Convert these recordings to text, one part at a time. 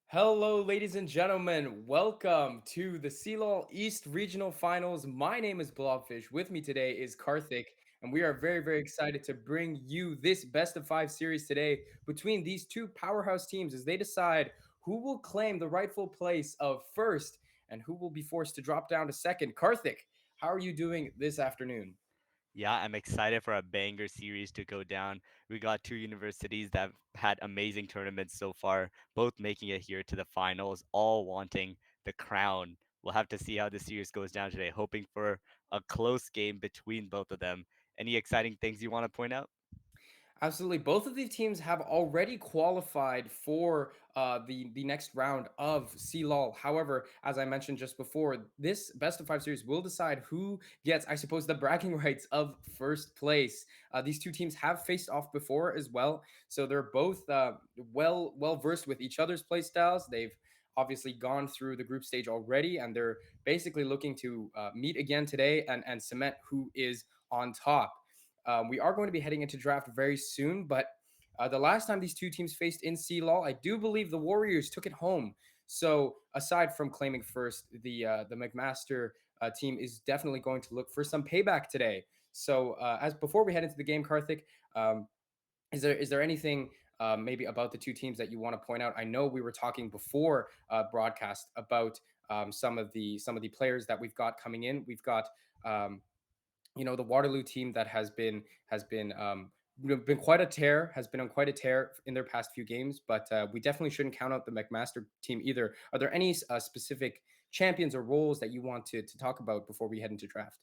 Hello, ladies and gentlemen. Welcome to the CLol East Regional Finals. My name is Blobfish. With me today is Karthik, and we are very excited to bring you this best of five series today between these two powerhouse teams as they decide who will claim the rightful place of first and who will be forced to drop down to second. Karthik, how are you doing this afternoon? Yeah, I'm excited for a banger series to go down. We got two universities that have had amazing tournaments so far, both making it here to the finals, all wanting the crown. We'll have to see how the series goes down today, hoping for a close game between both of them. Any exciting things you want to point out? Absolutely. Both of these teams have already qualified for the next round of CLol. However, as I mentioned just before, this best of five series will decide who gets, I suppose, the bragging rights of first place. These two teams have faced off before as well, so they're both well versed with each other's play styles. They've obviously gone through the group stage already, and they're basically looking to meet again today and cement who is on top. We are going to be heading into draft very soon, but the last time these two teams faced in CLol, I do believe the Warriors took it home. So aside from claiming first, the McMaster team is definitely going to look for some payback today. So as before we head into the game, Karthik, um, is there anything maybe about the two teams that you want to point out? I know we were talking before broadcast about some of the players that we've got coming in. We've got the Waterloo team that has been quite a tear, has been on quite a tear in their past few games, but we definitely shouldn't count out the McMaster team either. Are there any specific champions or roles that you want to talk about before we head into draft?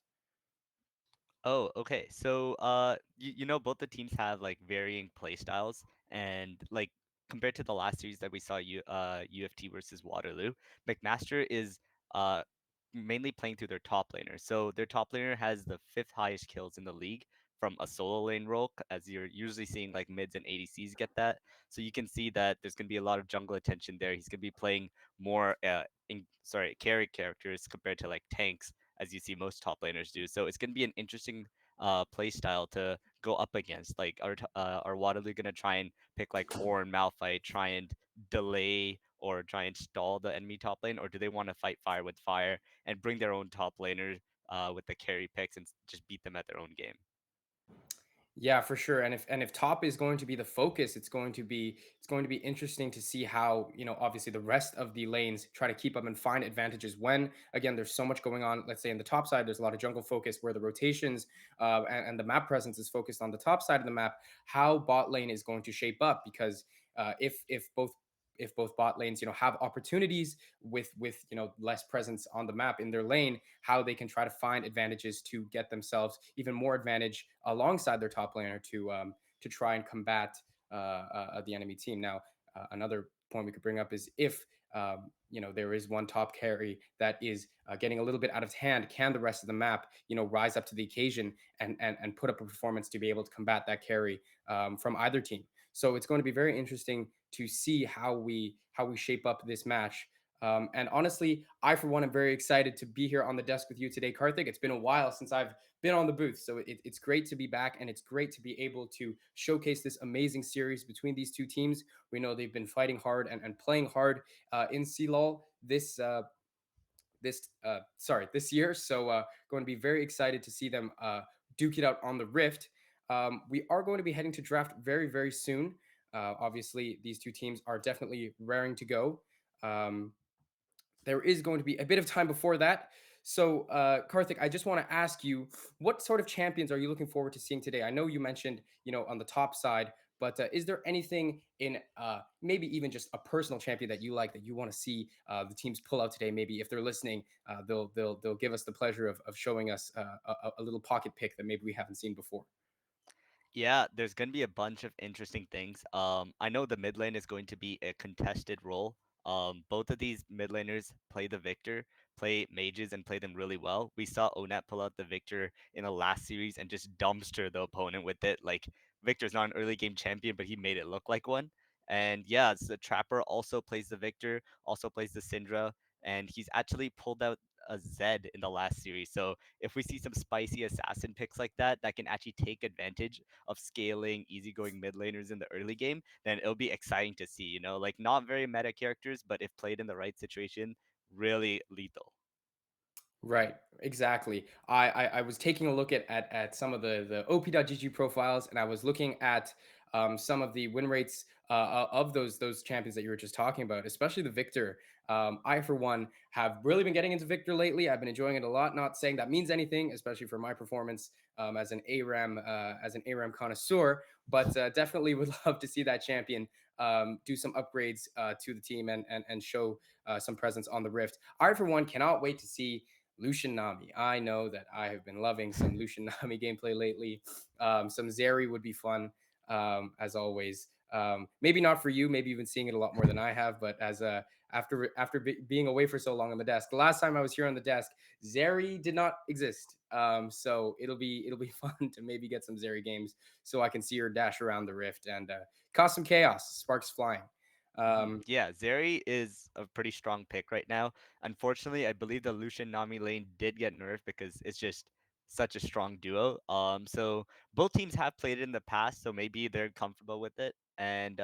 Oh, okay. So, both the teams have like varying play styles, and like compared to the last series that we saw, UFT versus Waterloo, McMaster is uh mainly playing through their top laner. So their top laner has the fifth highest kills in the league from a solo lane role, as you're usually seeing like mids and ADCs get that. So you can see that there's gonna be a lot of jungle attention there. He's gonna be playing more carry characters compared to like tanks as you see most top laners do. So it's going to be an interesting play style to go up against. Like, are Waterloo going to try and pick like Ornn, Malphite, try and delay or try and stall the enemy top lane, or do they want to fight fire with fire and bring their own top laner with the carry picks and just beat them at their own game? Yeah, for sure. And if top is going to be the focus, it's going to be interesting to see how, obviously the rest of the lanes try to keep up and find advantages when again there's so much going on. Let's say in the top side, there's a lot of jungle focus where the rotations and the map presence is focused on the top side of the map. How bot lane is going to shape up because if both bot lanes have opportunities with less presence on the map in their lane, how they can try to find advantages to get themselves even more advantage alongside their top laner to try and combat the enemy team. Now, another point we could bring up is if there is one top carry that is getting a little bit out of hand, can the rest of the map rise up to the occasion and put up a performance to be able to combat that carry from either team? So it's going to be very interesting to see how we shape up this match. And honestly, I for one am very excited to be here on the desk with you today, Karthik. It's been a while since I've been on the booth, so it's great to be back, and it's great to be able to showcase this amazing series between these two teams. We know they've been fighting hard and playing hard in CLOL this year, so going to be very excited to see them duke it out on the Rift. We are going to be heading to draft very soon. Obviously, these two teams are definitely raring to go. Um, there is going to be a bit of time before that. So, Karthik, I just want to ask you, what sort of champions are you looking forward to seeing today? I know you mentioned, on the top side, but is there anything in maybe even just a personal champion that you like that you want to see the teams pull out today? Maybe if they're listening, they'll give us the pleasure of showing us a little pocket pick that maybe we haven't seen before. Yeah, there's going to be a bunch of interesting things. I know the mid lane is going to be a contested role. Both of these mid laners play the Victor, play mages, and play them really well. We saw Onat pull out the Victor in the last series and just dumpster the opponent with it. Like, Victor's not an early game champion, but he made it look like one. And yeah, the Trapper also plays the Victor, also plays the Syndra, and he's actually pulled out a Zed in the last series. So if we see some spicy assassin picks like that that can actually take advantage of scaling easygoing mid laners in the early game, then it'll be exciting to see. You know, like not very meta characters, but if played in the right situation, really lethal. Right, exactly. I was taking a look at some of the op.gg profiles, and I was looking at some of the win rates of those champions that you were just talking about, especially the Victor. I, for one, have really been getting into Victor lately. I've been enjoying it a lot. Not saying that means anything, especially for my performance as an ARAM connoisseur, but definitely would love to see that champion do some upgrades to the team and show some presence on the Rift. I, for one, cannot wait to see Lucian Nami. I know that I have been loving some Lucian Nami gameplay lately. Some Zeri would be fun, as always. Maybe not for you. Maybe you've been seeing it a lot more than I have. But as after being away for so long on the desk, the last time I was here on the desk, Zeri did not exist. So it'll be fun to maybe get some Zeri games so I can see her dash around the rift and cause some chaos, sparks flying. Yeah, Zeri is a pretty strong pick right now. Unfortunately, I believe the Lucian Nami lane did get nerfed because it's just such a strong duo. So both teams have played it in the past, so maybe they're comfortable with it, and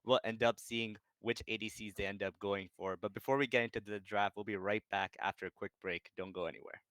we'll end up seeing which ADCs they end up going for. But before we get into the draft, we'll be right back after a quick break. Don't go anywhere.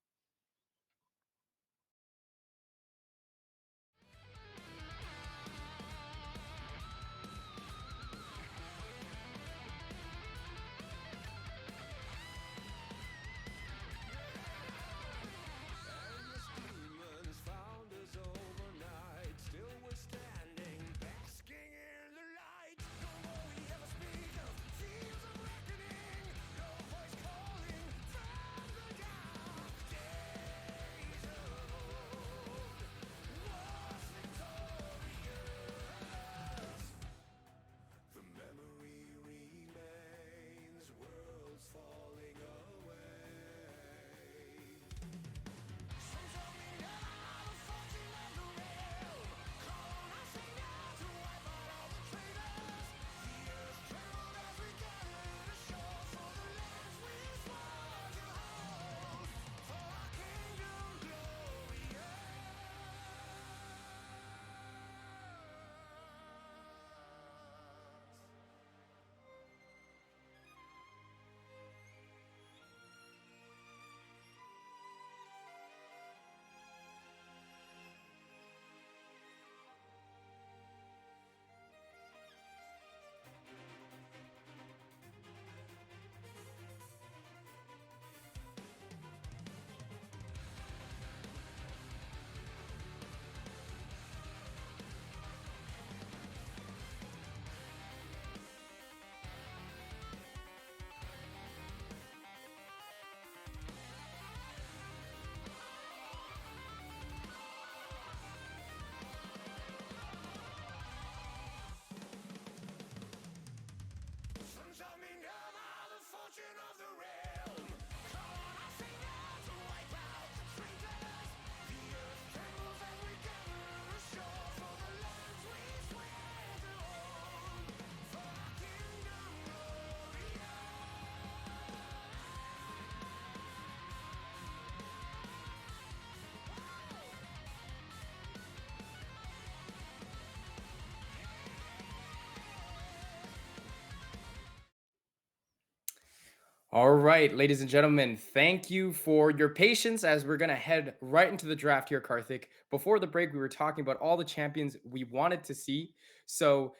All right, ladies and gentlemen, thank you for your patience as we're going to head right into the draft here, Karthik. Before the break, we were talking about all the champions we wanted to see. So,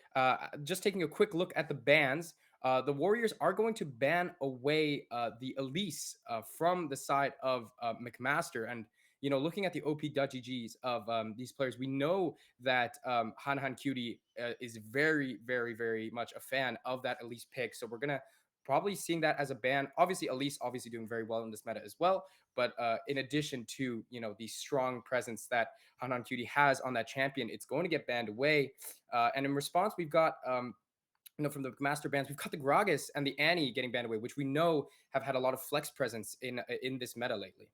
just taking a quick look at the bans, the Warriors are going to ban away the Elise from the side of McMaster. And, looking at the OP.GGs of these players, we know that Han Han Cutie is very, very, very much a fan of that Elise pick. So, we're going to probably seeing that as a ban. Obviously, Elise obviously doing very well in this meta as well. But in addition to the strong presence that Hanan Cutie has on that champion, it's going to get banned away. And in response, we've got from the master bans, we've got the Gragas and the Annie getting banned away, which we know have had a lot of flex presence in this meta lately.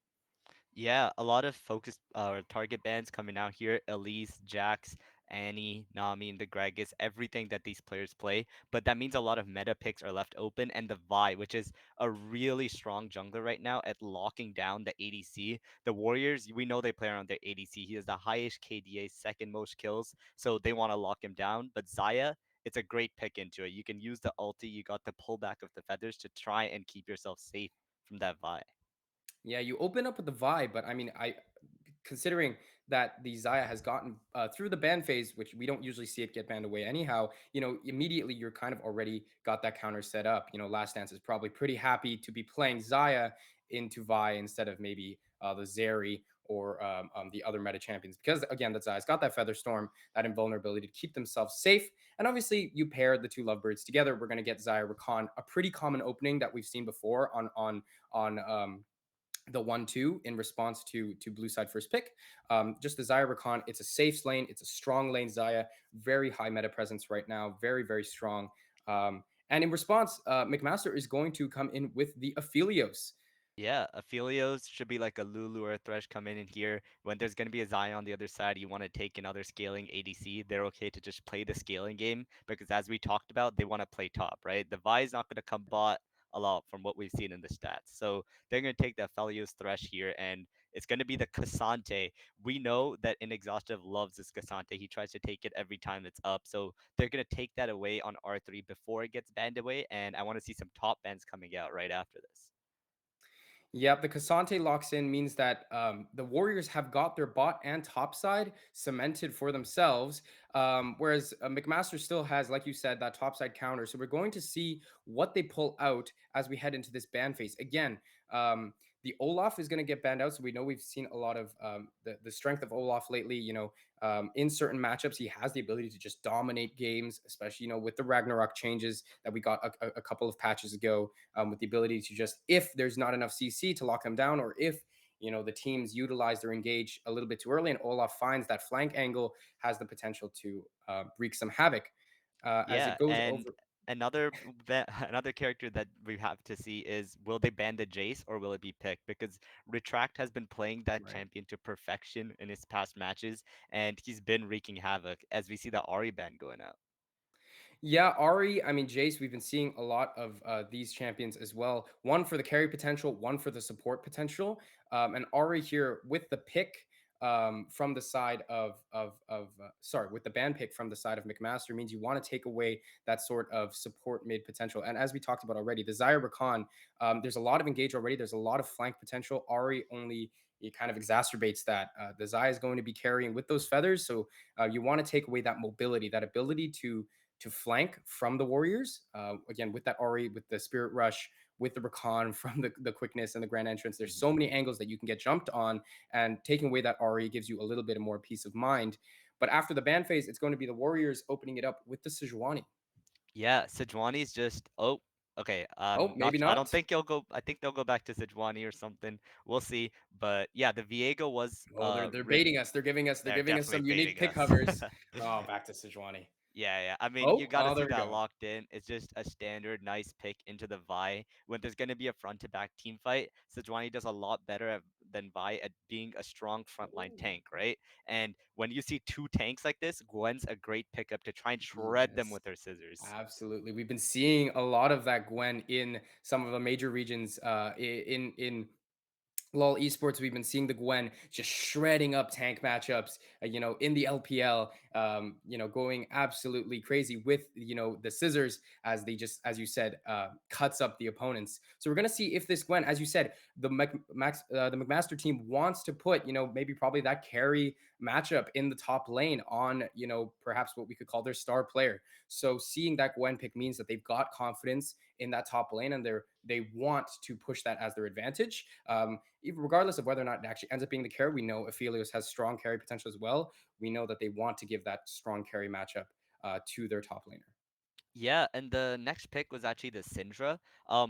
Yeah, a lot of focus target bans coming out here. Elise, Jax, Annie, Nami, and the Gragas, everything that these players play. But that means a lot of meta picks are left open, and the Vi, which is a really strong jungler right now at locking down the ADC. The Warriors, we know they play around their ADC. He has the highest KDA, second most kills, so they want to lock him down. But Zaya, it's a great pick into it. You can use the ulti, you got the pullback of the feathers to try and keep yourself safe from that Vi. Yeah, you open up with the vibe, but I mean, I considering that the Zaya has gotten through the ban phase, which we don't usually see it get banned away anyhow, immediately you're kind of already got that counter set up. Last Dance is probably pretty happy to be playing Zaya into Vi instead of maybe the Zeri or the other meta champions, because again, that Zaya's got that Feather Storm, that invulnerability to keep themselves safe. And obviously, you pair the two lovebirds together, we're going to get Zaya Rakan, a pretty common opening that we've seen before on the 1-2 in response to blue side first pick. Just the Zaya Rakan, it's a safe lane, it's a strong lane. Zaya, very high meta presence right now, very, very strong. And in response, McMaster is going to come in with the Aphelios. Yeah, Aphelios should be like a Lulu or a Thresh coming in here. When there's going to be a Zion on the other side, you want to take another scaling ADC. They're okay to just play the scaling game because, as we talked about, they want to play top, right? The Vi is not going to come bot a lot from what we've seen in the stats. So they're going to take the Aphelios Thresh here, and it's going to be the Cassante. We know that Inexhaustive loves this Cassante. He tries to take it every time it's up. So they're going to take that away on R3 before it gets banned away, and I want to see some top bans coming out right after this. Yep, the Cassante locks in means that the Warriors have got their bot and top side cemented for themselves, whereas McMaster still has, like you said, that top side counter. So we're going to see what they pull out as we head into this ban phase. Again, the Olaf is going to get banned out, so we know we've seen a lot of the strength of Olaf lately. In certain matchups, he has the ability to just dominate games, especially with the Ragnarok changes that we got a couple of patches ago, with the ability to just, if there's not enough CC to lock him down, or if the teams utilize or engage a little bit too early and Olaf finds that flank angle, has the potential to wreak some havoc as Yeah, it goes and over. another character that we have to see is will they ban the Jace or will it be picked? Because Retract has been playing that Right. champion to perfection in his past matches, and he's been wreaking havoc as we see the Ari ban going out. Yeah, Ari, I mean, Jace, we've been seeing a lot of these champions as well. One for the carry potential, one for the support potential. And Ari here with the pick from the side sorry, with the ban pick from the side of McMaster means you want to take away that sort of support mid potential. And as we talked about already, the Zyra Rakan, there's a lot of engage already. There's a lot of flank potential. Ari only, it kind of exacerbates that. The Zai is going to be carrying with those feathers. So you want to take away that mobility, that ability to flank from the Warriors. Again, with that Ari, with the Spirit Rush, with the Rakan from the quickness and the Grand Entrance, there's Mhm. so many angles that you can get jumped on, and taking away that Ari gives you a little bit more peace of mind. But after the ban phase, it's going to be the Warriors opening it up with the Sejuani. Yeah, Sejuani's just okay. Oh, maybe I don't not. think he'll go. I think they'll go back to Sejuani or something. We'll see. But yeah, the Viego was Oh, they're written. baiting us. They're They're giving us definitely some unique baiting pick us. covers. Oh, back to Sejuani. Yeah, yeah. I mean, you Oh, got to oh, see there we that go. locked in. It's just a standard nice pick into the Vi. When there's going to be a front to back team fight, Sejuani does a lot better than Vi at being a strong frontline Oh, tank, right? And when you see two tanks like this, Gwen's a great pickup to try and shred them yes. with her scissors. Absolutely. We've been seeing a lot of that Gwen in some of the major regions in CLol Esports. We've been seeing the Gwen just shredding up tank matchups, in the LPL, going absolutely crazy with, the scissors, as they just, as you said, cuts up the opponents. So we're going to see if this Gwen, as you said, the McMaster team wants to put, maybe probably that carry matchup in the top lane on, perhaps what we could call their star player. So seeing that Gwen pick means that they've got confidence in that top lane, and they want to push that as their advantage. Even regardless of whether or not it actually ends up being the carry, we know Aphelios has strong carry potential as well. We know that they want to give that strong carry matchup to their top laner. Yeah, and the next pick was actually the Syndra.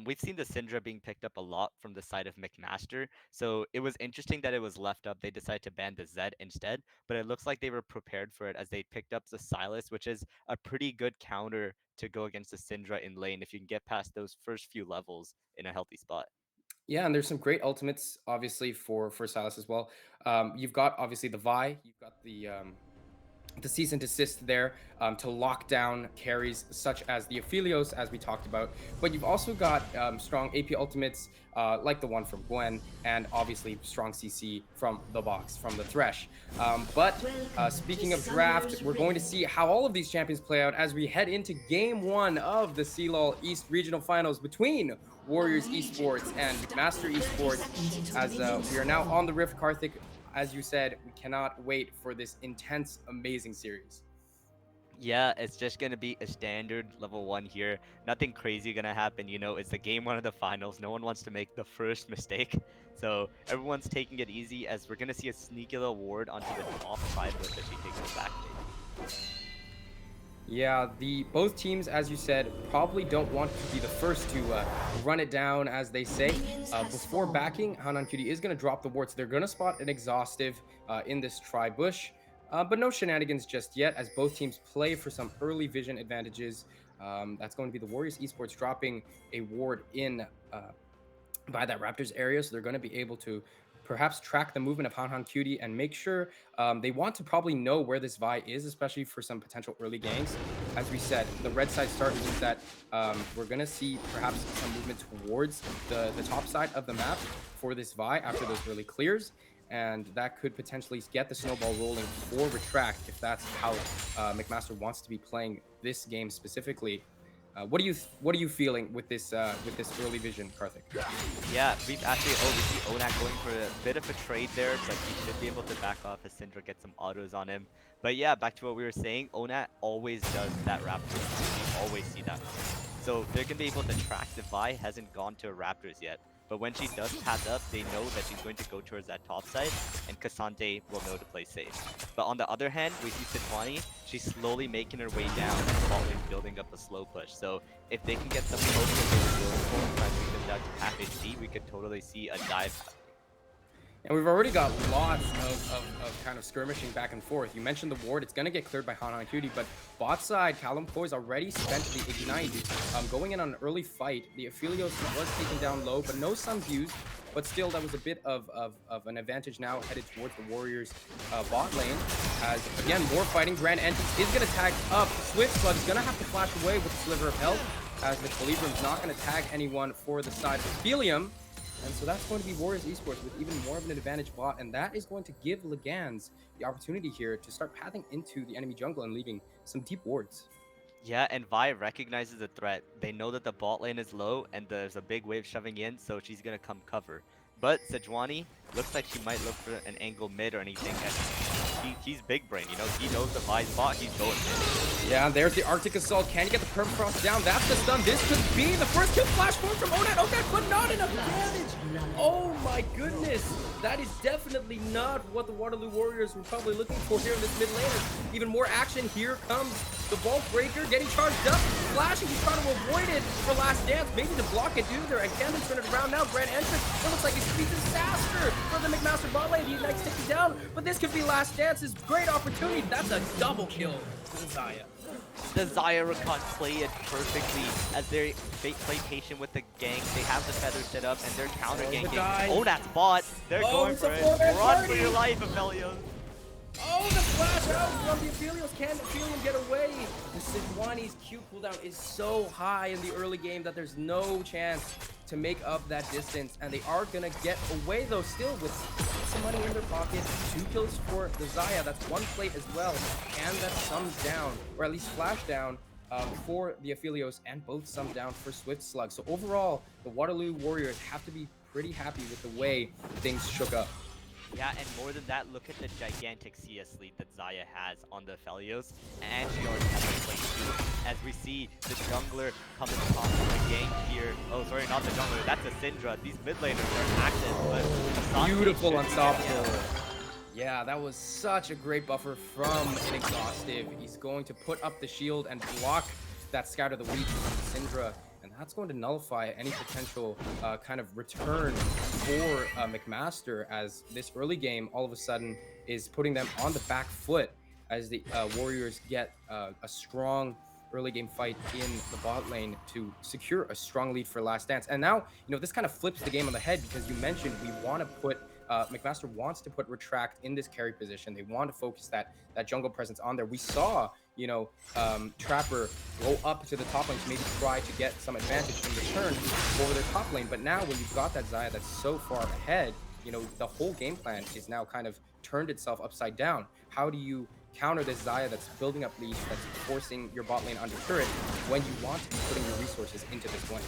We've seen the Syndra being picked up a lot from the side of McMaster, so it was interesting that it was left up. They decided to ban the Zed instead, but it looks like they were prepared for it as they picked up the Silas, which is a pretty good counter to go against the Syndra in lane if you can get past those first few levels in a healthy spot. Yeah, and there's some great ultimates, obviously, for Silas as well. You've got obviously the Vi, you've got the cease and desist there to lock down carries such as the Aphelios, as we talked about. But you've also got strong AP ultimates like the one from Gwen, and obviously strong CC from the box, from the Thresh. But Welcome to speaking of draft, Summoner's we're going to Rift. see how all of these champions play out as we head into game one of the CLol East Regional Finals between Warriors Attention. Esports and McMaster 30 Esports. seconds until As minions we are now spawn. on the Rift, Karthik, as you said, we cannot wait for this intense, amazing series. Yeah, it's just gonna be a standard level 1 here. Nothing crazy gonna happen, you know, it's the game 1 of the finals. No one wants to make the first mistake. So everyone's taking it easy as we're gonna see a sneaky little ward onto the top side bush as she takes the back gate. Yeah, the both teams, as you said, probably don't want to be the first to run it down, as they say. Minions have Before spawned. backing, Hanan Cutie is going to drop the ward, so they're going to spot an exhaustive in this tri-bush. But no shenanigans just yet, as both teams play for some early vision advantages. That's going to be the Warriors Esports dropping a ward in by that Raptors area, so they're going to be able to perhaps track the movement of Han Han Cutie and make sure they want to probably know where this Vi is, especially for some potential early ganks. As we said, the red side start means that we're going to see perhaps some movement towards the top side of the map for this Vi after those early clears. And that could potentially get the snowball rolling for Retract if that's how McMaster wants to be playing this game specifically. What are you feeling with this early vision, Karthik? Yeah, we've actually we see Onak going for a bit of a trade there, but he should be able to back off as Syndra gets some autos on him. But yeah, back to what we were saying, Onak always does that Raptors. We always see that. So they're gonna be able to track the Vi hasn't gone to Raptors yet. But when she does path up, they know that she's going to go towards that top side, and Cassante will know to play safe. But on the other hand, we see Sejuani, she's slowly making her way down and slowly building up a slow push. So if they can get some close to what they were going for and try to bring them down to half HP, we could totally see a dive. And we've already got lots of kind of skirmishing back and forth. You mentioned the ward. It's going to get cleared by Hanan Cutie, but bot side, Callum Poise already spent the Ignite. Going in on an early fight. The Aphelios was taken down low, but no Suns used. But still, that was a bit of an advantage now headed towards the Warriors bot lane. As, again, more fighting. Grand Entrance is going to tag up. Swift Slug is going to have to flash away with a sliver of health, as the Calibrim's not going to tag anyone for the side of Aphelium. And so that's going to be Warriors Esports with even more of an advantage bot, and that is going to give Legans the opportunity here to start pathing into the enemy jungle and leaving some deep wards. Yeah, and Vi recognizes the threat. They know that the bot lane is low and there's a big wave shoving in, so she's gonna come cover. But Sejuani looks like she might look for an angle mid or anything, and he's big brain, you know, he knows the Vi's bot, he's going mid. Yeah, there's the Arctic Assault. Can you get the Permafrost down? That's the stun. This could be the first kill flash forward from Onet. Onet, but not enough damage. Oh my goodness. That is definitely not what the Waterloo Warriors were probably looking for here in this mid lane. Even more action. Here comes the Vault Breaker getting charged up. Flashing, he's trying to avoid it for Last Dance. Maybe to block it either. And Camden turn it around now. Grand Entrance. It looks like it's a disaster for the McMaster bot lane. The Ignite's taken down. But this could be Last Dance's great opportunity. That's a double kill for Zaya. The Zyra can't play it perfectly as they play patient with the gank. They have the feather set up and they're counter ganking. Oh, that's bot. They're going for it. Run for your life, Aphelios. Oh, the flash out from the Aphelios. Can Aphelium get away? The Sejuani's Q cooldown is so high in the early game that there's no chance to make up that distance. And they are going to get away, though, still with some money in their pocket. 2 kills for the Zaya. That's 1 plate as well. And that sums down, or at least flash down, for the Aphelios, and both sums down for Swift Slug. So overall, the Waterloo Warriors have to be pretty happy with the way things shook up. Yeah, and more than that, look at the gigantic CS lead that Zaya has on the Aphelios, and she already has a play too. As we see the jungler coming top of the game here. Oh, sorry, not the jungler, that's a Syndra. These mid laners are active, but Asante Beautiful should unstoppable. Yeah, that was such a great buffer from an exhaustive. He's going to put up the shield and block that Scout of the Week from Syndra. And that's going to nullify any potential kind of return for McMaster, as this early game all of a sudden is putting them on the back foot as the Warriors get a strong early game fight in the bot lane to secure a strong lead for Last Dance. And now, you know, this kind of flips the game on the head, because you mentioned we want to put McMaster wants to put Retract in this carry position. They want to focus that jungle presence on there. We saw, Trapper go up to the top lane to maybe try to get some advantage in return for their top lane. But now when you've got that Xayah that's so far ahead, the whole game plan is now kind of turned itself upside down. How do you counter this Xayah that's building up leads, that's forcing your bot lane under turret when you want to be putting your resources into this lane?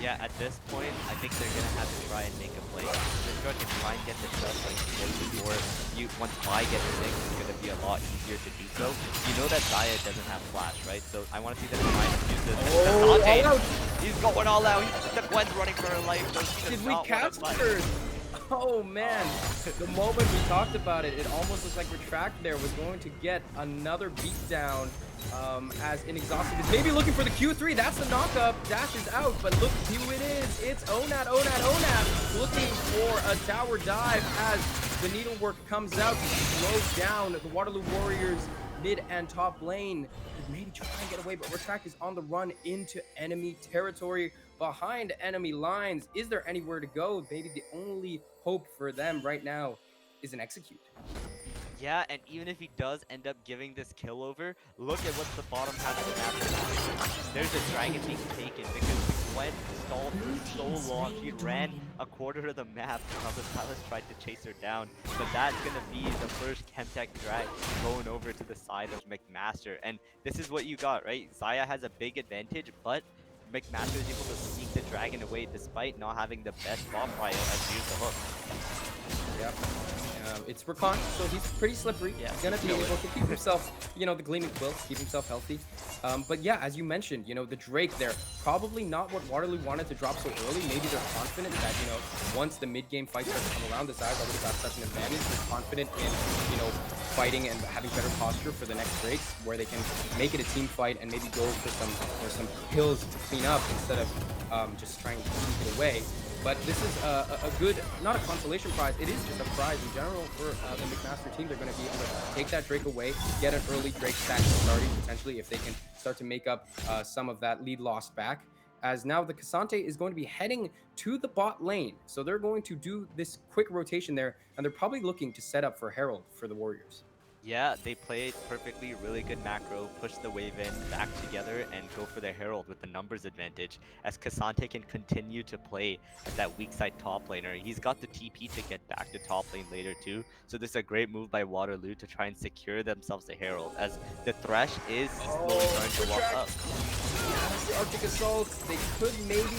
Yeah, at this point, I think they're gonna have to try and make a play. They're going to try and get the stuff like before once Vi gets sick, it's gonna be a lot easier to do so. You know that Xayah doesn't have flash, right? So I want to see them try and use this. He's going all out. The Gwen's running for her life. So did we capture? Oh man, the moment we talked about it, it almost looks like Retract there was going to get another beatdown as Inexhaustive is maybe looking for the Q3. That's the knockup. Dash is out, but look who it is. It's Onat looking for a tower dive as the needlework comes out to slow down the Waterloo Warriors mid and top lane. Maybe try and get away, but Retract is on the run into enemy territory, behind enemy lines. Is there anywhere to go? Maybe the only hope for them right now is an execute. Yeah, and even if he does end up giving this kill over, look at what the bottom half of the map is. There's a dragon being taken because Gwen stalled for so long. She ran a quarter of the map while the Silas tried to chase her down. But that's going to be the first Chemtech drag going over to the side of McMaster. And this is what you got, right? Xayah has a big advantage, but McMaster is able to sneak the dragon away despite not having the best bomb prio as use the hook. Yep. It's Rakan, so he's pretty slippery. Yeah, he's gonna be able to keep himself, the gleaming quilt, keep himself healthy. But yeah, as you mentioned, the Drake there, probably not what Waterloo wanted to drop so early. Maybe they're confident that, once the mid-game fight starts to come around, the Xayah already got such an advantage. They're confident in, fighting and having better posture for the next Drakes, where they can make it a team fight and maybe go for some kills to clean up instead of just trying to keep it away. But this is a good, not a consolation prize, it is just a prize in general for the McMaster team. They're going to be able to take that Drake away, get an early Drake stack starting potentially if they can start to make up some of that lead lost back. As now the Cassante is going to be heading to the bot lane. So they're going to do this quick rotation there, and they're probably looking to set up for Herald for the Warriors. Yeah, they played perfectly, really good macro, push the wave in, back together, and go for the Herald with the numbers advantage, as Cassante can continue to play as that weak side top laner. He's got the TP to get back to top lane later too, so this is a great move by Waterloo to try and secure themselves the Herald, as the Thresh is slowly starting to walk up. Yeah, the Arctic Assault, they could maybe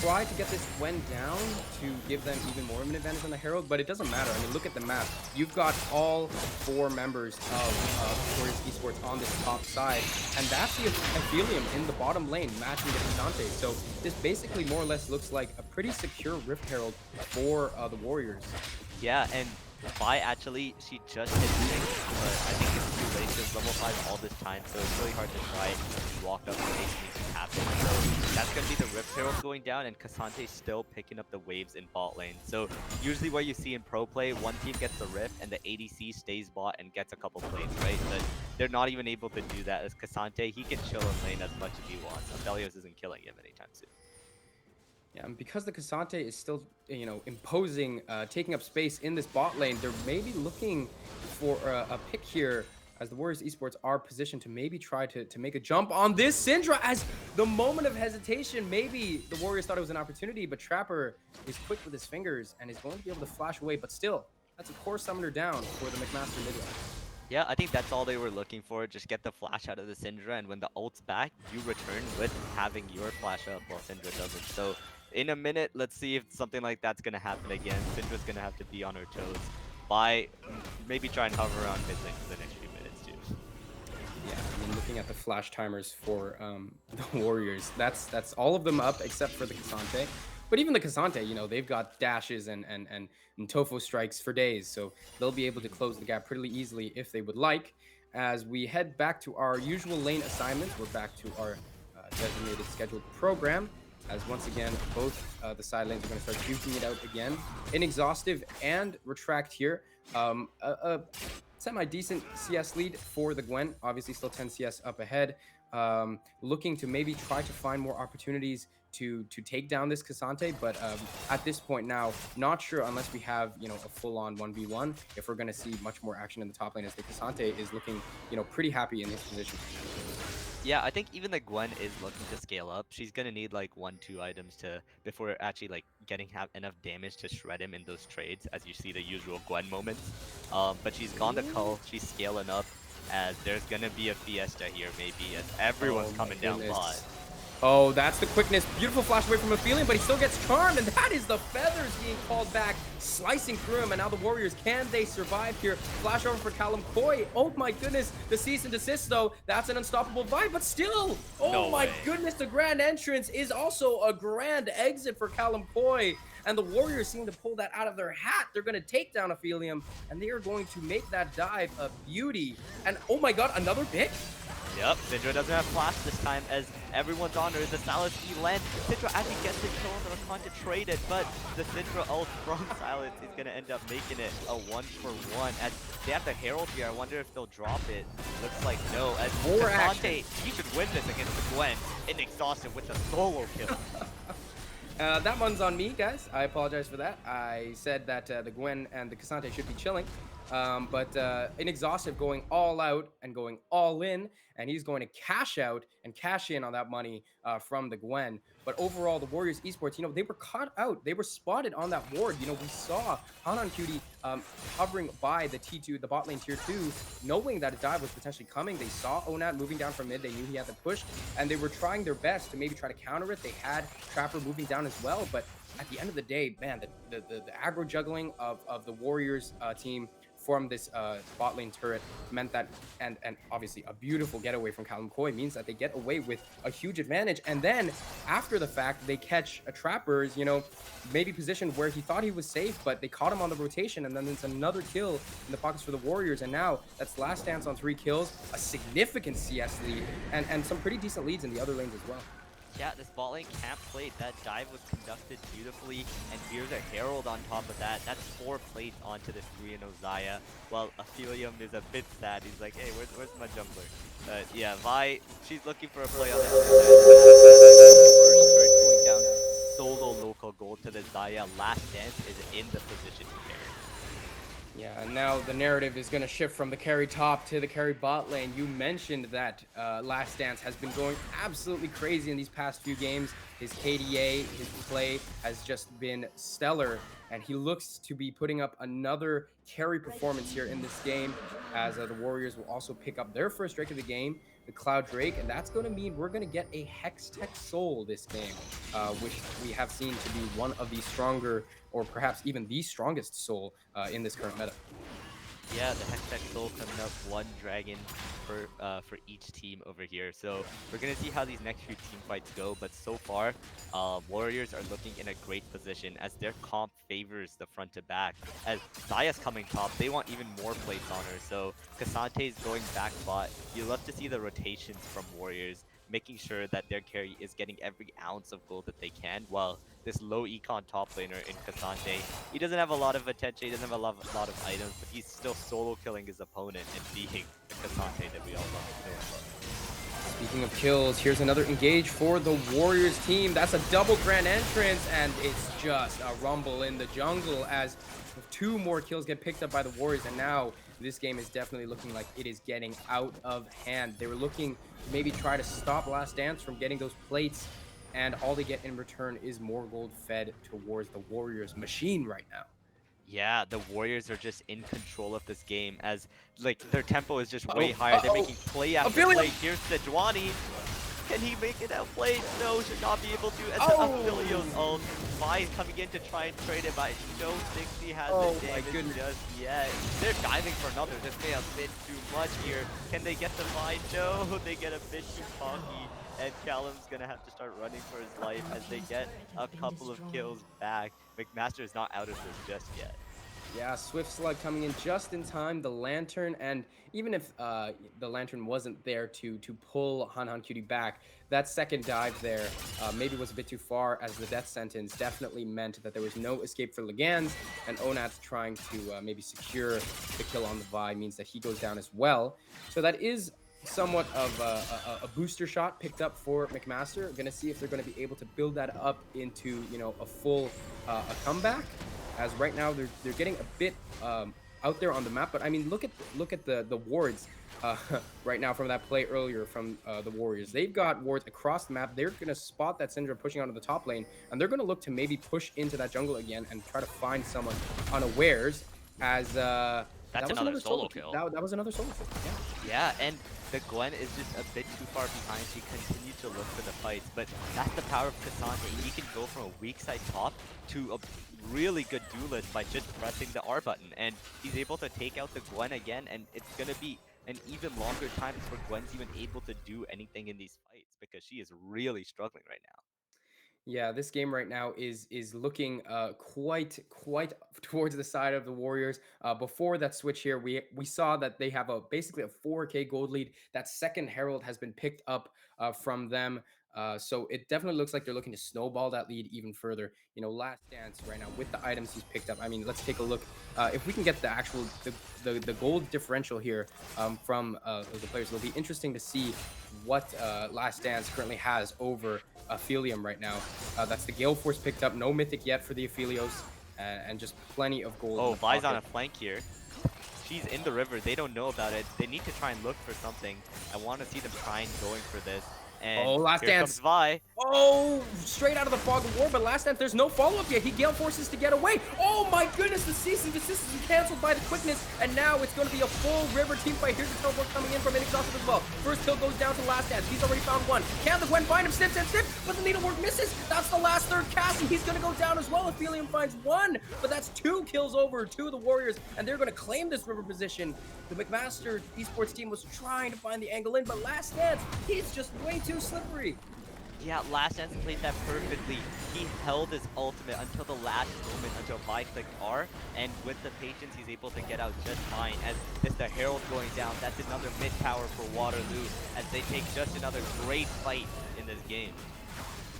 try to get this Gwen down to give them even more of an advantage on the Herald, but it doesn't matter. I mean, look at the map. You've got all 4 members of Warriors Esports on this top side, and that's the Aphelium in the bottom lane matching the Cassante. So this basically more or less looks like a pretty secure Rift Herald for the Warriors. Yeah, and Vi actually, she just hit 6, but I think it's too late. She's level 5 all this time, so it's really hard to try and walk up and make anything happen. So that's going to be the Rift Herald going down, and Cassante still picking up the waves in bot lane. So usually what you see in pro play, one team gets the Rift, and the ADC stays bot and gets a couple plays, right? But they're not even able to do that as Cassante. He can chill in lane as much as he wants. Aphelios isn't killing him anytime soon. Yeah, and because the Cassante is still, imposing, taking up space in this bot lane, they're maybe looking for a pick here as the Warriors Esports are positioned to maybe try to make a jump on this Syndra as the moment of hesitation. Maybe the Warriors thought it was an opportunity, but Trapper is quick with his fingers and is going to be able to flash away, but still, that's a core summoner down for the McMaster mid lane. Yeah, I think that's all they were looking for. Just get the flash out of the Syndra, and when the ult's back, you return with having your flash up while Syndra doesn't. So in a minute, let's see if something like that's going to happen again. Syndra's going to have to be on her toes by maybe try and hover around mid lane for the next few minutes too. Yeah, I mean, looking at the flash timers for the Warriors, that's all of them up except for the Cassante. But even the Cassante, they've got dashes and Tofo strikes for days, so they'll be able to close the gap pretty easily if they would like. As we head back to our usual lane assignments, we're back to our designated scheduled program. As once again, both the side lanes are going to start duking it out again. Inexhaustive and Retract here. A semi-decent CS lead for the Gwen. Obviously still 10 CS up ahead. Looking to maybe try to find more opportunities to take down this Kasante, but at this point now, not sure unless we have a full-on 1v1 if we're going to see much more action in the top lane as the Kasante is looking pretty happy in his position right now. Yeah, I think even the Gwen is looking to scale up. She's gonna need like 1, 2 items to before actually like getting have enough damage to shred him in those trades, as you see the usual Gwen moments. But she's gone to Ooh. Cull. She's scaling up, as there's gonna be a fiesta here maybe, as everyone's Oh my coming down bot. goodness. Oh, that's the quickness. Beautiful flash away from Aphelion, but he still gets charmed, and that is the feathers being called back, slicing through him. And now the Warriors, can they survive here? Flash over for Callum Coy. Oh my goodness, the cease and desist though, that's an unstoppable vibe, but still, oh No my way. goodness, the grand entrance is also a grand exit for Callum Coy. And the Warriors seem to pull that out of their hat. They're going to take down Aphelion, and they are going to make that dive a beauty. And oh my god, another pick? Yep, Syndra doesn't have flash this time as everyone's on her. The Silas E lands. Syndra actually gets the kill on the Rakan to trade it, but the Syndra ult from Silence is going to end up making it a 1-for-1. As they have the Herald here, I wonder if they'll drop it. Looks like no. As More Kasante, he should win this against the Gwen. Inexhausted with the solo kill. That one's on me, guys. I apologize for that. I said that the Gwen and the Kasante should be chilling. But Inexhaustive going all out and going all in, and he's going to cash out and cash in on that money from the Gwen. But overall, the Warriors Esports, they were caught out. They were spotted on that ward. We saw Hanan Cutie hovering by the T2, the bot lane tier 2, knowing that a dive was potentially coming. They saw Onat moving down from mid. They knew he had the push, and they were trying their best to maybe try to counter it. They had Trapper moving down as well, but at the end of the day, man, the aggro juggling of the Warriors team from this bot lane turret meant that, and obviously a beautiful getaway from Callum Coy means that they get away with a huge advantage. And then after the fact, they catch a Trapper's, maybe positioned where he thought he was safe, but they caught him on the rotation, and then there's another kill in the pockets for the Warriors. And now that's last dance on 3 kills, a significant CS lead, and some pretty decent leads in the other lanes as well. Yeah, this bot lane camp played. That dive was conducted beautifully, and here's a Herald on top of that. That's 4 plates onto this 3-0 Xayah. While Aphelion is a bit sad. He's like, hey, where's my jungler? Yeah, Vi, she's looking for a play on the other side. First turret going down, solo local gold to the Xayah. Last Dance is in the position to carry. Yeah, and now the narrative is going to shift from the carry top to the carry bot lane. You mentioned that Last Dance has been going absolutely crazy in these past few games. His KDA, his play has just been stellar, and he looks to be putting up another carry performance here in this game, as the Warriors will also pick up their first Drake of the game, the Cloud Drake, and that's going to mean we're going to get a Hextech Soul this game, which we have seen to be one of the stronger, or perhaps even the strongest soul in this current meta. Yeah, the Hextech Soul coming up, 1 dragon for each team over here. So we're gonna see how these next few team fights go. But so far, Warriors are looking in a great position as their comp favors the front to back. As Xayah's coming top, they want even more plates on her. So Kasante's going back bot. You love to see the rotations from Warriors, making sure that their carry is getting every ounce of gold that they can, while this low econ top laner in Kasante, he doesn't have a lot of attention, he doesn't have a lot of items, but he's still solo killing his opponent and being the Kasante that we all love to know. Speaking of kills, here's another engage for the Warriors team. That's a double grand entrance, and it's just a rumble in the jungle as 2 more kills get picked up by the Warriors, and now this game is definitely looking like it is getting out of hand. They were looking to maybe try to stop Last Dance from getting those plates, and all they get in return is more gold fed towards the Warriors machine right now. Yeah, the Warriors are just in control of this game as like their tempo is just way Oh, higher. They're making play after Aphelion! play. Here's Sejuani. Can he make it outplayed? No, should not be able to. As the Oh! Aphelios ult, Vi coming in to try and trade it, but I don't think he has Oh the my damage goodness. just yet. They're diving for another. This may have been too much here. Can they get the Vi? No, they get a bit too cocky. And Callum's gonna have to start running for his life as they get a couple of kills back. McMaster is not out of this just yet. Yeah, Swift Slug coming in just in time. The Lantern, and even if the Lantern wasn't there to pull Han Cutie back, that second dive there maybe was a bit too far, as the death sentence definitely meant that there was no escape for Legans, and Onat trying to maybe secure the kill on the Vi means that he goes down as well. So that is somewhat of a booster shot picked up for McMaster. Going to see if they're going to be able to build that up into, you know, a full a comeback. As right now they're getting a bit out there on the map, but I mean, look at the wards uh, right now from that play earlier from the Warriors. They've got wards across the map. They're going to spot that Syndra pushing onto the top lane, and they're going to look to maybe push into that jungle again and try to find someone unawares. As That's that was another another solo solo kill. kill. That was another solo kill. Yeah. Yeah, and the Gwen is just a bit too far behind. She continued to look for the fights, but that's the power of Cassandra. He can go from a weak side top to a really good duelist by just pressing the R button, and he's able to take out the Gwen again, and it's gonna be an even longer time before Gwen's even able to do anything in these fights because she is really struggling right now. Yeah, this game right now is looking quite towards the side of the Warriors. Before that switch here, we saw that they have a basically a 4K gold lead. That second Herald has been picked up from them. So it definitely looks like they're looking to snowball that lead even further. You know, last dance right now with the items he's picked up. I mean, let's take a look. If we can get the actual the gold differential here from the players, it'll be interesting to see what Last Dance currently has over Aphelium right now. That's the Gale Force picked up. No Mythic yet for the Aphelios, and just plenty of gold in Oh, the Vi's on pocket. a flank here. She's in the river. They don't know about it. They need to try and look for something. I want to see them trying going for this. And Oh, Last here comes Dance. Vi. Oh, straight out of the fog of war, but Last Dance, there's no follow-up yet. He Gale Forces to get away. Oh my goodness, the cease and desist has been canceled by the quickness, and now it's going to be a full river team fight. Here's the teleport coming in from Inexhaustible as well. First kill goes down to Last Dance. He's already found one. Can the Gwen find him? Snip, snip, snip, but the needlework misses. That's the last third cast, and he's going to go down as well. Aphelium finds one, but that's two kills over to the Warriors, and they're going to claim this river position. The McMaster Esports team was trying to find the angle in, but Last Dance, he's just way too slippery. Yeah, Last Dance played that perfectly. He held his ultimate until the last moment until Vi clicked R, and with the patience, he's able to get out just fine. As it's the Herald going down, that's another mid tower for Waterloo as they take just another great fight in this game.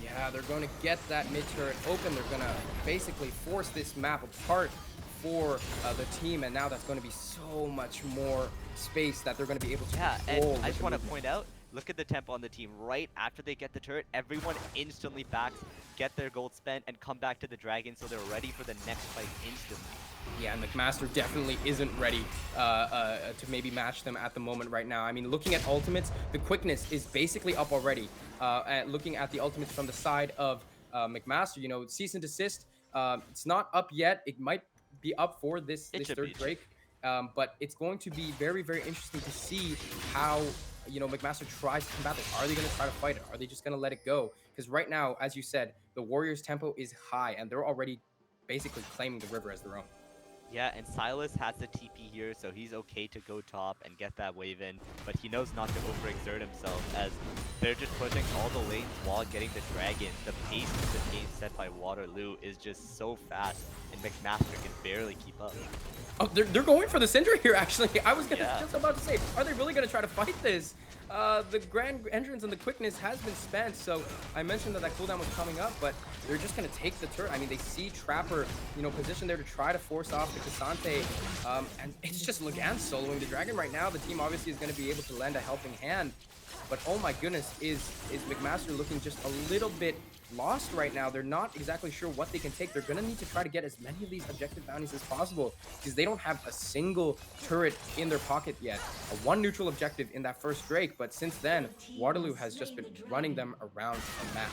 Yeah, they're going to get that mid turret open. They're going to basically force this map apart for the team, and now that's going to be so much more space that they're going to be able to Yeah, and control I with just the want to movement. point out, look at the tempo on the team. Right after they get the turret, everyone instantly backs, get their gold spent, and come back to the dragon so they're ready for the next fight instantly. Yeah, and McMaster definitely isn't ready to maybe match them at the moment right now. I mean, looking at ultimates, the quickness is basically up already. Looking at the ultimates from the side of McMaster, you know, cease and desist, it's not up yet. It might be up for It this should be, third it should Drake, but it's going to be very, very interesting to see how, you know, McMaster tries to combat this. Are they going to try to fight it? Are they just going to let it go? Because right now, as you said, the Warriors' tempo is high, and they're already basically claiming the river as their own. Yeah, and Silas has the TP here, so he's okay to go top and get that wave in, but he knows not to overexert himself as they're just pushing all the lanes while getting the dragon. The pace of the game set by Waterloo is just so fast, and McMaster can barely keep up. Oh, they're going for the Syndra here, actually. I was Yeah. just about to say, are they really going to try to fight this? The grand entrance and the quickness has been spent, so I mentioned that cooldown was coming up, but they're just going to take the turret. I mean, they see Trapper, you know, positioned there to try to force off the Cassante, and it's just Legan soloing the dragon right now. The team obviously is going to be able to lend a helping hand, but oh my goodness, is McMaster looking just a little bit lost right now. They're not exactly sure what they can take. They're going to need to try to get as many of these objective bounties as possible because they don't have a single turret in their pocket yet. One neutral objective in that first Drake, but since then, Waterloo has just been running them around the map.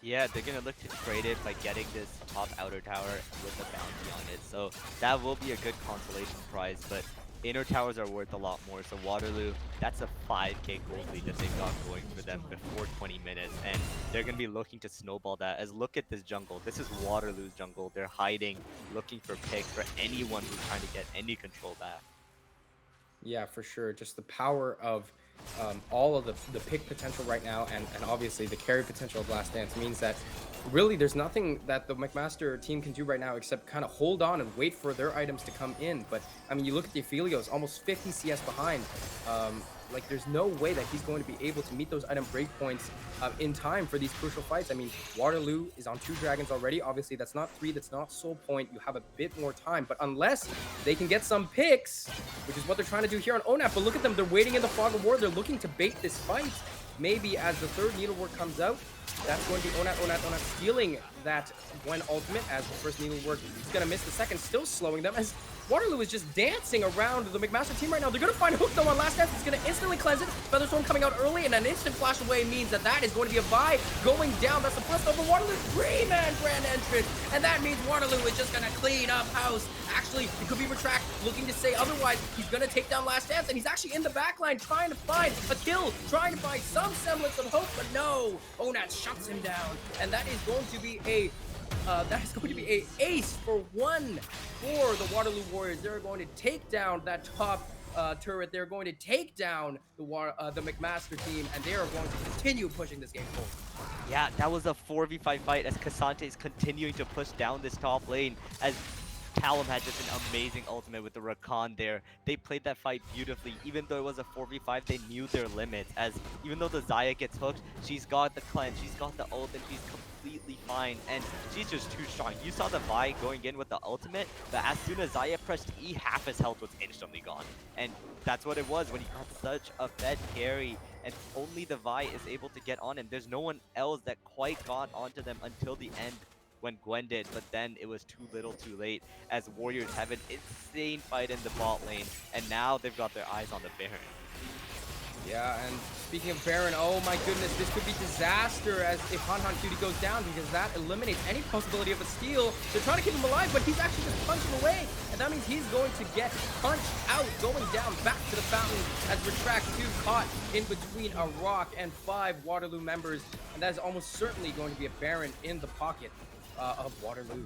Yeah, they're gonna look to trade it by getting this top outer tower with a bounty on it. So that will be a good consolation prize, but inner towers are worth a lot more. So Waterloo, that's a 5k gold lead that they've got going for them before 20 minutes. And they're gonna be looking to snowball that. As look at this jungle. This is Waterloo's jungle. They're hiding, looking for picks for anyone who's trying to get any control back. Yeah, for sure. Just the power of all of the pick potential right now, and obviously the carry potential of Last Dance means that really there's nothing that the McMaster team can do right now except kind of hold on and wait for their items to come in. But I mean, you look at the Aphelios, almost 50 CS behind. Like, there's no way that he's going to be able to meet those item breakpoints in time for these crucial fights. I mean, Waterloo is on 2 dragons already. Obviously, that's not 3, that's not soul point. You have a bit more time, but unless they can get some picks, which is what they're trying to do here on ONAP. But look at them, they're waiting in the fog of war. they're looking to bait this fight. Maybe as the third needlework comes out, that's going to be Onat stealing that Gwen ultimate as the first needlework is going to miss. The second still slowing them as Waterloo is just dancing around the McMaster team right now. They're going to find Hook though on last dance. It's going to instantly cleanse it. Featherstorm coming out early and an instant flash away means that that is going to be a buy going down. That's the first over Waterloo 3-man grand entrance. And that means Waterloo is just going to clean up house. Actually, it could be Retract looking to say otherwise. He's going to take down last dance and he's actually in the back line trying to find a kill, trying to find some semblance of hope, but no. Onat shuts him down. And that is going to be a ace for one for the Waterloo Warriors. They're going to take down that top turret. They're going to take down the McMaster team, and they are going to continue pushing this game forward. Yeah, that was a 4v5 fight as Cassante is continuing to push down this top lane as CLol had just an amazing ultimate with the Rakan there. They played that fight beautifully. Even though it was a 4v5, they knew their limits. As even though the Xayah gets hooked, she's got the cleanse, she's got the ult, and she's completely fine. And she's just too strong. You saw the Vi going in with the ultimate, but as soon as Xayah pressed E, half his health was instantly gone. And that's what it was when he got such a fed carry. And only the Vi is able to get on him. There's no one else that quite got onto them until the end when Gwen did, but then it was too little too late as Warriors have an insane fight in the bot lane, and now they've got their eyes on the Baron. Yeah, and speaking of Baron, oh my goodness, this could be disaster as if Cutie goes down because that eliminates any possibility of a steal. They're trying to keep him alive, but he's actually just punching away, and that means he's going to get punched out, going down back to the fountain as Retract 2 caught in between a rock and 5 Waterloo members, and that is almost certainly going to be a Baron in the pocket of Waterloo.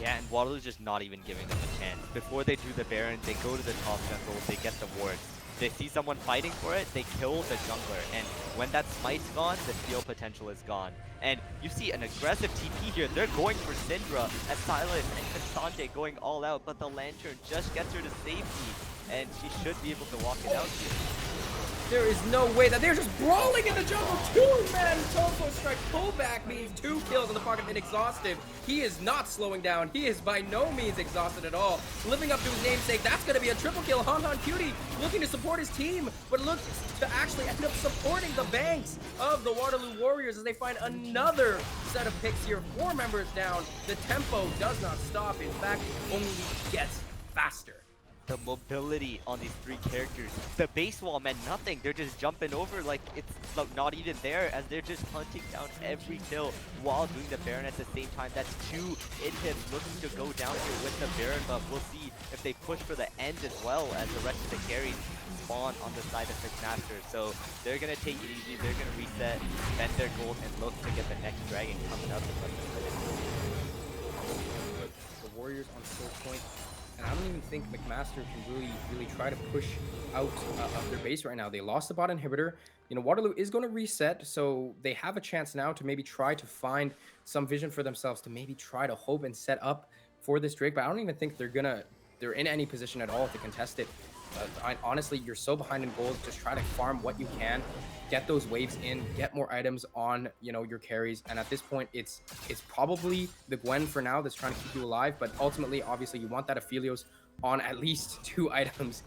Yeah, and Waterloo's just not even giving them a chance. Before they do the Baron, they go to the top jungle, they get the wards. They see someone fighting for it, they kill the jungler, and when that smite's gone, the steal potential is gone. And you see an aggressive TP here, they're going for Syndra as Silas and Cassante going all out, but the Lantern just gets her to safety, and she should be able to walk it out here. There is no way that they're just brawling in the jungle. 2-man Teleport Strike pullback means 2 kills in the pocket of Inexhaustive. He is not slowing down. He is by no means exhausted at all. Living up to his namesake, that's going to be a triple kill. Cutie looking to support his team, but looks to actually end up supporting the banks of the Waterloo Warriors as they find another set of picks here. 4 members down. The tempo does not stop. In fact, only gets faster. The mobility on these 3 characters. The base wall meant nothing. They're just jumping over like it's not even there as they're just hunting down every kill while doing the Baron at the same time. That's 2 inhibs looking to go down here with the Baron buff. We'll see if they push for the end as well as the rest of the carries spawn on the side of McMaster. So they're going to take it easy. They're going to reset, spend their gold, and look to get the next dragon coming up. The Warriors on soul point. And I don't even think McMaster can really try to push out of their base right now. They lost the bot inhibitor. You know, Waterloo is going to reset, so they have a chance now to maybe try to find some vision for themselves, to maybe try to hope and set up for this Drake. But I don't even think they're in any position at all to contest it. Honestly, you're so behind in gold. Just try to farm what you can, get those waves in, get more items on, you know, your carries. And at this point, it's probably the Gwen for now that's trying to keep you alive. But ultimately, obviously, you want that Aphelios on at least 2 items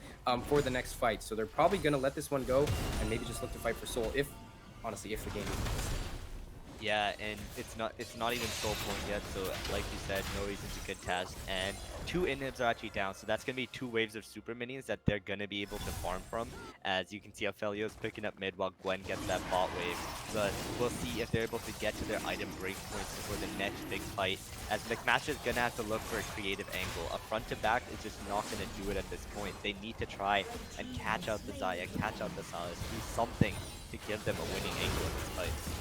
for the next fight. So they're probably going to let this one go and maybe just look to fight for soul if the game is. Yeah, and it's not even soul point yet, so like you said, no reason to contest, and 2 inhibs are actually down, so that's going to be 2 waves of super minions that they're going to be able to farm from. As you can see, Aphelios picking up mid while Gwen gets that bot wave, but we'll see if they're able to get to their item breakpoints before the next big fight, as McMaster is going to have to look for a creative angle. A front to back is just not going to do it at this point. They need to try and catch out the Xayah, catch out the Silas, do something to give them a winning angle in this fight.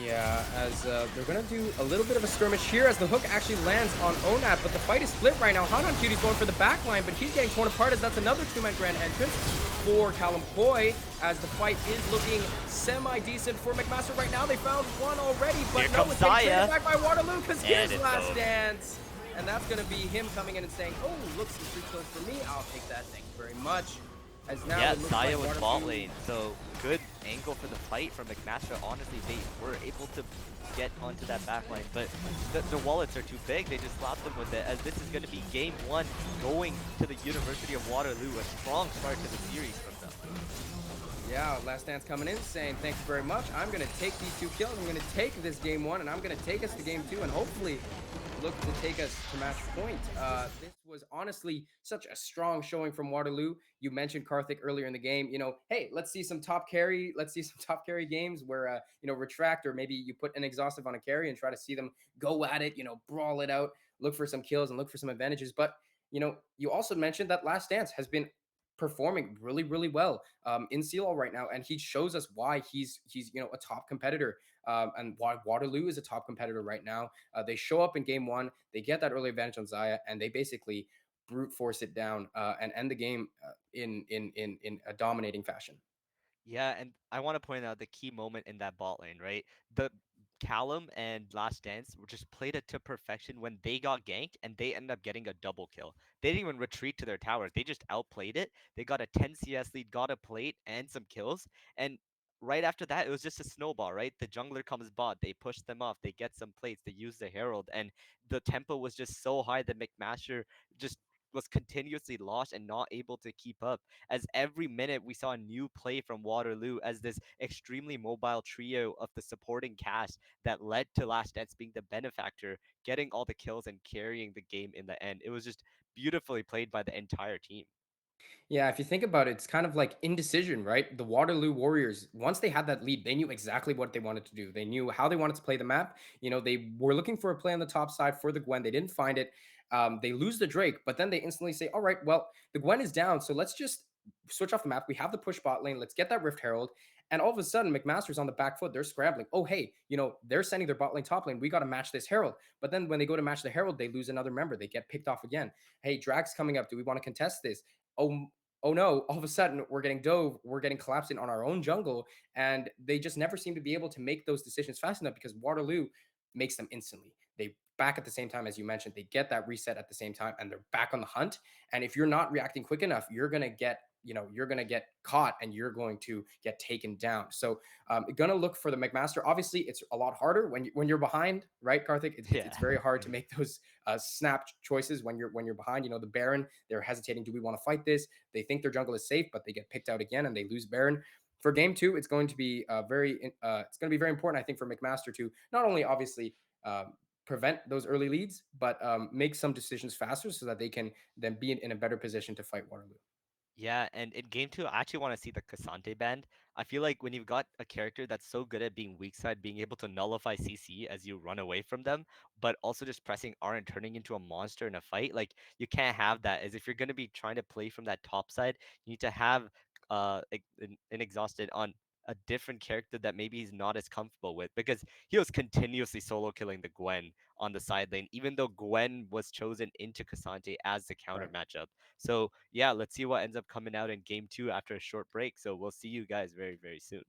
Yeah, as they're going to do a little bit of a skirmish here as the hook actually lands on Onat, but the fight is split right now. Cutie's going for the back line, but he's getting torn apart as that's another 2-man grand entrance for Koi, as the fight is looking semi-decent for McMaster right now. They found one already, but no, it's getting traded back by Waterloo because here's last dance. And that's going to be him coming in and saying, oh, look, some free kills for me. I'll take that. Thank you very much. As now yeah, Xayah was bot lane, so good angle for the fight from McMaster. Honestly, they were able to get onto that back line, but the wallets are too big. They just slapped them with it, as this is going to be game 1 going to the University of Waterloo. A strong start to the series from them. Yeah, Last Dance coming in saying, thank you very much. I'm going to take these 2 kills. I'm going to take this game 1, and I'm going to take us to game 2, and hopefully look to take us to match point. This was honestly such a strong showing from Waterloo. You mentioned Karthik earlier in the game. Hey, let's see some top carry. Let's see some top carry games where, retract, or maybe you put an exhaustive on a carry and try to see them go at it, brawl it out, look for some kills and look for some advantages. But, you also mentioned that Last Dance has been performing really, really well in CLol right now, and he shows us why he's a top competitor, and why Waterloo is a top competitor right now. They show up in game 1, they get that early advantage on Zaya, and they basically brute force it down and end the game in a dominating fashion. Yeah, and I want to point out the key moment in that bot lane, right? The Callum and Last Dance were just played it to perfection when they got ganked and they ended up getting a double kill. They didn't even retreat to their towers. They just outplayed it. They got a 10 CS lead, got a plate and some kills. And right after that, it was just a snowball, right? The jungler comes bot, they push them off, they get some plates, they use the Herald, and the tempo was just so high that McMaster just was continuously lost and not able to keep up, as every minute we saw a new play from Waterloo as this extremely mobile trio of the supporting cast that led to Last Dance being the benefactor, getting all the kills and carrying the game in the end. It was just beautifully played by the entire team. Yeah, if you think about it, it's kind of like indecision, right? The Waterloo Warriors, once they had that lead, they knew exactly what they wanted to do. They knew how they wanted to play the map. They were looking for a play on the top side for the Gwen. They didn't find it. They lose the Drake, but then they instantly say, all right, well, the Gwen is down, so let's just switch off the map. We have the push bot lane. Let's get that Rift Herald. And all of a sudden, McMaster's on the back foot. They're scrambling. Oh, hey, they're sending their bot lane top lane. We got to match this Herald. But then when they go to match the Herald, they lose another member. They get picked off again. Hey, Drag's coming up. Do we want to contest this? Oh no, all of a sudden we're getting dove, we're getting collapsing on our own jungle, and they just never seem to be able to make those decisions fast enough because Waterloo makes them instantly. They back at the same time, as you mentioned, they get that reset at the same time, and they're back on the hunt. And if you're not reacting quick enough, you're gonna get caught and you're going to get taken down. So gonna look for the McMaster. Obviously, it's a lot harder when you're behind, right, Karthik? It's Yeah. very hard to make those snap choices when you're behind. The Baron, they're hesitating. Do we want to fight this? They think their jungle is safe, but they get picked out again and they lose Baron. For game 2, it's going to be very important, I think, for McMaster to not only obviously prevent those early leads, but make some decisions faster so that they can then be in a better position to fight Waterloo. Yeah, and in game 2, I actually want to see the Cassante band. I feel like when you've got a character that's so good at being weak side, being able to nullify CC as you run away from them, but also just pressing R and turning into a monster in a fight, like you can't have that. As if you're going to be trying to play from that top side, you need to have an exhausted on a different character that maybe he's not as comfortable with, because he was continuously solo killing the Gwen on the side lane, even though Gwen was chosen into Cassante as the counter Right. matchup. So yeah, let's see what ends up coming out in game 2 after a short break. So we'll see you guys very, very soon.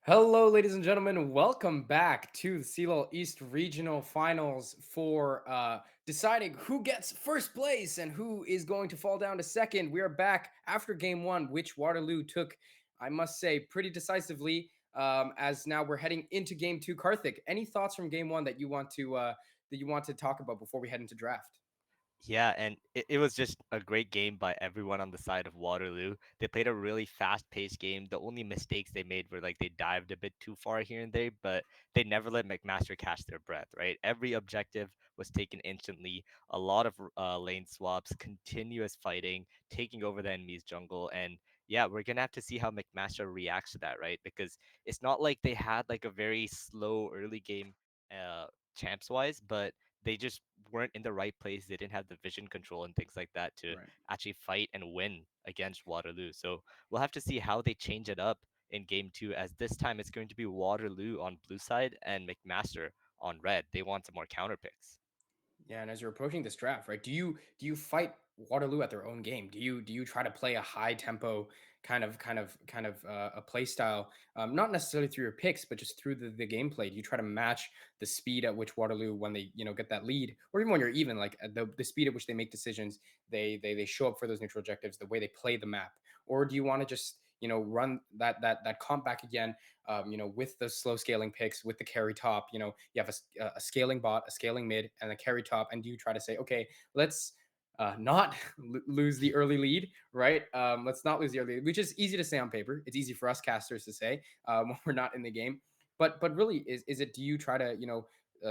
Hello, ladies and gentlemen. Welcome back to the CLol East Regional Finals for deciding who gets first place and who is going to fall down to second. We are back after game one, which Waterloo took, I must say, pretty decisively. As now we're heading into game two. Karthik, any thoughts from game one that you want to talk about before we head into draft? Yeah, and it was just a great game by everyone on the side of Waterloo. They played a really fast-paced game. The only mistakes they made were like they dived a bit too far here and there, but they never let McMaster catch their breath, right? Every objective was taken instantly. A lot of lane swaps, continuous fighting, taking over the enemy's jungle, and yeah, we're gonna have to see how McMaster reacts to that, right? Because it's not like they had like a very slow early game champs wise, but they just weren't in the right place. They didn't have the vision control and things like that to Right. actually fight and win against Waterloo. So we'll have to see how they change it up in game two, as this time it's going to be Waterloo on blue side and McMaster on red. They want some more counter picks. Yeah, and as you're approaching this draft, right? Do you fight Waterloo at their own game? Do you try to play a high tempo a play style, not necessarily through your picks, but just through the gameplay? Do you try to match the speed at which Waterloo, when they get that lead, or even when you're even, like the speed at which they make decisions, they show up for those neutral objectives, the way they play the map, or do you want to just run that comp back again, with the slow scaling picks, with the carry top, you have a scaling bot, a scaling mid, and a carry top, and you try to say, okay, let's not lose the early lead, right? Let's not lose the early lead, which is easy to say on paper. It's easy for us casters to say when we're not in the game. But really, is it? Do you try to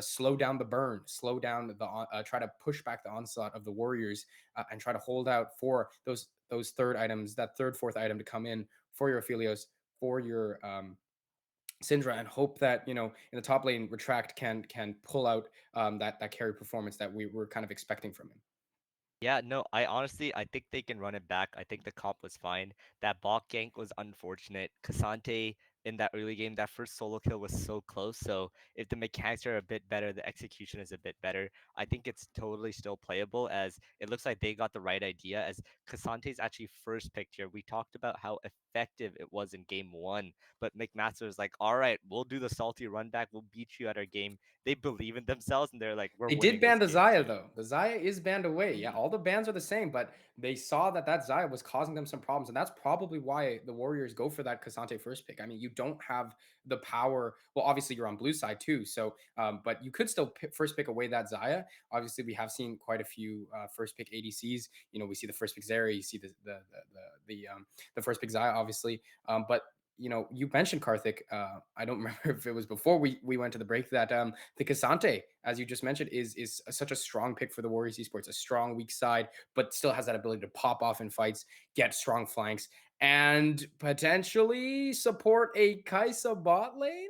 slow down the burn, slow down try to push back the onslaught of the Warriors, and try to hold out for those third items, that third, fourth item to come in for your Aphelios, for your Syndra, and hope that in the top lane Retract can pull out that carry performance that we were kind of expecting from him. Yeah, no, I think they can run it back. I think the comp was fine. That bot gank was unfortunate. Casante in that early game, that first solo kill was so close. So if the mechanics are a bit better, the execution is a bit better, I think it's totally still playable, as it looks like they got the right idea, as Casante's actually first picked here. We talked about how effective it was in game one, but McMaster is like, all right, we'll do the salty run back. We'll beat you at our game. They believe in themselves and they're like, we're They did winning ban this the game. Zaya though. The Zaya is banned away. Yeah, all the bans are the same, but they saw that Zaya was causing them some problems, and that's probably why the Warriors go for that Casante first pick. I mean, you don't have the power. Well, obviously you're on blue side too, so but you could still first pick away that Zaya. Obviously, we have seen quite a few first pick ADCs. We see the first pick Zeri, you see the first pick Zaya, obviously, but you mentioned Karthik. I don't remember if it was before we went to the break that the Casante, as you just mentioned, is such a strong pick for the Warriors Esports. A strong weak side, but still has that ability to pop off in fights, get strong flanks, and potentially support a Kaisa bot lane.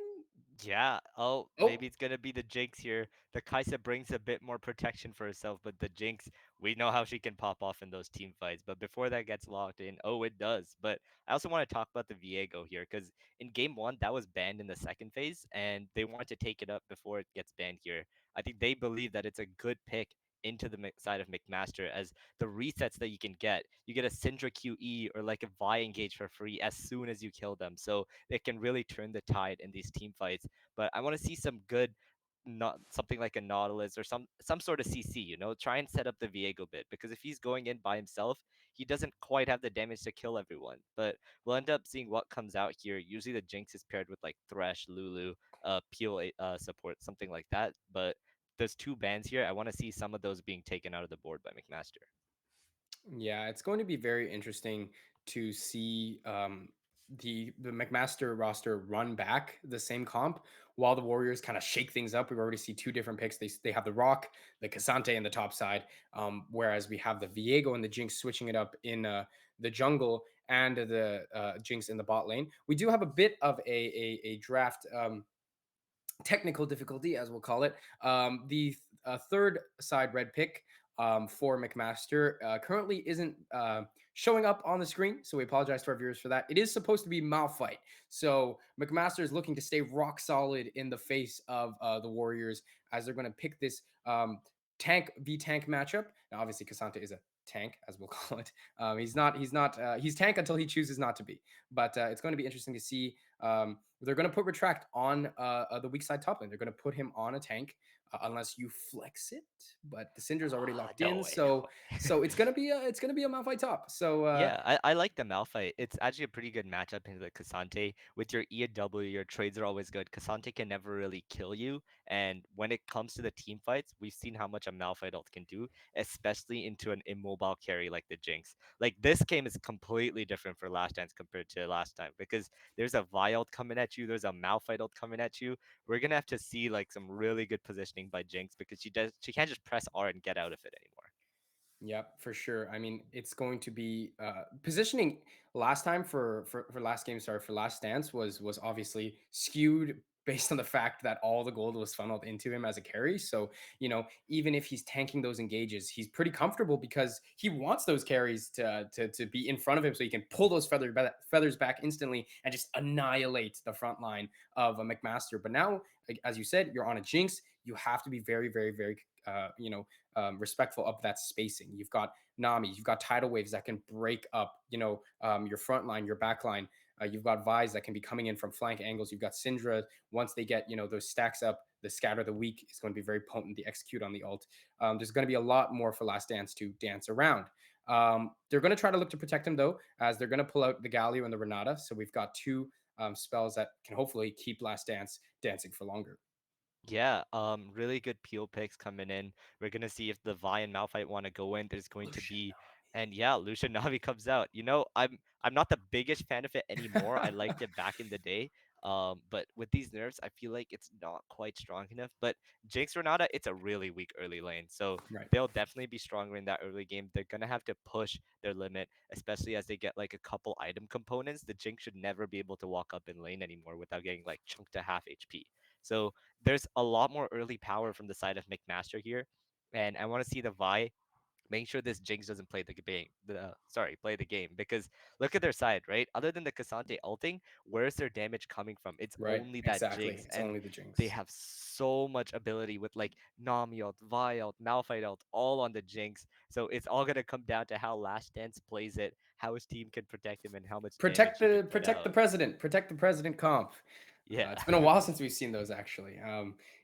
Yeah. Oh, Oh, maybe it's gonna be the Jinx here. The Kaisa brings a bit more protection for herself, but the Jinx, we know how she can pop off in those team fights. But before that gets locked in, oh, it does. But I also want to talk about the Viego here, because in game one, that was banned in the second phase, and they wanted to take it up before it gets banned here. I think they believe that it's a good pick into the side of McMaster, as the resets that you get a Syndra QE or like a Vi engage for free as soon as you kill them. So it can really turn the tide in these team fights. But I want to see some good, not something like a Nautilus or some sort of CC. Try and set up the Viego bit, because if he's going in by himself, he doesn't quite have the damage to kill everyone. But we'll end up seeing what comes out here. Usually the Jinx is paired with like Thresh, Lulu, Peel support, something like that. But there's two bans here. I want to see some of those being taken out of the board by McMaster. yeah, it's going to be very interesting to see the McMaster roster run back the same comp while the Warriors kind of shake things up. We've already see two different picks. They have the Rock, the Casante in the top side, whereas we have the Viego and the Jinx switching it up in the jungle, and the Jinx in the bot lane. We do have a bit of a draft. Technical difficulty, as we'll call it. The third side red pick for McMaster currently isn't showing up on the screen, so we apologize to our viewers for that. It is supposed to be Malphite, so McMaster is looking to stay rock solid in the face of the Warriors, as they're going to pick this tank v tank matchup. Now, obviously, Casante is a tank, as we'll call it. He's not. He's tank until he chooses not to be. But it's going to be interesting to see They're going to put Retract on the weak side top lane. They're going to put him on a tank unless you flex it. But the Syndra's already Ah, locked no in, way, no so way. it's gonna be a Malphite top. So Yeah, I like the Malphite. It's actually a pretty good matchup into the Cassante. With your E and W, your trades are always good. Cassante can never really kill you. And when it comes to the team fights, we've seen how much a Malphite ult can do, especially into an immobile carry like the Jinx. Like this game is completely different for Last Dance compared to last time because there's a Vi ult coming at you, there's a Malphite ult coming at you. We're gonna have to see like some really good positioning by Jinx because she can't just press R and get out of it anymore. Yep, for sure. I mean, it's going to be positioning last time for last game, sorry, for last dance was obviously skewed based on the fact that all the gold was funneled into him as a carry. So, even if he's tanking those engages, he's pretty comfortable because he wants those carries to be in front of him so he can pull those feathers back instantly and just annihilate the front line of a McMaster. But now, like, as you said, you're on a Jinx. You have to be very, very, very respectful of that spacing. You've got Nami, you've got tidal waves that can break up, your front line, your back line. You've got Vise that can be coming in from flank angles. You've got Syndra. Once they get, those stacks up, the scatter the weak is going to be very potent. The execute on the ult. There's going to be a lot more for Last Dance to dance around. They're going to try to look to protect him though, as they're going to pull out the Galio and the Renata. So we've got two spells that can hopefully keep Last Dance dancing for longer. Yeah, really good peel picks coming in. We're gonna see if the Vi and Malphite want to go in. There's going to Lucian be, and yeah, Lucian Navi comes out. I'm not the biggest fan of it anymore. I liked it back in the day. But with these nerfs, I feel like it's not quite strong enough. But Jinx Renata, it's a really weak early lane, so Right. they'll definitely be stronger in that early game. They're gonna have to push their limit, especially as they get like a couple item components. The Jinx should never be able to walk up in lane anymore without getting like chunked to half HP. So there's a lot more early power from the side of McMaster here, and I want to see the Vi make sure this Jinx doesn't play the game. Play the game because look at their side, right? Other than the Cassante ulting, where's their damage coming from? It's Right. only that Exactly. Jinx, It's and only the they Jinx. have so much ability with like Nami ult, Vi ult, Malphite ult, all on the Jinx. So it's all gonna come down to how Last Dance plays it, how his team can protect him, and how much damage he can put Protect the out. president. Protect the president comp. Yeah. It's been a while since we've seen those actually.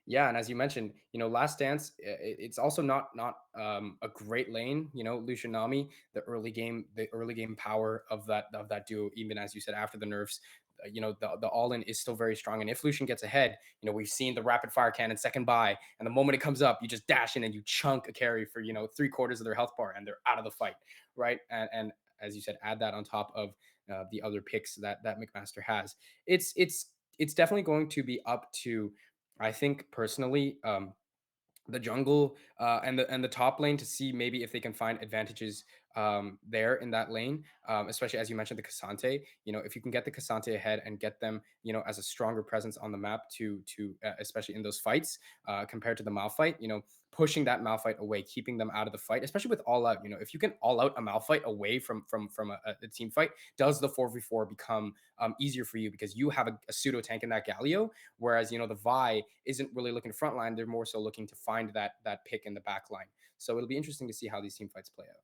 Yeah, and as you mentioned, Last Dance, it's also not a great lane. Lucian Nami, the early game power of that duo, even as you said after the nerfs. The all in is still very strong, and if Lucian gets ahead, we've seen the rapid fire cannon second buy, and the moment it comes up, you just dash in and you chunk a carry for 3/4 of their health bar, and they're out of the fight, right? And as you said, add that on top of the other picks that McMaster has. It's definitely going to be up to, I think personally, the jungle and the top lane to see maybe if they can find advantages there in that lane, especially as you mentioned the Cassante. If you can get the Cassante ahead and get them, as a stronger presence on the map to especially in those fights compared to the Malphite, pushing that Malphite away, keeping them out of the fight, especially with all out. If you can all out a Malphite away from a team fight, does the 4v4 become easier for you because you have a pseudo tank in that Galio. Whereas, the Vi isn't really looking frontline; they're more so looking to find that pick in the back line. So it'll be interesting to see how these team fights play out.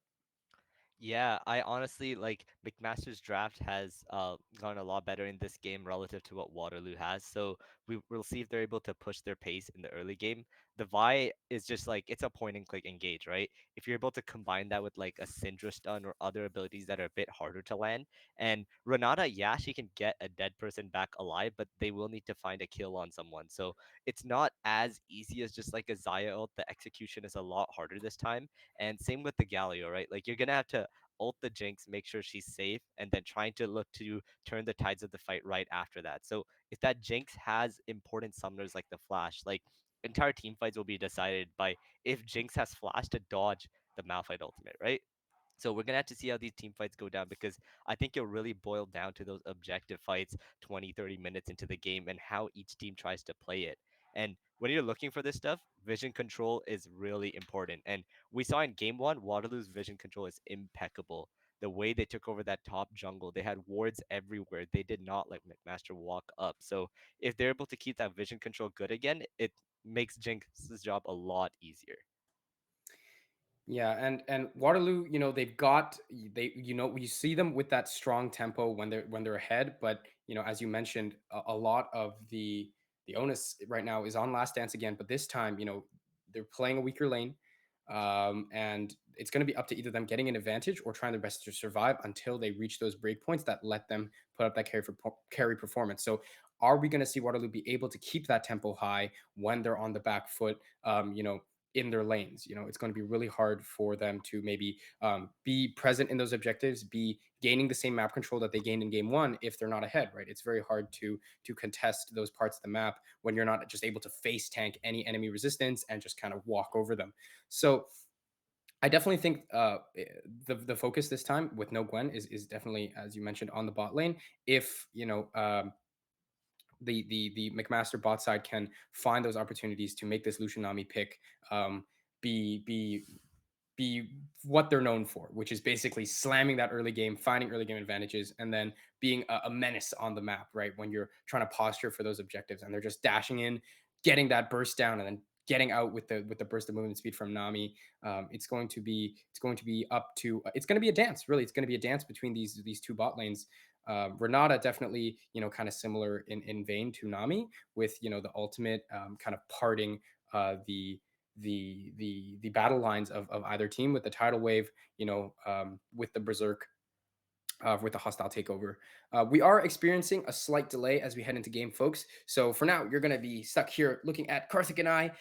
Yeah, I honestly like McMaster's draft has gone a lot better in this game relative to what Waterloo has. So we'll see if they're able to push their pace in the early game. The Vi is just like it's a point and click engage, right? If you're able to combine that with like a Syndra stun or other abilities that are a bit harder to land, and Renata, yeah, she can get a dead person back alive, but they will need to find a kill on someone. So it's not as easy as just like a Xayah ult. The execution is a lot harder this time. And same with the Galio, right? Like you're gonna have to ult the Jinx, make sure she's safe, and then trying to look to turn the tides of the fight right after that. So if that Jinx has important summoners like the Flash, like entire team fights will be decided by if Jinx has Flash to dodge the Malphite ultimate, right? So we're gonna have to see how these team fights go down because I think it'll really boil down to those objective fights 20, 30 minutes into the game and how each team tries to play it. And when you're looking for this stuff, vision control is really important. And we saw in game one, Waterloo's vision control is impeccable. The way they took over that top jungle, they had wards everywhere. They did not let McMaster walk up. So if they're able to keep that vision control good again, it makes Jinx's job a lot easier. Yeah, and Waterloo, they've got we see them with that strong tempo when they're ahead, but as you mentioned, a lot of the onus right now is on Last Dance again, but this time, they're playing a weaker lane, and it's going to be up to either them getting an advantage or trying their best to survive until they reach those break points that let them put up that carry performance. So, are we going to see Waterloo be able to keep that tempo high when they're on the back foot? In their lanes. It's going to be really hard for them to maybe be present in those objectives, be gaining the same map control that they gained in game one if they're not ahead, right? It's very hard to contest those parts of the map when you're not just able to face tank any enemy resistance and just kind of walk over them. So I definitely think the focus this time with no Gwen is definitely, as you mentioned, on the bot lane. If the McMaster bot side can find those opportunities to make this Lucian Nami pick um, be be what they're known for, which is basically slamming that early game, finding early game advantages, and then being a menace on the map, right? When you're trying to posture for those objectives, and they're just dashing in, getting that burst down, and then getting out with the burst of movement speed from Nami. It's going to be up to it's going to be a dance. Really, it's going to be a dance between these two bot lanes. Renata definitely, kind of similar in vein to Nami, with the ultimate kind of parting the battle lines of either team with the tidal wave, with the berserk, with the hostile takeover. We are experiencing a slight delay as we head into game, folks. So for now, you're going to be stuck here looking at Karthik and I,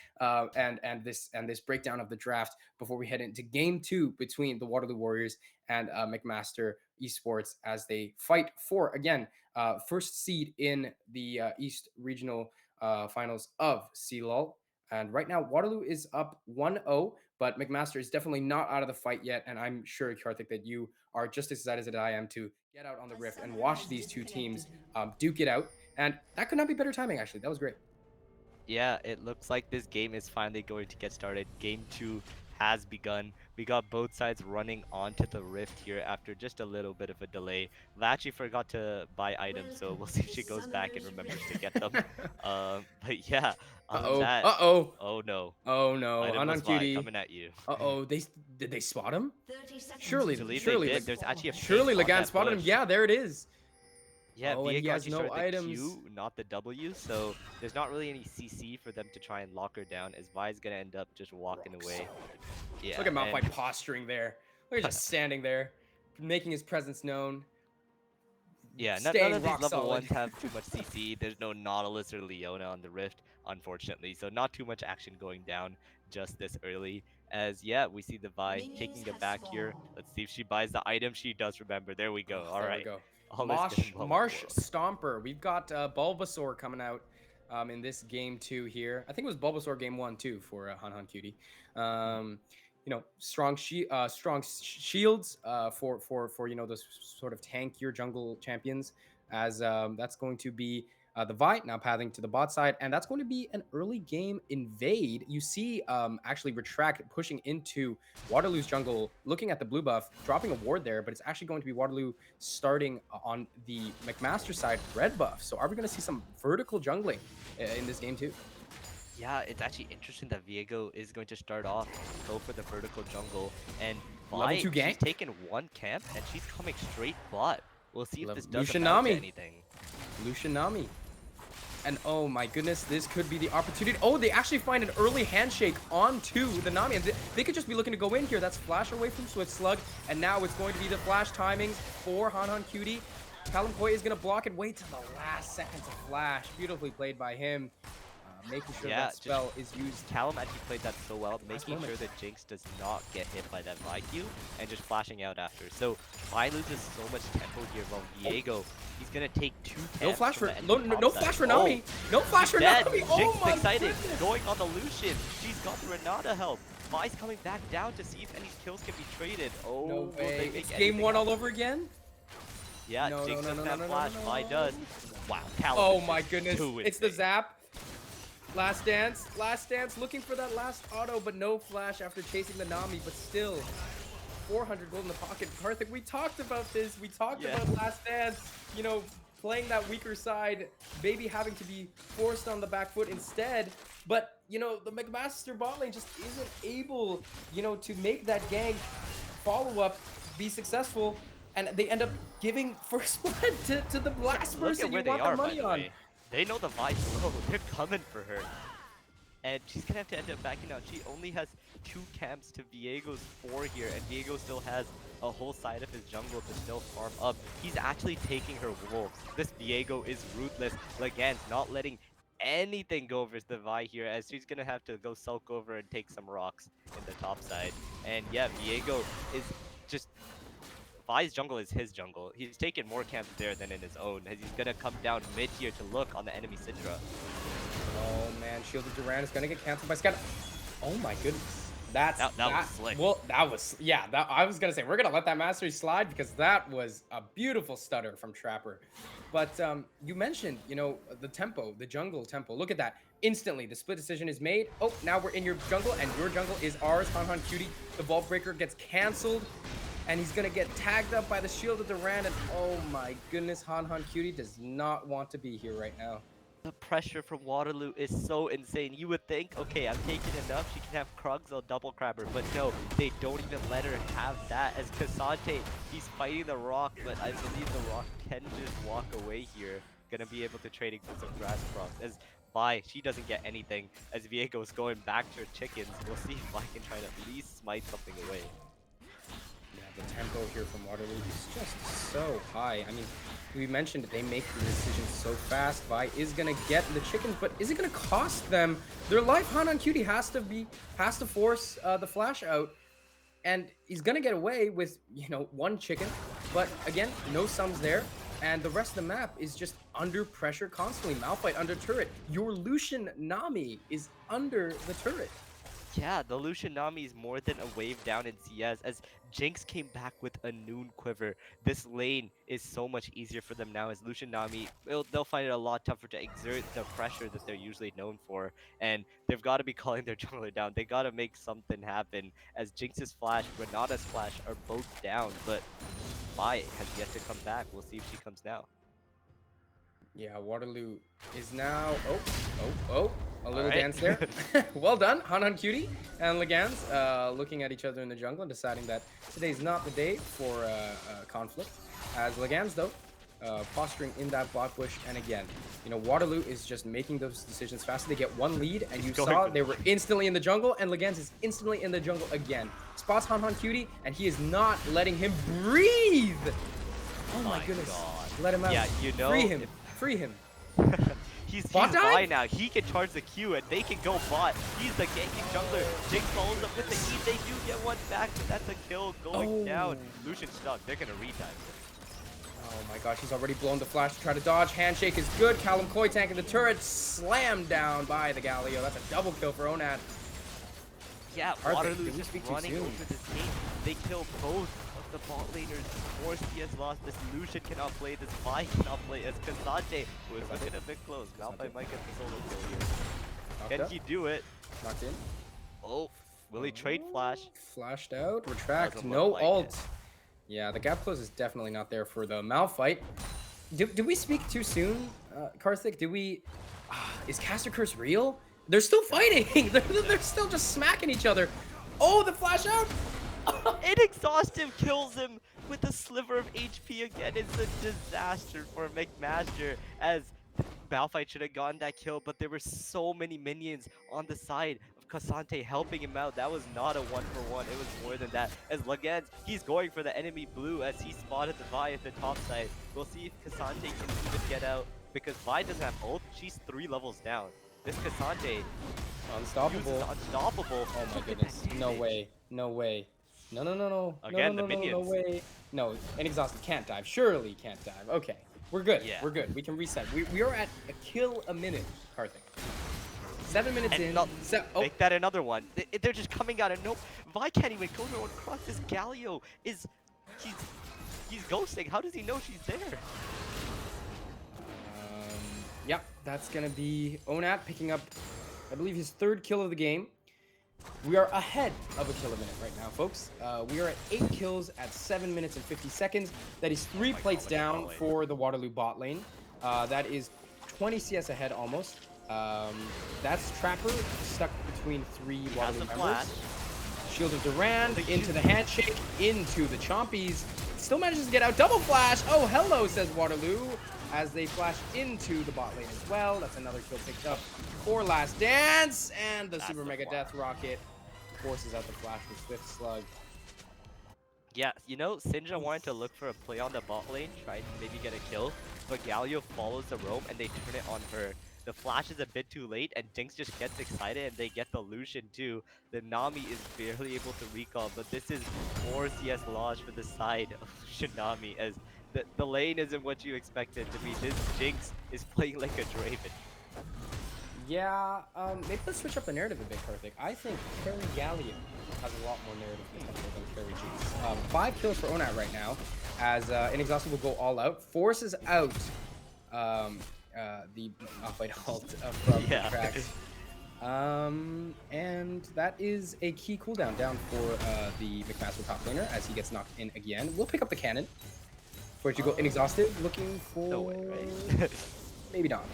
and this breakdown of the draft before we head into game two between the Waterloo Warriors and McMaster Esports as they fight for again first seed in the East Regional Finals of CLol. And right now, Waterloo is up 1-0, but McMaster is definitely not out of the fight yet. And I'm sure, Karthik, that you are just as excited as I am to get out on the Rift and watch these two teams duke it out. And that could not be better timing, actually. That was great. Yeah, it looks like this game is finally going to get started. Game 2 has begun. We got both sides running onto the rift here after just a little bit of a delay. I actually forgot to buy items, so we'll see if she goes back and remembers to get them. But yeah, Uh other than oh. that, Uh oh. oh no, Oh no. item Hanan must buy Cutie. coming at you. Uh-oh, did they spot him? 30 seconds Surely, until Believe they surely, did. like, There's actually a ping surely on Lagan that spotted him. bush. Yeah, there it is. Yeah, Oh, and he Viego has actually no started the items. Q, not the W, so there's not really any CC for them to try and lock her down, as Vi's gonna end up just walking Rock away. solid. Look Yeah, at and Malphite posturing there. Look at just standing there, making his presence known, yeah, none staying of these rock level solid. ones have too much CC. There's no Nautilus or Leona on the Rift, unfortunately, so not too much action going down just this early. As yeah, we see the Vi minions taking it have back here. spawned. Let's see if she buys the item. She does remember. There we go. Oh, All there we right, go. all is good and well in the Marsh world. Stomper. We've got Bulbasaur coming out in this game two here. I think it was Bulbasaur game one too for Han Han Cutie. Um, strong shields for those sort of tankier jungle champions. As that's going to be the Vi now pathing to the bot side, and that's going to be an early game invade. You see, actually Retract pushing into Waterloo's jungle, looking at the blue buff, dropping a ward there, but it's actually going to be Waterloo starting on the McMaster side red buff. So are we going to see some vertical jungling in this game too? Yeah, it's actually interesting that Viego is going to start off, go for the vertical jungle, and Level Vi, 2 she's gank? taken one camp, and she's coming straight bot. We'll see if this does Lucian amount to Nami. anything. Lucian Nami. And oh my goodness, this could be the opportunity. Oh, they actually find an early handshake onto the Nami. And they could just be looking to go in here. That's flash away from Swift Slug. And now it's going to be the flash timings for Han Han Cutie. Callum Coy is going to block and wait till the last second to flash. Beautifully played by him. Making sure Yeah, that spell is used. Callum actually played that so well, Last making moment. sure that Jinx does not get hit by that IQ and just flashing out after. So Vi loses so much tempo here while Viego, he's gonna take two camps. No flash from for the no, enemy no, top no side. flash for Nami. No flash for Dead. Nami. Jinx Oh is my excited, goodness. going on the Lucian. She's got the Renata help. Vi's coming back down to see if any kills can be traded. Oh, No will they way. make It's anything game one all happen? over again. Yeah, No, Jinx no, no, doesn't no, have no, no, flash. no, Vi no. does. Wow, Callum Oh is my just goodness. too It's the insane. zap. Last dance. Last dance looking for that last auto, but no flash after chasing the Nami, but still 400 gold in the pocket. Karthik, we talked about this. We talked Yeah. about last dance, playing that weaker side, maybe having to be forced on the back foot instead. But you know, the McMaster bot lane just isn't able, you know, to make that gank follow-up be successful, and they end up giving first blood to the Yeah, last look at person you where they want the are, by money the on. way. They know the Vi's low. They're coming for her. And she's gonna have to end up backing out. She only has 2 camps to Viego's 4 here, and Viego still has a whole side of his jungle to still farm up. He's actually taking her wolves. This Viego is ruthless. Legan's not letting anything go over the Vi here, as she's gonna have to go sulk over and take some rocks in the top side. And yeah, Viego is just Vi's jungle is his jungle. He's taken more camps there than in his own, as he's gonna come down mid here to look on the enemy Sidra. Oh man, Shielded Duran is gonna get canceled by Scout. Oh my goodness. That was slick. Well, that was, yeah, that I was gonna say we're gonna let that mastery slide because that was a beautiful stutter from Trapper. But you mentioned, you know, the tempo, the jungle tempo. Look at that. Instantly, the split decision is made. Oh, now we're in your jungle, and your jungle is ours. Han Cutie. The Vault Breaker gets canceled, and he's gonna get tagged up by the Shield of Duran. And oh my goodness, Han Cutie does not want to be here right now. The pressure from Waterloo is so insane. You would think, okay, I'm taking enough. She can have Krugs, I'll double crab her. But no, they don't even let her have that. As Cassante, he's fighting the rock, but I believe the rock can just walk away here. Gonna be able to trading for some grass crops. As Vi, she doesn't get anything. As Viego is going back to her chickens. We'll see if Vi can try to at least smite something away. Yeah, the tempo here from Waterloo is just so high. I mean, we mentioned they make the decisions so fast. Vi is gonna get the chickens, but is it gonna cost them their life? Han Cutie has to force the flash out, and he's gonna get away with, you know, 1 chicken. But again, no sums there, and the rest of the map is just under pressure constantly. Malphite under turret. Your Lucian Nami is under the turret. Yeah, the Lucian Nami is more than a wave down in CS, as Jinx came back with a Noon Quiver. This lane is so much easier for them now, as Lucian Nami, they'll find it a lot tougher to exert the pressure that they're usually known for, and they've got to be calling their jungler down. They got to make something happen, as Jinx's flash, Renata's flash are both down, but Vi has yet to come back. We'll see if she comes now. Yeah, Waterloo is now... a little right. dance there. Well done, Han Cutie and Legans looking at each other in the jungle and deciding that today's not the day for conflict. As Legans, though, posturing in that bot bush. And again, you know, Waterloo is just making those decisions fast. They get 1 lead, and you saw they were instantly in the jungle, and Legans is instantly in the jungle again. Spots Han Cutie, and he is not letting him breathe. Oh my goodness. God. Let him out. Yeah, you know... Free him. Free him. He's Bot Vi now. He can charge the Q and they can go bot. He's the ganking jungler. Jinx follows up with the E. They do get 1 back, but that's a kill going down. Lucian's stuck. They're gonna redive. Oh my gosh, he's already blown the flash to try to dodge. Handshake is good. Callum Coy tanking the turret. Slammed down by the Galio. That's a double kill for Onat. Yeah, Waterloo's just running over this game. They kill both of the bot laners. 4 CS lost. This Lucian cannot play. This Vi cannot play. As Cassante was looking a bit close. Malphite might get the solo kill here. Can he do it? Knocked in. Oh, will he trade flash? Flashed out. Retract. Doesn't No look like ult. it. Yeah, the gap close is definitely not there for the Malphite. Did we speak too soon, Karthik? Did we... is Caster Curse real? They're still fighting. They're still just smacking each other. Oh, the flash out. Inexhaustive kills him with a sliver of HP again. It's a disaster for McMaster, as Malphite should have gotten that kill, but there were so many minions on the side of Cassante helping him out. That was not a 1-for-1. It was more than that. As Legans, he's going for the enemy blue as he spotted the Vi at the top side. We'll see if Cassante can even get out, because Vi doesn't have ult. She's 3 levels down. This Cassante, Unstoppable. Unstoppable. Oh my goodness. No way. No way. No. Again, no, the minions. No way. No, inexhausted can't dive. Surely can't dive. Okay. We're good. Yeah. We're good. We can reset. We are at a kill a minute, Karthik. 7 minutes And in. not, Oh. make that another one. They're just coming out of no. Vi can't even go to her own cross. This Galio is, he's ghosting. How does he know she's there? Yep, that's gonna be Onat picking up, I believe, his 3rd kill of the game. We are ahead of a kill a minute right now, folks. We are at 8 kills at 7 minutes and 50 seconds. That is 3 plates down for the Waterloo bot lane. That is 20 CS ahead almost. That's Trapper stuck between three He has Waterloo the members. flash. Shield of Durand The into Q. the handshake, into the Chompies. Still manages to get out. Double flash. Oh, hello, says Waterloo. As they flash into the bot lane as well. That's another kill picked up for Last Dance. And the That's Super the Mega flash. Death Rocket forces out the flash with Swift Slug. Yeah, you know, Syndra wanted to Oof. look for a play on the bot lane, try to maybe get a kill, but Galio follows the roam and they turn it on her. The flash is a bit too late and Jinx just gets excited and they get the Lucian too. The Nami is barely able to recall, but this is more CS Lodge for the side of Shinami as the lane isn't what you expected to be. This Jinx is playing like a Draven. Yeah, maybe let's switch up the narrative a bit, Karthik. I think Carry Gallium has a lot more narrative potential than Carry Jinx. 5 kills for Onat right now, as Inexhaustible will go all out, forces out the off-white halt from the Yeah. tracks. And that is a key cooldown down for the McMaster top laner as he gets knocked in again. We'll pick up the cannon for it to go inexhausted, looking No way, for right? maybe not.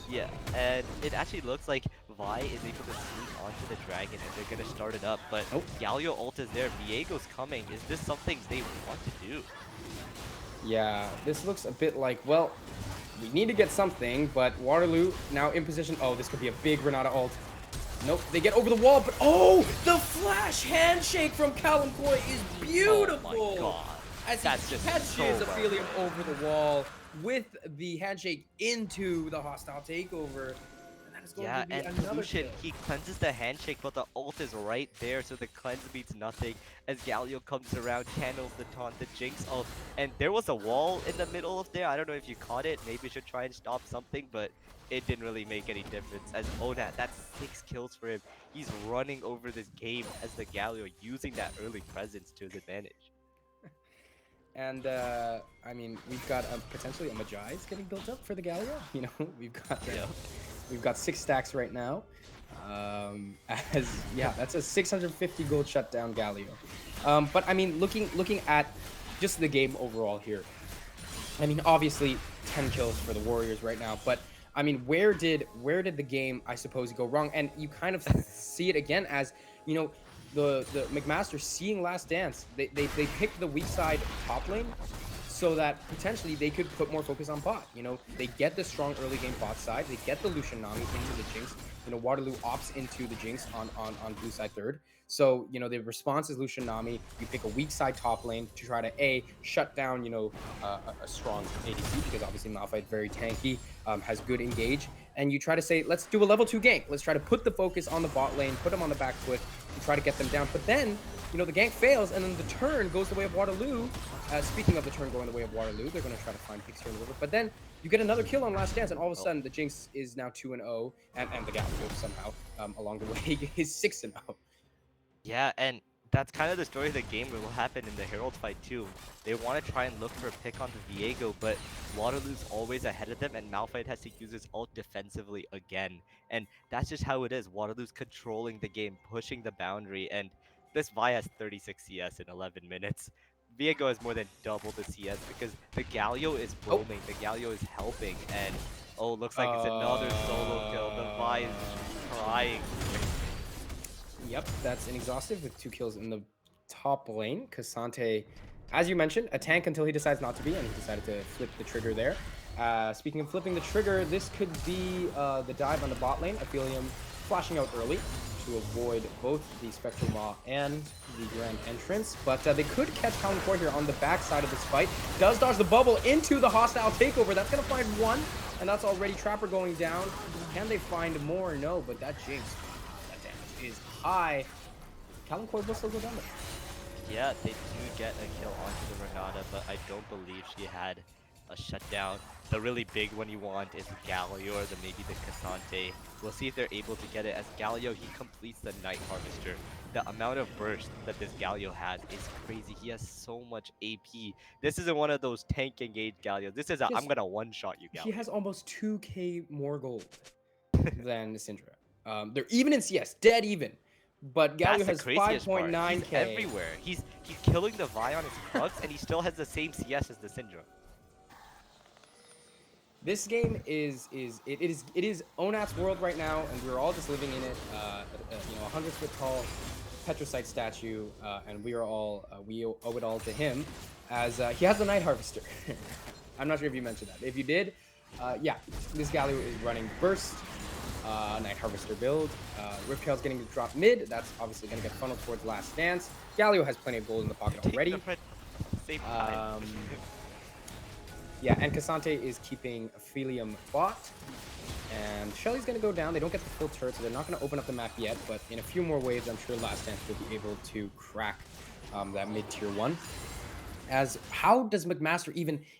Yeah, and it actually looks like Vi is able to sneak onto the dragon and they're gonna start it up, but Nope. Galio ult is there, Viego's coming. Is this something they want to do? Yeah, this looks a bit like, well, we need to get something, but Waterloo now in position. Oh, this could be a big Renata ult. Nope, they get over the wall, but oh, the flash handshake from Callum Coy is beautiful. Oh my god. As That's he just catches so Aphelium over the wall with the handshake into the hostile takeover. And that is going Yeah, to be and another Lucian, kill. he cleanses the handshake, but the ult is right there, so the cleanse means nothing. As Galio comes around, channels the taunt, the Jinx ult, and there was a wall in the middle of there. I don't know if you caught it. Maybe you should try and stop something, but it didn't really make any difference. As Onat, that's 6 kills for him. He's running over this game as the Galio, using that early presence to his advantage. And I mean, we've got potentially a Magi's getting built up for the Galio. You know, Yeah. we've got 6 stacks right now. As yeah, that's a 650 gold shutdown Galio. But I mean, looking at just the game overall here. I mean, obviously 10 kills for the Warriors right now, but I mean, where did the game, I suppose, go wrong? And you kind of see it again as, you know, the McMaster seeing Last Dance, they picked the weak side top lane so that potentially they could put more focus on bot. You know, they get the strong early game bot side, they get the Lucian Nami into the Jinx. You know, Waterloo opts into the Jinx on blue side third. So, you know, the response is Lucian Nami. You pick a weak side top lane to try to shut down, you know, a strong ADC because obviously Malphite very tanky, has good engage, and you try to say, let's do a level 2 gank. Let's try to put the focus on the bot lane, put them on the back foot, and try to get them down. But then, you know, the gank fails, and then the turn goes the way of Waterloo. Speaking of the turn going the way of Waterloo, they're going to try to find picks here in the river. But then you get another kill on Last Dance, and all of a sudden the Jinx is now 2-0, and the Galio somehow along the way is 6-0. Yeah, and that's kind of the story of the game that will happen in the Herald fight too. They want to try and look for a pick onto Viego, but Waterloo's always ahead of them, and Malphite has to use his ult defensively again. And that's just how it is. Waterloo's controlling the game, pushing the boundary, and this Vi has 36 CS in 11 minutes. Viego has more than double the CS because the Galio is Oh, roaming, the Galio is helping, and oh, looks like it's another solo kill. The Vi is uh, just crying. Yep, that's inexhaustive with 2 kills in the top lane. Cassante, as you mentioned, a tank until he decides not to be, and he decided to flip the trigger there. Speaking of flipping the trigger, this could be the dive on the bot lane. Aphelium flashing out early to avoid both the Spectral Maw and the Grand Entrance. But they could catch Colin Core here on the backside of this fight. Does dodge the bubble into the hostile takeover. That's going to find one, and that's already Trapper going down. Can they find more? No, but that Jinx, that damage is high. Callum Coy will still go down there. Yeah, they do get a kill onto the Renata, but I don't believe she had a shutdown. The really big one you want is Galio or maybe the Cassante. We'll see if they're able to get it as Galio, he completes the Night Harvester. The amount of burst that this Galio has is crazy. He has so much AP. This isn't one of those tank engaged Galios. This is a I'm gonna one-shot you He has Galio. almost 2k more gold than Syndra. They're even in CS, dead even. But That's Galio the has craziest part. He's 5.9k. everywhere. He's killing the Vi on his Krugs and he still has the same CS as the Syndrome. This game is Onat's world right now, and we're all just living in it. You know, a 100-foot tall petrocite statue, and we are all we owe it all to him, as he has the Night Harvester. I'm not sure if you mentioned that. If you did, yeah, this Galio is running burst, Night Harvester build. Riptail's getting to drop mid. That's obviously going to get funneled towards Last Dance. Galio has plenty of gold in the pocket Taking already. the red same time. Yeah, and Cassante is keeping Aphelium bot. And Shelly's going to go down. They don't get the full turret, so they're not going to open up the map yet. But in a few more waves, I'm sure Last Dance will be able to crack that mid-tier 1. As how does McMaster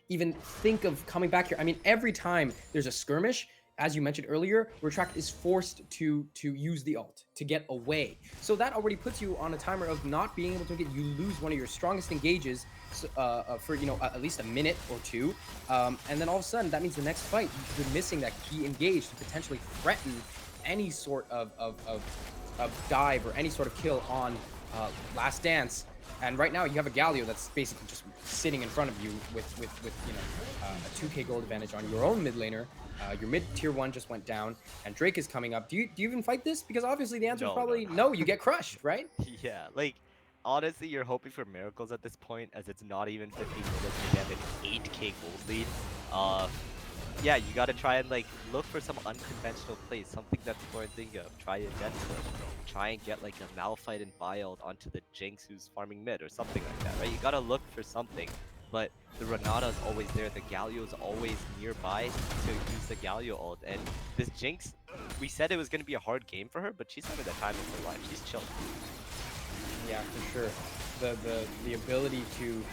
even think of coming back here? I mean, every time there's a skirmish, as you mentioned earlier, Retract is forced to use the ult to get away. So that already puts you on a timer of not being able to get. You lose one of your strongest engages for at least a minute or two, and then all of a sudden that means the next fight you're missing that key engage to potentially threaten any sort of dive or any sort of kill on Last Dance. And right now you have a Galio that's basically just sitting in front of you with you know a 2k gold advantage on your own mid laner. Your mid tier 1 just went down, and Drake is coming up. Do you even fight this? Because obviously the answer is No, no, probably no. no. You get crushed, right? Yeah, like honestly, you're hoping for miracles at this point, as it's not even 15 minutes to get an 8k gold lead. Uh, yeah, you gotta try and like look for some unconventional plays, something that people aren't thinking of. Try a Jet Push, try and get like a Malphite and Wild onto the Jinx who's farming mid or something like that, right? You gotta look for something, but the Renata's always there, the Galio's always nearby to use the Galio ult, and this Jinx, we said it was gonna be a hard game for her, but she's having the time of her life. She's chilled. Yeah, for sure. The ability to,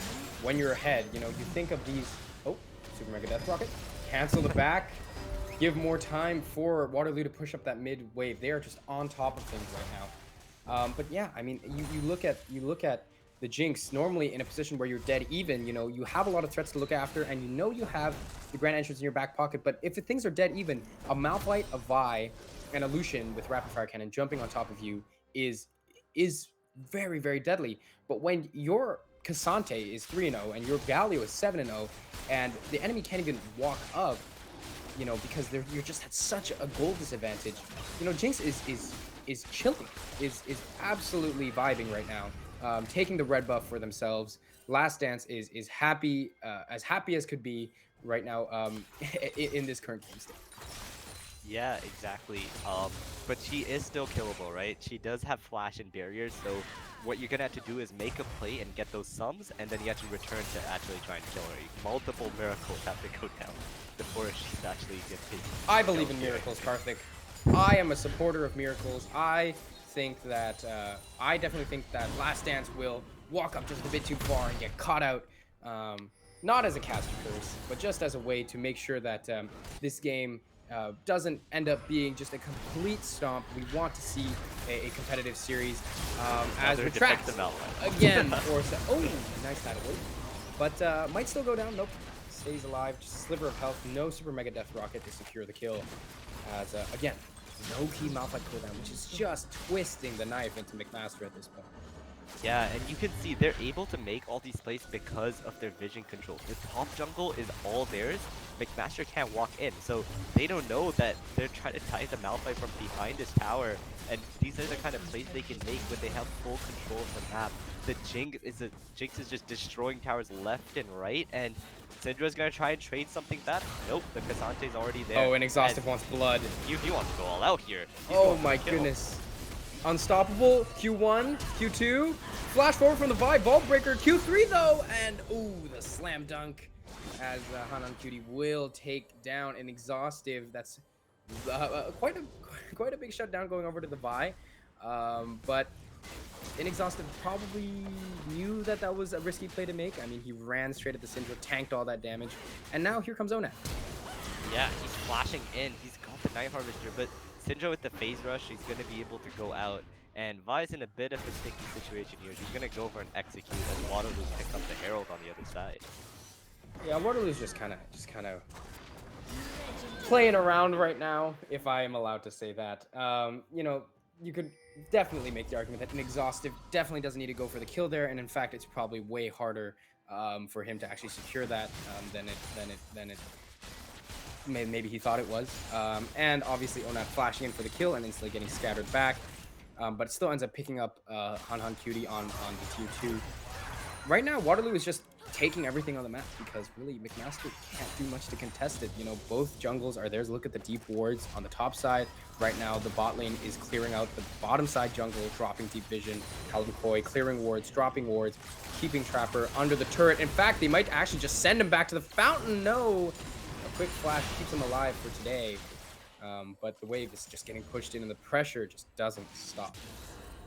when you're ahead, you know, you think of these. Oh, Super Mega Death Rocket. Cancel the back. Give more time for Waterloo to push up that mid wave. They are just on top of things right now. But yeah, I mean, you look at the Jinx normally in a position where you're dead even. You know, you have a lot of threats to look after, and you know you have the Grand Entrance in your back pocket. But if things are dead even, a Malphite, a Vi, and a Lucian with Rapid Fire Cannon jumping on top of you is very, very deadly. But when your Cassante is 3-0 and your Galio is 7-0, and the enemy can't even walk up, you know, because you're just at such a goal disadvantage. You know, Jinx is chilling, is absolutely vibing right now, taking the red buff for themselves. Last Dance is happy as could be right now, in this current game state. Yeah, exactly. But she is still killable, right? She does have flash and barriers, so what you're gonna have to do is make a play and get those sums, and then you have to return to actually try and kill her. Multiple miracles have to go down before she's actually gets hit. I believe in miracles, Karthik. I am a supporter of miracles. I definitely think that Last Dance will walk up just a bit too far and get caught out. Not as a caster curse, but just as a way to make sure that this game doesn't end up being just a complete stomp. We want to see a competitive series as Retract again. Oh, nice tidal wave. But might still go down. Nope. Stays alive. Just a sliver of health. No Super Mega Death Rocket to secure the kill. As again, no key Malphite cooldown, which is just twisting the knife into McMaster at this point. Yeah, and you can see they're able to make all these plays because of their vision control. The top jungle is all theirs. McMaster can't walk in, so they don't know that they're trying to tie the Malphite from behind this tower. And these are the kind of plays they can make when they have full control of the map. The Jinx is just destroying towers left and right, and Syndra's gonna try and trade something back. Nope, the Cassante's already there. Oh, and Exhaustive wants blood. He wants to go all out here. Oh my goodness. Unstoppable, Q1, Q2, flash forward from the Vibe, Vault Breaker, Q3 though, and ooh, the slam dunk as Hanan Cutie will take down an Exhaustive. That's quite a big shutdown going over to the Vi, but Inexhaustive probably knew that that was a risky play to make. I mean, he ran straight at the Syndra, tanked all that damage, and now here comes Onat. Yeah, he's flashing in, he's got the Night Harvester, but Syndra with the phase rush, he's going to be able to go out. And Vi's in a bit of a sticky situation here. He's going to go for an execute as Waterloo picks up the Herald on the other side. Yeah, Waterloo's just kind of playing around right now, if I am allowed to say that. You know, you could definitely make the argument that an Exhaustive definitely doesn't need to go for the kill there, and in fact, it's probably way harder for him to actually secure that than it maybe he thought it was. And obviously Onat flashing in for the kill and instantly getting scattered back. But it still ends up picking up Han Han Cutie on the tier 2. Right now, Waterloo is just taking everything on the map because really McMaster can't do much to contest it. You know, both jungles are theirs. Look at the deep wards on the top side. Right now, the bot lane is clearing out the bottom side jungle, dropping deep vision. Calvin Koi clearing wards, dropping wards, keeping Trapper under the turret. In fact, they might actually just send him back to the fountain. No, a quick flash keeps him alive for today. But the wave is just getting pushed in and the pressure just doesn't stop.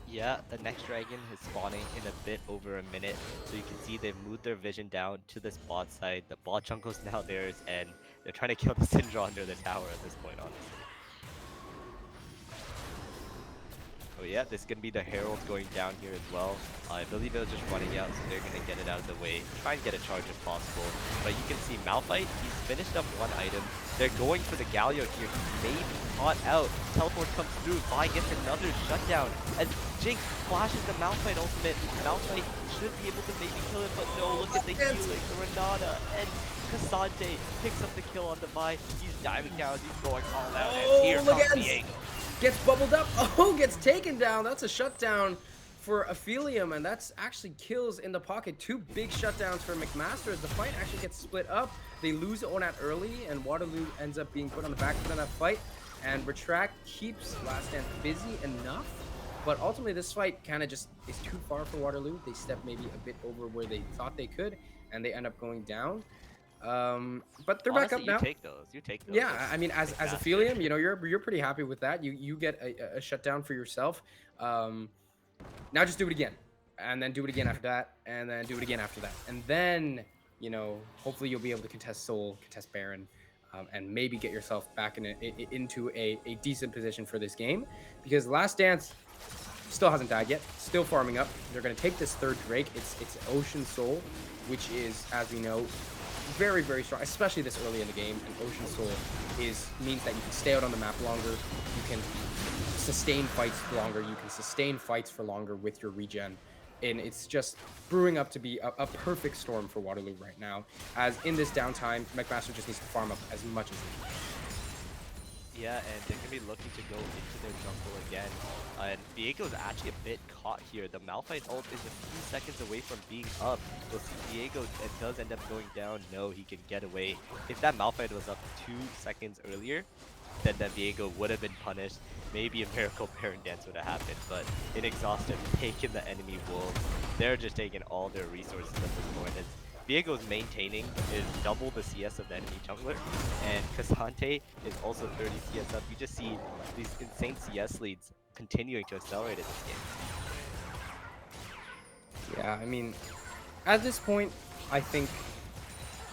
Yeah, the next dragon is spawning in a bit over a minute, so you can see they've moved their vision down to this bot side. The bot jungle is now theirs, and they're trying to kill the Syndra under the tower at this point, honestly. Oh yeah, this is going to be the Herald going down here as well. I believe they're just running out, so they're going to get it out of the way. Try and get a charge if possible. But you can see Malphite, he's finished up one item. They're going for the Galio here. He may be caught out. Teleport comes through. Vi gets another shutdown. As Jinx flashes the Malphite ultimate. Malphite should be able to maybe kill it, but no, look at the healing. The Renata and Cassante picks up the kill on the Vi. He's diving down. He's going all out. And here comes Diego. Gets bubbled up. Oh, gets taken down. That's a shutdown for Aphelium, and that's actually kills in the pocket. Two big shutdowns for McMaster as the fight actually gets split up. They lose Onat early, and Waterloo ends up being put on the back foot in that fight. And Retract keeps Last Dance busy enough, but ultimately this fight kind of just is too far for Waterloo. They step maybe a bit over where they thought they could, and they end up going down. But they're Honestly, back up now. You take those. You take those. Yeah, I mean, as Aphelium, you know, you're pretty happy with that. You get a shutdown for yourself. Now just do it again, and then do it again after that, and then do it again after that, and then you know, hopefully you'll be able to contest Soul, contest Baron, and maybe get yourself back into a decent position for this game, because Last Dance still hasn't died yet, still farming up. They're gonna take this third Drake. It's Ocean Soul, which is, as we know, very, very strong, especially this early in the game. And Ocean Soul means that you can stay out on the map longer, you can sustain fights longer, you can sustain fights for longer with your regen. And it's just brewing up to be a perfect storm for Waterloo right now. As in this downtime, McMaster just needs to farm up as much as he can. Yeah, and they're going to be looking to go into their jungle again. And Diego's actually a bit caught here. The Malphite ult is a few seconds away from being up. We'll see Diego does end up going down. No, he can get away. If that Malphite was up 2 seconds earlier, then that Diego would have been punished. Maybe a Miracle Baron Dance would have happened, but Inexhausted taking the enemy wolves. They're just taking all their resources at this point. Diego's maintaining is double the CS of the enemy jungler, and Cassante is also 30 CS up. You just see these insane CS leads continuing to accelerate in this game. Yeah, I mean, at this point, I think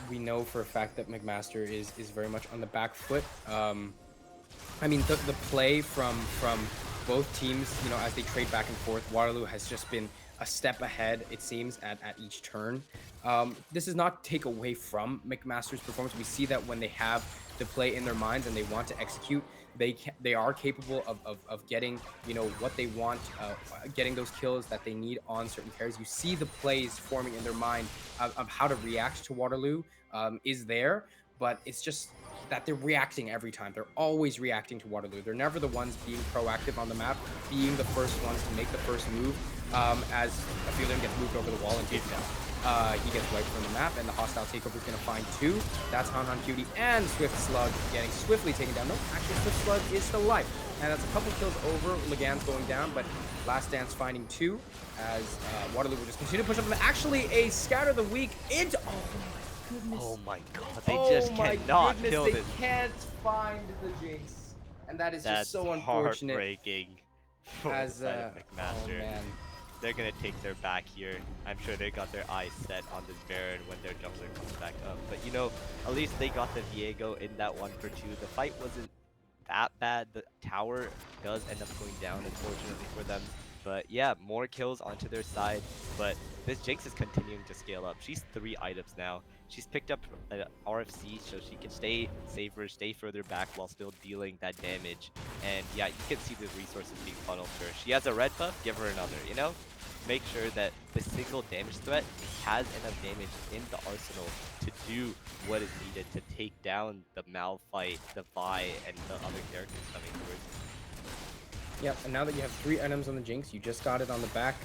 we know for a fact that McMaster is very much on the back foot. I mean, the play from both teams, you know, as they trade back and forth, Waterloo has just been a step ahead, it seems, at each turn. This does not take away from McMaster's performance. We see that when they have the play in their minds and they want to execute, they are capable of getting, you know, what they want, getting those kills that they need on certain carries. You see the plays forming in their mind of how to react to Waterloo is there, but it's just that they're reacting every time. They're always reacting to Waterloo. They're never the ones being proactive on the map, being the first ones to make the first move. As Aphelium gets moved over the wall and takes down. He gets wiped from the map, and the hostile takeover is going to find two. That's Han Han Cutie and Swift Slug getting swiftly taken down. No, actually, Swift Slug is still alive. And that's a couple kills over. Legan's going down, but Last Dance finding two as Waterloo will just continue to push up. And actually, a Scatter the Weak into... Oh, my goodness. Oh my god, they just cannot kill this. They can't find the Jinx. And that's just so unfortunate. Heartbreaking for as McMaster. Oh, man. They're gonna take their back here. I'm sure they got their eyes set on this Baron when their jungler comes back up. But you know, at least they got the Diego in that 1-for-2. The fight wasn't that bad. The tower does end up going down, unfortunately for them. But yeah, more kills onto their side. But this Jinx is continuing to scale up. She's 3 items now. She's picked up an RFC so she can stay safer, stay further back while still dealing that damage. And yeah, you can see the resources being funneled to her. She has a red buff, give her another, you know? make sure that the single damage threat has enough damage in the arsenal to do what is needed to take down the Malphite, the Vi, and the other characters coming towards him. Yep, and now that you have 3 items on the Jinx, you just got it on the back.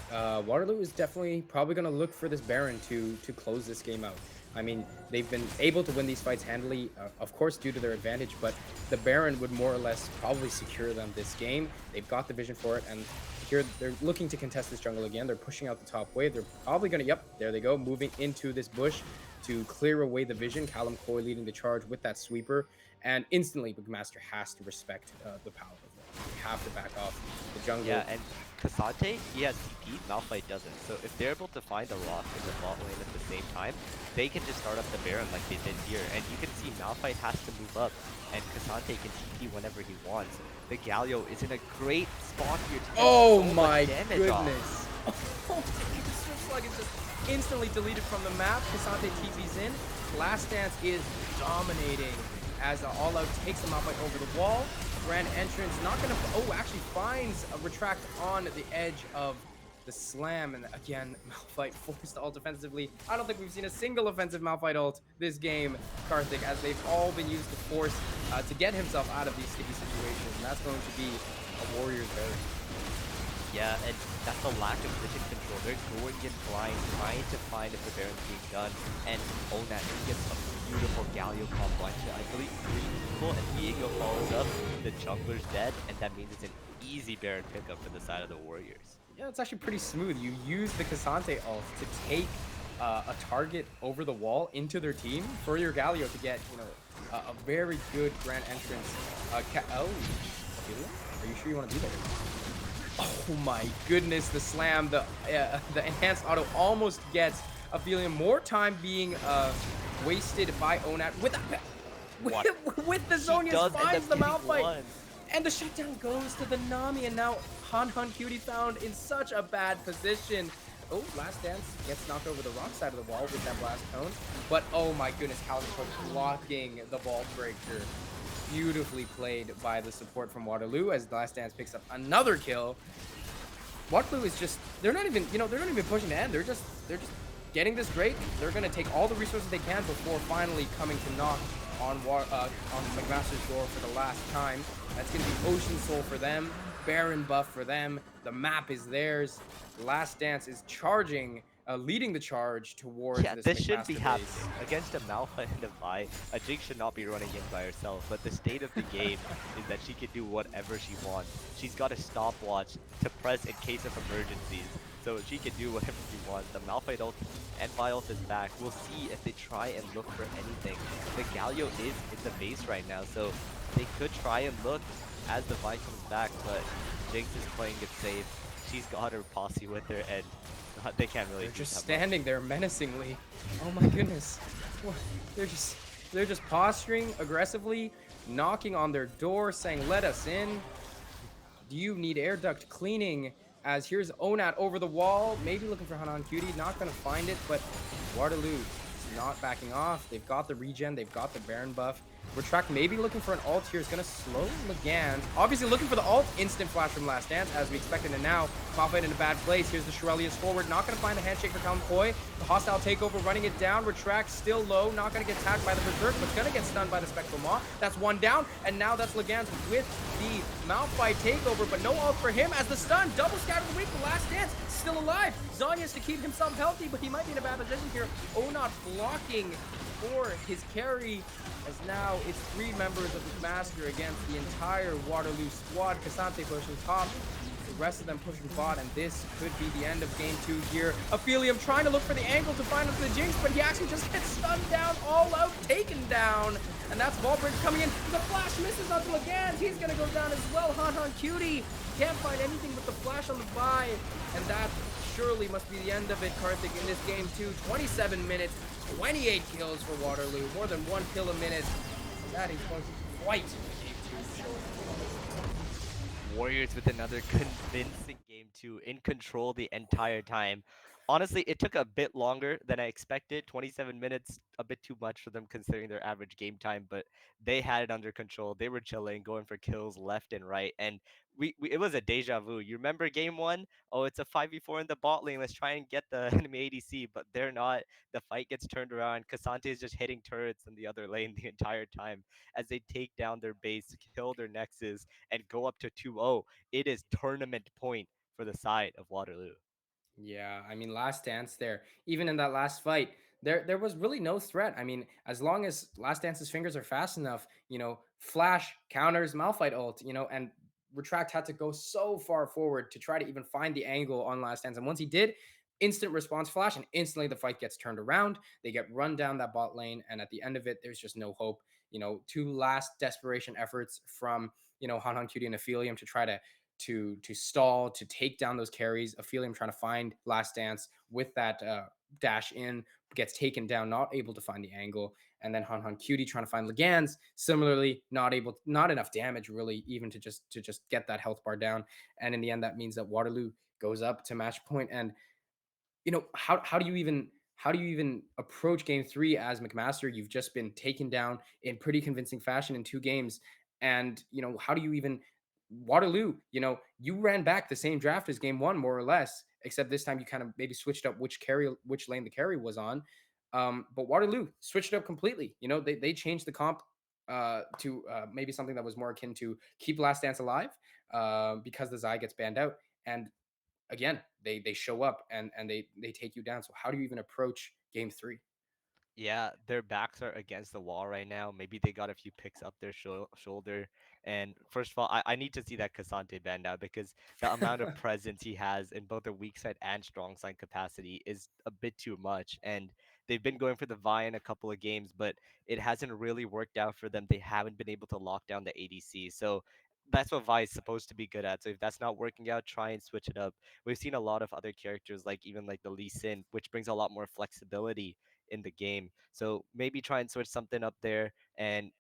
Waterloo is definitely probably going to look for this Baron to close this game out. I mean, they've been able to win these fights handily, of course, due to their advantage, but the Baron would more or less probably secure them this game. They've got the vision for it, and here they're looking to contest this jungle again. They're pushing out the top wave. They're probably going to, yep, there they go, moving into this bush to clear away the vision. Callum Coy leading the charge with that sweeper, and instantly McMaster has to respect the power of it. You have to back off the jungle. Yeah, and Cassante, he has TP, Malphite doesn't. So if they're able to find a lock in the bot lane at the same time, they can just start up the Baron like they did here. And you can see Malphite has to move up, and Cassante can TP whenever he wants. The Galio is in a great spot here to oh so my much damage goodness. The Slug is just instantly deleted from the map. Cassante TP's in. Last Dance is dominating as All Out takes the Malphite over the wall. Grand entrance, not gonna, oh, actually finds a retract on the edge of the slam, and again, Malphite forced to ult defensively. I don't think we've seen a single offensive Malphite ult this game, Karthik, as they've all been used to force to get himself out of these sticky situations, and that's going to be a Warrior's berry. Yeah, and that's a lack of vision control. They're going in blind, trying to find if the Baron's being done, and Onat gets a beautiful Galio combo. I believe 3 people, and Diego follows up. The jungler's dead, and that means it's an easy Baron pickup for the side of the Warriors. Yeah, it's actually pretty smooth. You use the Cassante ult to take a target over the wall into their team for your Galio to get, you know, a very good grand entrance. Oh, are you sure you want to do that? Oh my goodness, the slam, the enhanced auto almost gets Aphelium. More time being wasted by Onat with the Zhonya's finds the Malphite. And the shutdown goes to the Nami, and now Han Cutie found in such a bad position. Oh, Last Dance gets knocked over the wrong side of the wall with that blast cone. But oh my goodness, Callum blocking the vault breaker. Beautifully played by the support from Waterloo as Last Dance picks up another kill. Waterloo is just, they're not even, you know, they're not even pushing to end. They're just getting this Drake. They're going to take all the resources they can before finally coming to knock on McMaster's door for the last time. That's going to be Ocean Soul for them, Baron buff for them. The map is theirs. Last Dance is charging, leading the charge towards this should McMaster be base. happening. Against a Malphite and a Vi, a Jinx should not be running in by herself, but the state of the game is that she can do whatever she wants. She's got a stopwatch to press in case of emergencies, so she can do whatever she wants. The Malphite ult and Vi ult is back. We'll see if they try and look for anything. The Galio is in the base right now, so they could try and look as the Vi comes back, but Jinx is playing it safe. She's got her posse with her, and they can't really. They're just standing there menacingly. Oh my goodness. They're just posturing aggressively, knocking on their door, saying, "Let us in. Do you need air duct cleaning?" As here's Onat over the wall, maybe looking for Hanan Cutie, not gonna find it, but Waterloo is not backing off. They've got the regen, they've got the Baron buff. Retract maybe looking for an ult here, is gonna slow Legan. Obviously looking for the ult, instant flash from Last Dance, as we expected, and now Malphite in a bad place. Here's the Shirelius forward, not gonna find the handshake for Callum Coy. The hostile takeover running it down. Retract still low, not gonna get tagged by the Berserk, but gonna get stunned by the Spectral Maw. That's one down, and now that's Legan's with the Malphite takeover, but no ult for him as the stun. Double scatter of the week, the Last Dance still alive. Zhonya's to keep himself healthy, but he might be in a bad position here. Onat blocking for his carry, as now it's 3 members of McMaster against the entire Waterloo squad. Cassante pushing top, the rest of them pushing bot, and this could be the end of game 2 here. Aphelium trying to look for the angle to find the Jinx, but he actually just gets stunned down, All Out taken down, and that's Vaultbridge coming in. The flash misses onto Legan, he's gonna go down as well. Han Cutie can't find anything but the flash on the Vi, and that surely must be the end of it, Karthik, in this game 2. 27 minutes, 28 kills for Waterloo, more than 1 kill a minute. That is going to be quite a game 2 show. Warriors with another convincing game game 2 in control the entire time. Honestly, it took a bit longer than I expected. 27 minutes, a bit too much for them considering their average game time, but they had it under control. They were chilling, going for kills left and right, and we it was a deja vu. You remember game 1? Oh, it's a 5v4 in the bot lane. Let's try and get the enemy ADC, but they're not. The fight gets turned around. Cassante is just hitting turrets in the other lane the entire time as they take down their base, kill their nexus, and go up to 2-0. It is tournament point for the side of Waterloo. Yeah, I mean, last dance there. Even in that last fight, there was really no threat. I mean, as long as Last Dance's fingers are fast enough, flash counters Malphite ult, and Retract had to go so far forward to try to even find the angle on Last Dance. And once he did, instant response flash, and instantly the fight gets turned around. They get run down that bot lane, and at the end of it, there's just no hope. Two last desperation efforts from Han Han Cutie and Aphelium to try to stall, to take down those carries. Aphelium trying to find Last Dance with that dash in, gets taken down, not able to find the angle. And then Han Han Cutie trying to find Legans, similarly not enough damage really, even to just get that health bar down. And in the end, that means that Waterloo goes up to match point. And how do you even approach game three as McMaster? You've just been taken down in pretty convincing fashion in two games. And how do you even Waterloo, you ran back the same draft as game one, more or less, except this time you kind of maybe switched up which lane the carry was on. But Waterloo switched it up completely. They changed the comp to maybe something that was more akin to keep Last Dance alive, because the Zai gets banned out. And again, they show up and they take you down. So how do you even approach game three? Yeah, their backs are against the wall right now. Maybe they got a few picks up their shoulder. And first of all, I need to see that Cassante band now because the amount of presence he has in both the weak side and strong side capacity is a bit too much. And they've been going for the Vi in a couple of games, but it hasn't really worked out for them. They haven't been able to lock down the ADC. So that's what Vi is supposed to be good at. So if that's not working out, try and switch it up. We've seen a lot of other characters, like even like the Lee Sin, which brings a lot more flexibility in the game. So maybe try and switch something up there. And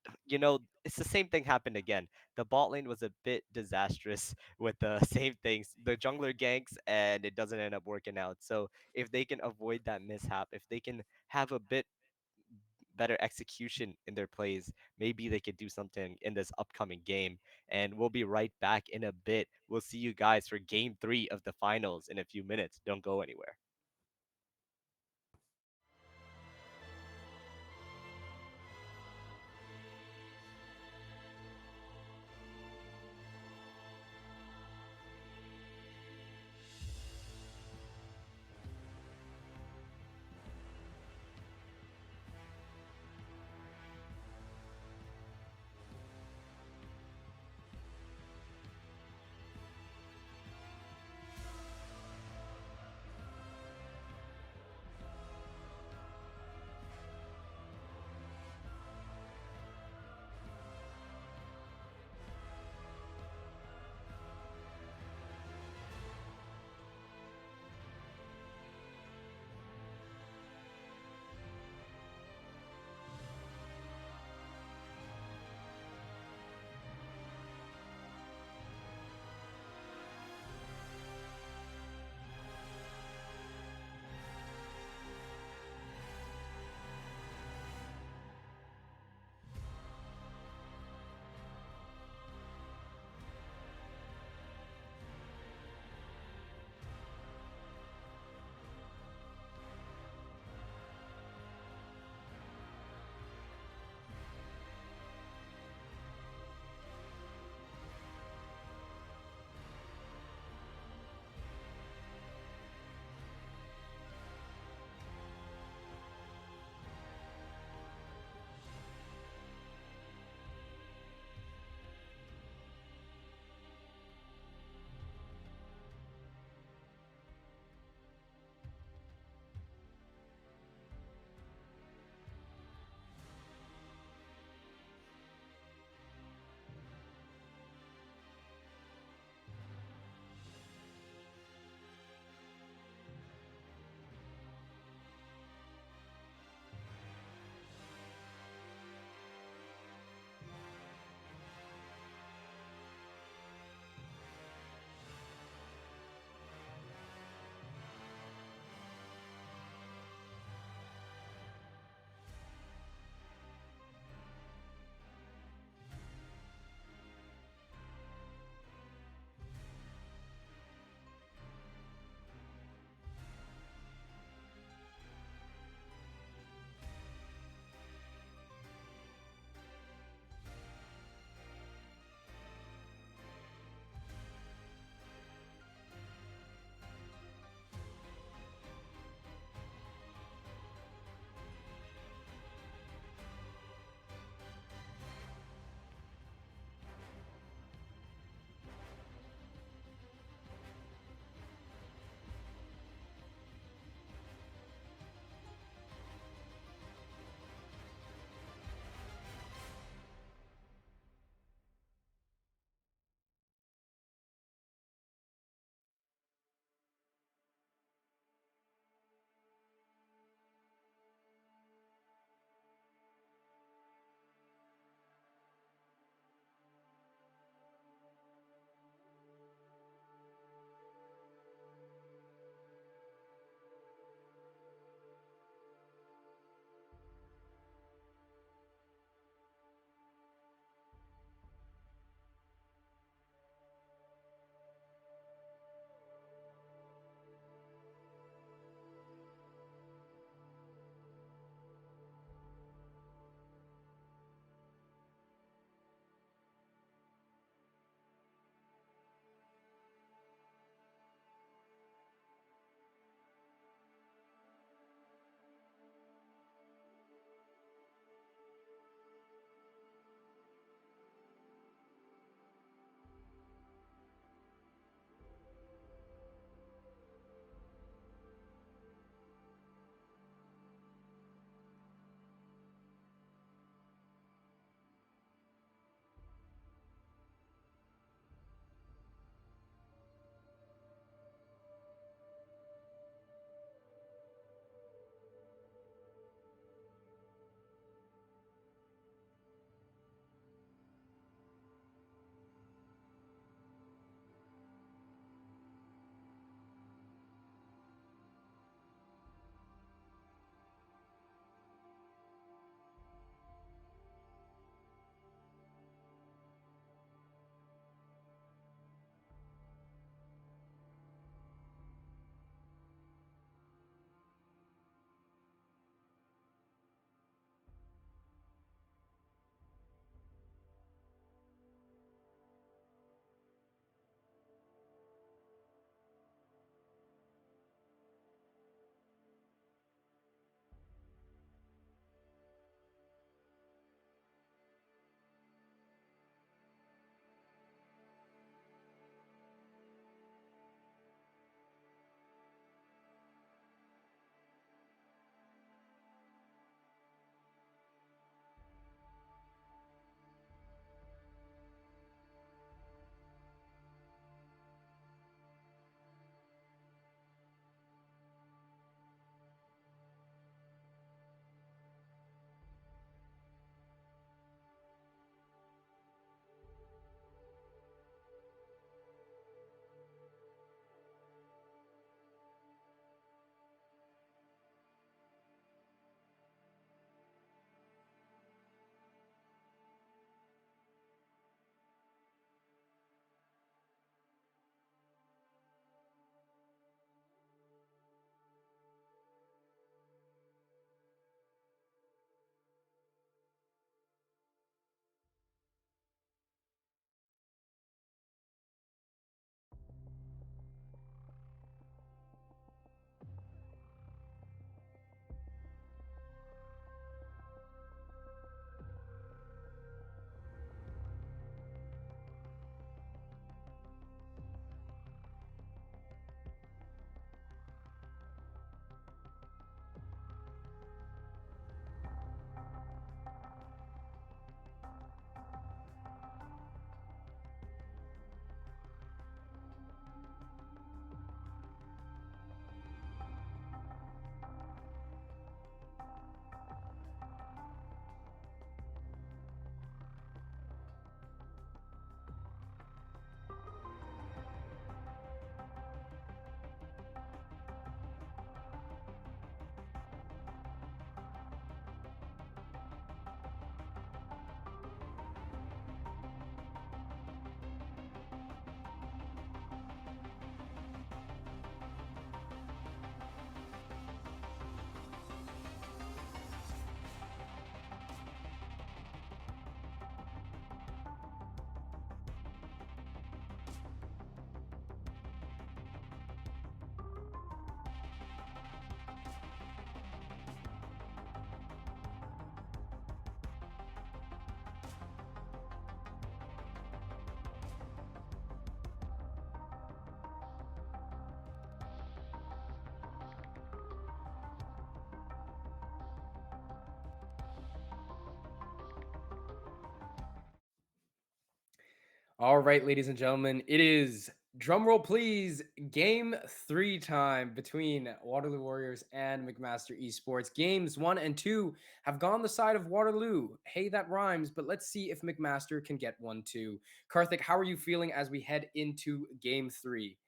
it's the same thing happened again. The bot lane was a bit disastrous with the same things, the jungler ganks, and it doesn't end up working out. So if they can avoid that mishap, if they can have a bit better execution in their plays, maybe they could do something in this upcoming game. And we'll be right back in a bit. We'll see you guys for game 3 of the finals in a few minutes. Don't go anywhere. All right, ladies and gentlemen, it is drumroll please, game three time between Waterloo Warriors and McMaster Esports. Games one and two have gone the side of Waterloo. Hey, that rhymes, but let's see if McMaster can get one too. Karthik, how are you feeling as we head into game three?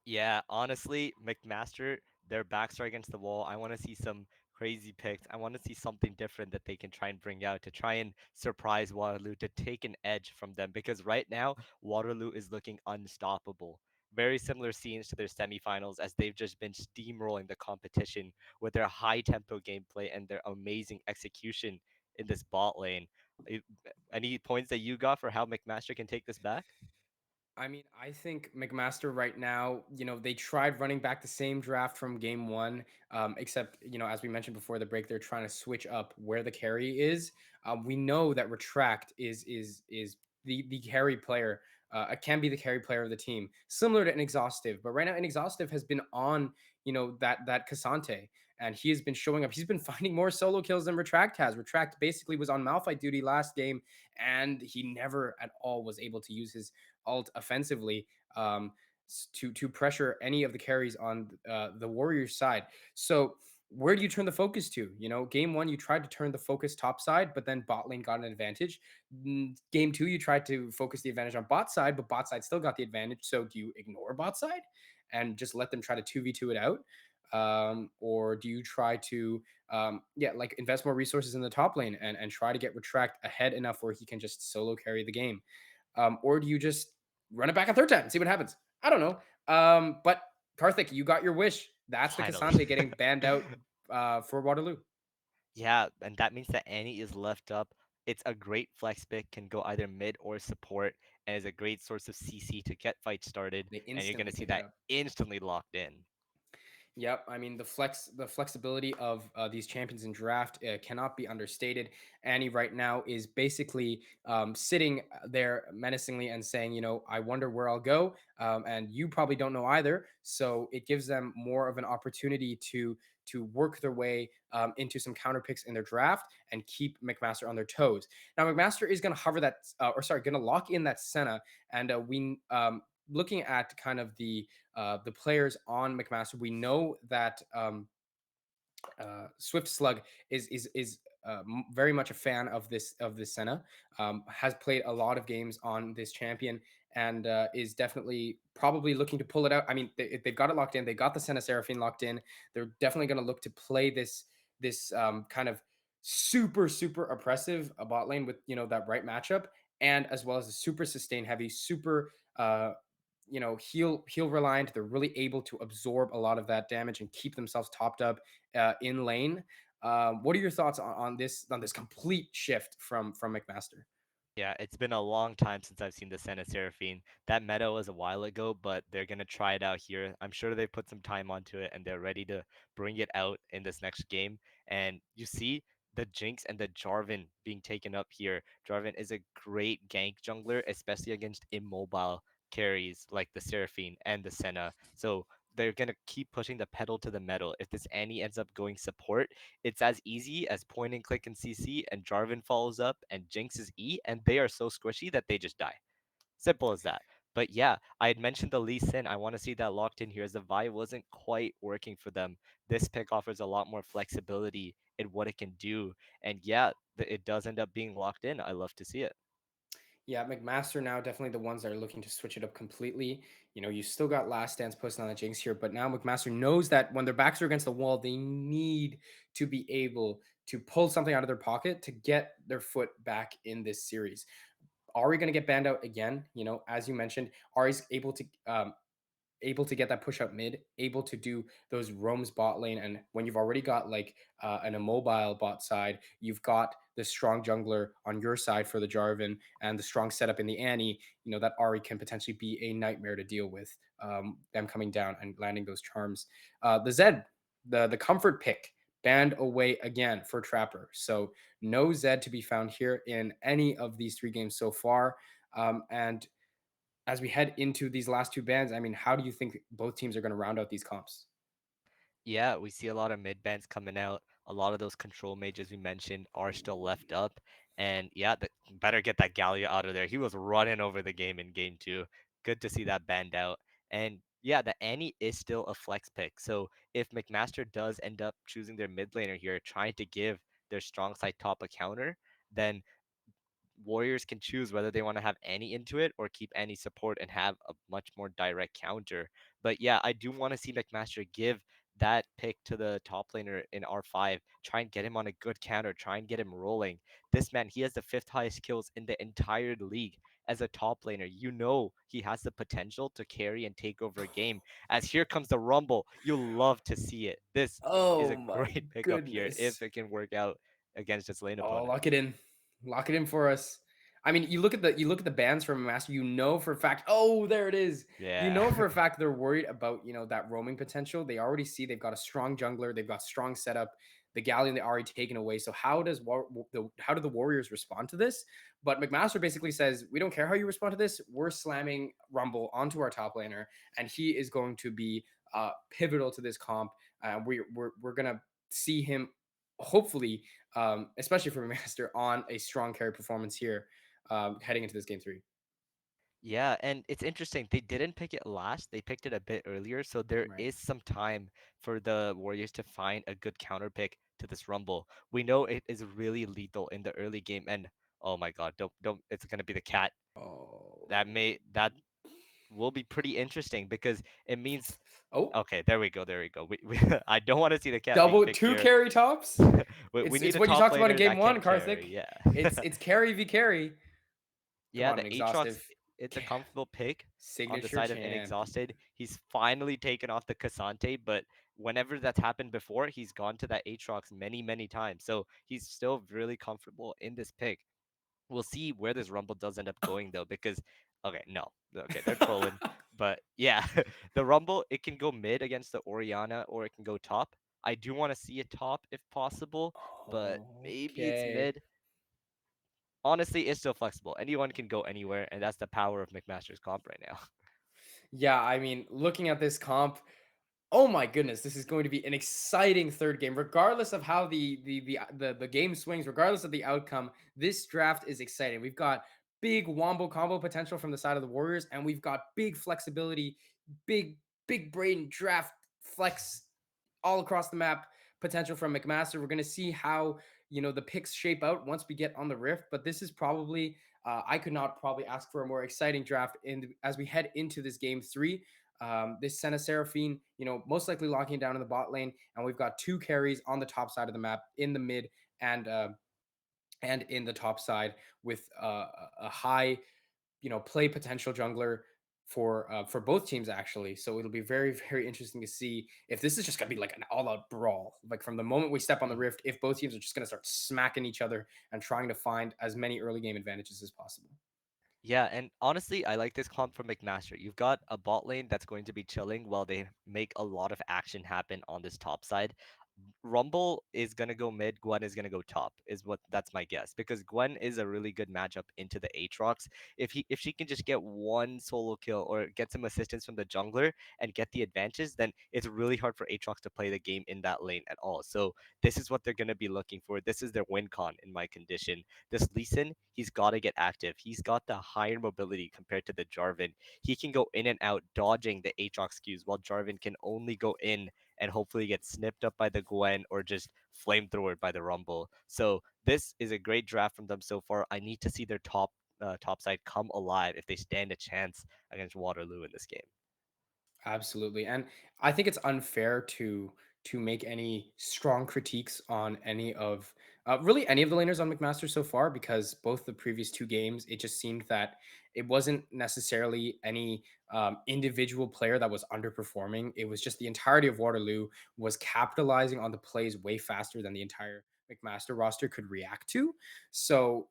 Yeah, honestly, McMaster, their backs are against the wall. I want to see some crazy picks. I want to see something different that they can try and bring out to try and surprise Waterloo to take an edge from them because right now Waterloo is looking unstoppable. Very similar scenes to their semifinals as they've just been steamrolling the competition with their high tempo gameplay and their amazing execution in this bot lane. Eh, Any points that you got for how McMaster can take this back? I mean, I think McMaster right now, they tried running back the same draft from game one, except, as we mentioned before the break, they're trying to switch up where the carry is. We know that Retract is the carry player, can be the carry player of the team, similar to Inexhaustive. But right now, Inexhaustive has been on, that Cassante, and he has been showing up. He's been finding more solo kills than Retract has. Retract basically was on Malphite duty last game, and he never at all was able to use his alt offensively, to pressure any of the carries on the Warriors side. So where do you turn the focus to? Game one you tried to turn the focus top side, but then bot lane got an advantage. Game two you tried to focus the advantage on bot side, but bot side still got the advantage. So do you ignore bot side and just let them try to 2v2 it out? Or do you try to like invest more resources in the top lane and try to get Retract ahead enough where he can just solo carry the game? Or do you just run it back a third time and see what happens? I don't know. But Karthik, you got your wish. That's the Finally. Cassante getting banned out for Waterloo. Yeah, and that means that Annie is left up. It's a great flex pick, can go either mid or support, and is a great source of CC to get fights started, They and you're gonna instantly see pick it that up. instantly locked in. Yep, I mean the flexibility of these champions in draft cannot be understated. Annie right now is basically sitting there menacingly and saying, I wonder where I'll go, and you probably don't know either. So it gives them more of an opportunity to work their way into some counter picks in their draft and keep McMaster on their toes. Now McMaster is going to hover that, or sorry, going to lock in that Senna, and we looking at kind of the players on McMaster, we know that Swift Slug is very much a fan of this Senna. Has played a lot of games on this champion and is definitely probably looking to pull it out. I mean, they've got it locked in. They got the Senna Seraphine locked in. They're definitely going to look to play this kind of super oppressive bot lane with that right matchup, and as well as a super sustain heavy, super heal reliant. They're really able to absorb a lot of that damage and keep themselves topped up in lane. What are your thoughts on this complete shift from McMaster? Yeah, it's been a long time since I've seen the Senna Seraphine. That meta was a while ago, but they're gonna try it out here. I'm sure they put some time onto it and they're ready to bring it out in this next game. And you see the Jinx and the Jarvan being taken up here. Jarvan is a great gank jungler, especially against immobile carries like the Seraphine and the Senna. So they're gonna keep pushing the pedal to the metal. If this Annie ends up going support, it's as easy as point and click and CC, and Jarvan follows up and jinxes E, and they are so squishy that they just die. Simple as that. But yeah, I had mentioned the Lee Sin. I want to see that locked in here as the Vi wasn't quite working for them. This pick offers a lot more flexibility in what it can do. And yeah, it does end up being locked in. I love to see it. Yeah, McMaster now definitely the ones that are looking to switch it up completely. You still got Last Dance posting on the Jinx here, but now McMaster knows that when their backs are against the wall, they need to be able to pull something out of their pocket to get their foot back in this series. Ari going to get banned out again. As you mentioned, Ari's able to get that push up mid, able to do those roams bot lane. And when you've already got like an immobile bot side, you've got the strong jungler on your side for the Jarvan and the strong setup in the Annie, that Ari can potentially be a nightmare to deal with, them coming down and landing those charms. The Zed, the comfort pick, banned away again for Trapper. So no Zed to be found here in any of these three games so far. And as we head into these last two bands, I mean, how do you think both teams are going to round out these comps? Yeah, we see a lot of mid bans coming out. A lot of those control mages we mentioned are still left up. And yeah, better get that Gallia out of there. He was running over the game in game two. Good to see that banned out. And yeah, the Annie is still a flex pick. So if McMaster does end up choosing their mid laner here, trying to give their strong side top a counter, then Warriors can choose whether they want to have any into it or keep any support and have a much more direct counter. But yeah, I do want to see McMaster give that pick to the top laner in R5. Try and get him on a good counter. Try and get him rolling. This man, he has the fifth highest kills in the entire league as a top laner. You know he has the potential to carry and take over a game. As here comes the Rumble. You'll love to see it. This is Oh a my great pickup here if goodness. it can work out against its lane Oh, opponent. lock it in. Lock it in for us. I mean, you look at the bands from Master, you know for a fact, oh, there it is. You Yeah. know for a fact they're worried about, that roaming potential. They already see they've got a strong jungler, they've got strong setup. The Galleon they already taken away. So how do the Warriors respond to this? But McMaster basically says, we don't care how you respond to this. We're slamming Rumble onto our top laner, and he is going to be pivotal to this comp. We're gonna see him hopefully, especially for Master, on a strong carry performance here, heading into this game three. Yeah, and it's interesting. They didn't pick it last. They picked it a bit earlier, so there Right. is some time for the Warriors to find a good counter pick to this Rumble. We know it is really lethal in the early game, and oh my God, don't it's gonna be the cat. Oh. That will be pretty interesting because it means Oh, okay, there we go. We I don't want to see the cat being double picked two here. carry tops. We It's need it's a what you top talked about in laner game that one, can Karthik. carry. Yeah. It's carry v carry. Come Yeah, on, the an Aatrox, exhaustive it's a comfortable pick on the signature side of champion. Inexhausted. He's finally taken off the Cassante, but whenever that's happened before, he's gone to that Aatrox many, many times. So he's still really comfortable in this pick. We'll see where this Rumble does end up going though, because okay, no. Okay, they're trolling. But yeah, the Rumble, it can go mid against the Oriana or it can go top. I do want to see a top if possible, but maybe it's Okay. mid. Honestly, it's still flexible. Anyone can go anywhere, and that's the power of McMaster's comp right now. Yeah, I mean, looking at this comp, oh my goodness, this is going to be an exciting third game. Regardless of how the game swings, regardless of the outcome, this draft is exciting. We've got big wombo combo potential from the side of the Warriors, and we've got big flexibility, big brain draft flex all across the map potential from McMaster. We're going to see how the picks shape out once we get on the Rift, but this is probably I could not probably ask for a more exciting draft as we head into this game three. This Senna Seraphine, most likely locking it down in the bot lane, and we've got two carries on the top side of the map, in the mid and in the top side, with a high, play potential jungler for both teams actually. So it'll be very very interesting to see if this is just gonna be like an all out brawl. Like from the moment we step on the Mhm. rift, if both teams are just gonna start smacking each other and trying to find as many early game advantages as possible. Yeah, and honestly, I like this comp from McMaster. You've got a bot lane that's going to be chilling while they make a lot of action happen on this top side. Rumble is gonna go mid, Gwen is gonna go top, is what that's my guess. Because Gwen is a really good matchup into the Aatrox. If she can just get one solo kill or get some assistance from the jungler and get the advantage, then it's really hard for Aatrox to play the game in that lane at all. So this is what they're gonna be looking for. This is their win con in my condition. This Lee Sin, he's gotta get active. He's got the higher mobility compared to the Jarvan. He can go in and out dodging the Aatrox Qs while Jarvan can only go in and hopefully get snipped up by the Gwen or just flamethrowered by the Rumble. So this is a great draft from them so far. I need to see their top side come alive if they stand a chance against Waterloo in this game. Absolutely. And I think it's unfair to make any strong critiques on any of really any of the laners on McMaster so far, because both the previous two games, it just seemed that it wasn't necessarily any individual player that was underperforming. It was just the entirety of Waterloo was capitalizing on the plays way faster than the entire McMaster roster could react to. So,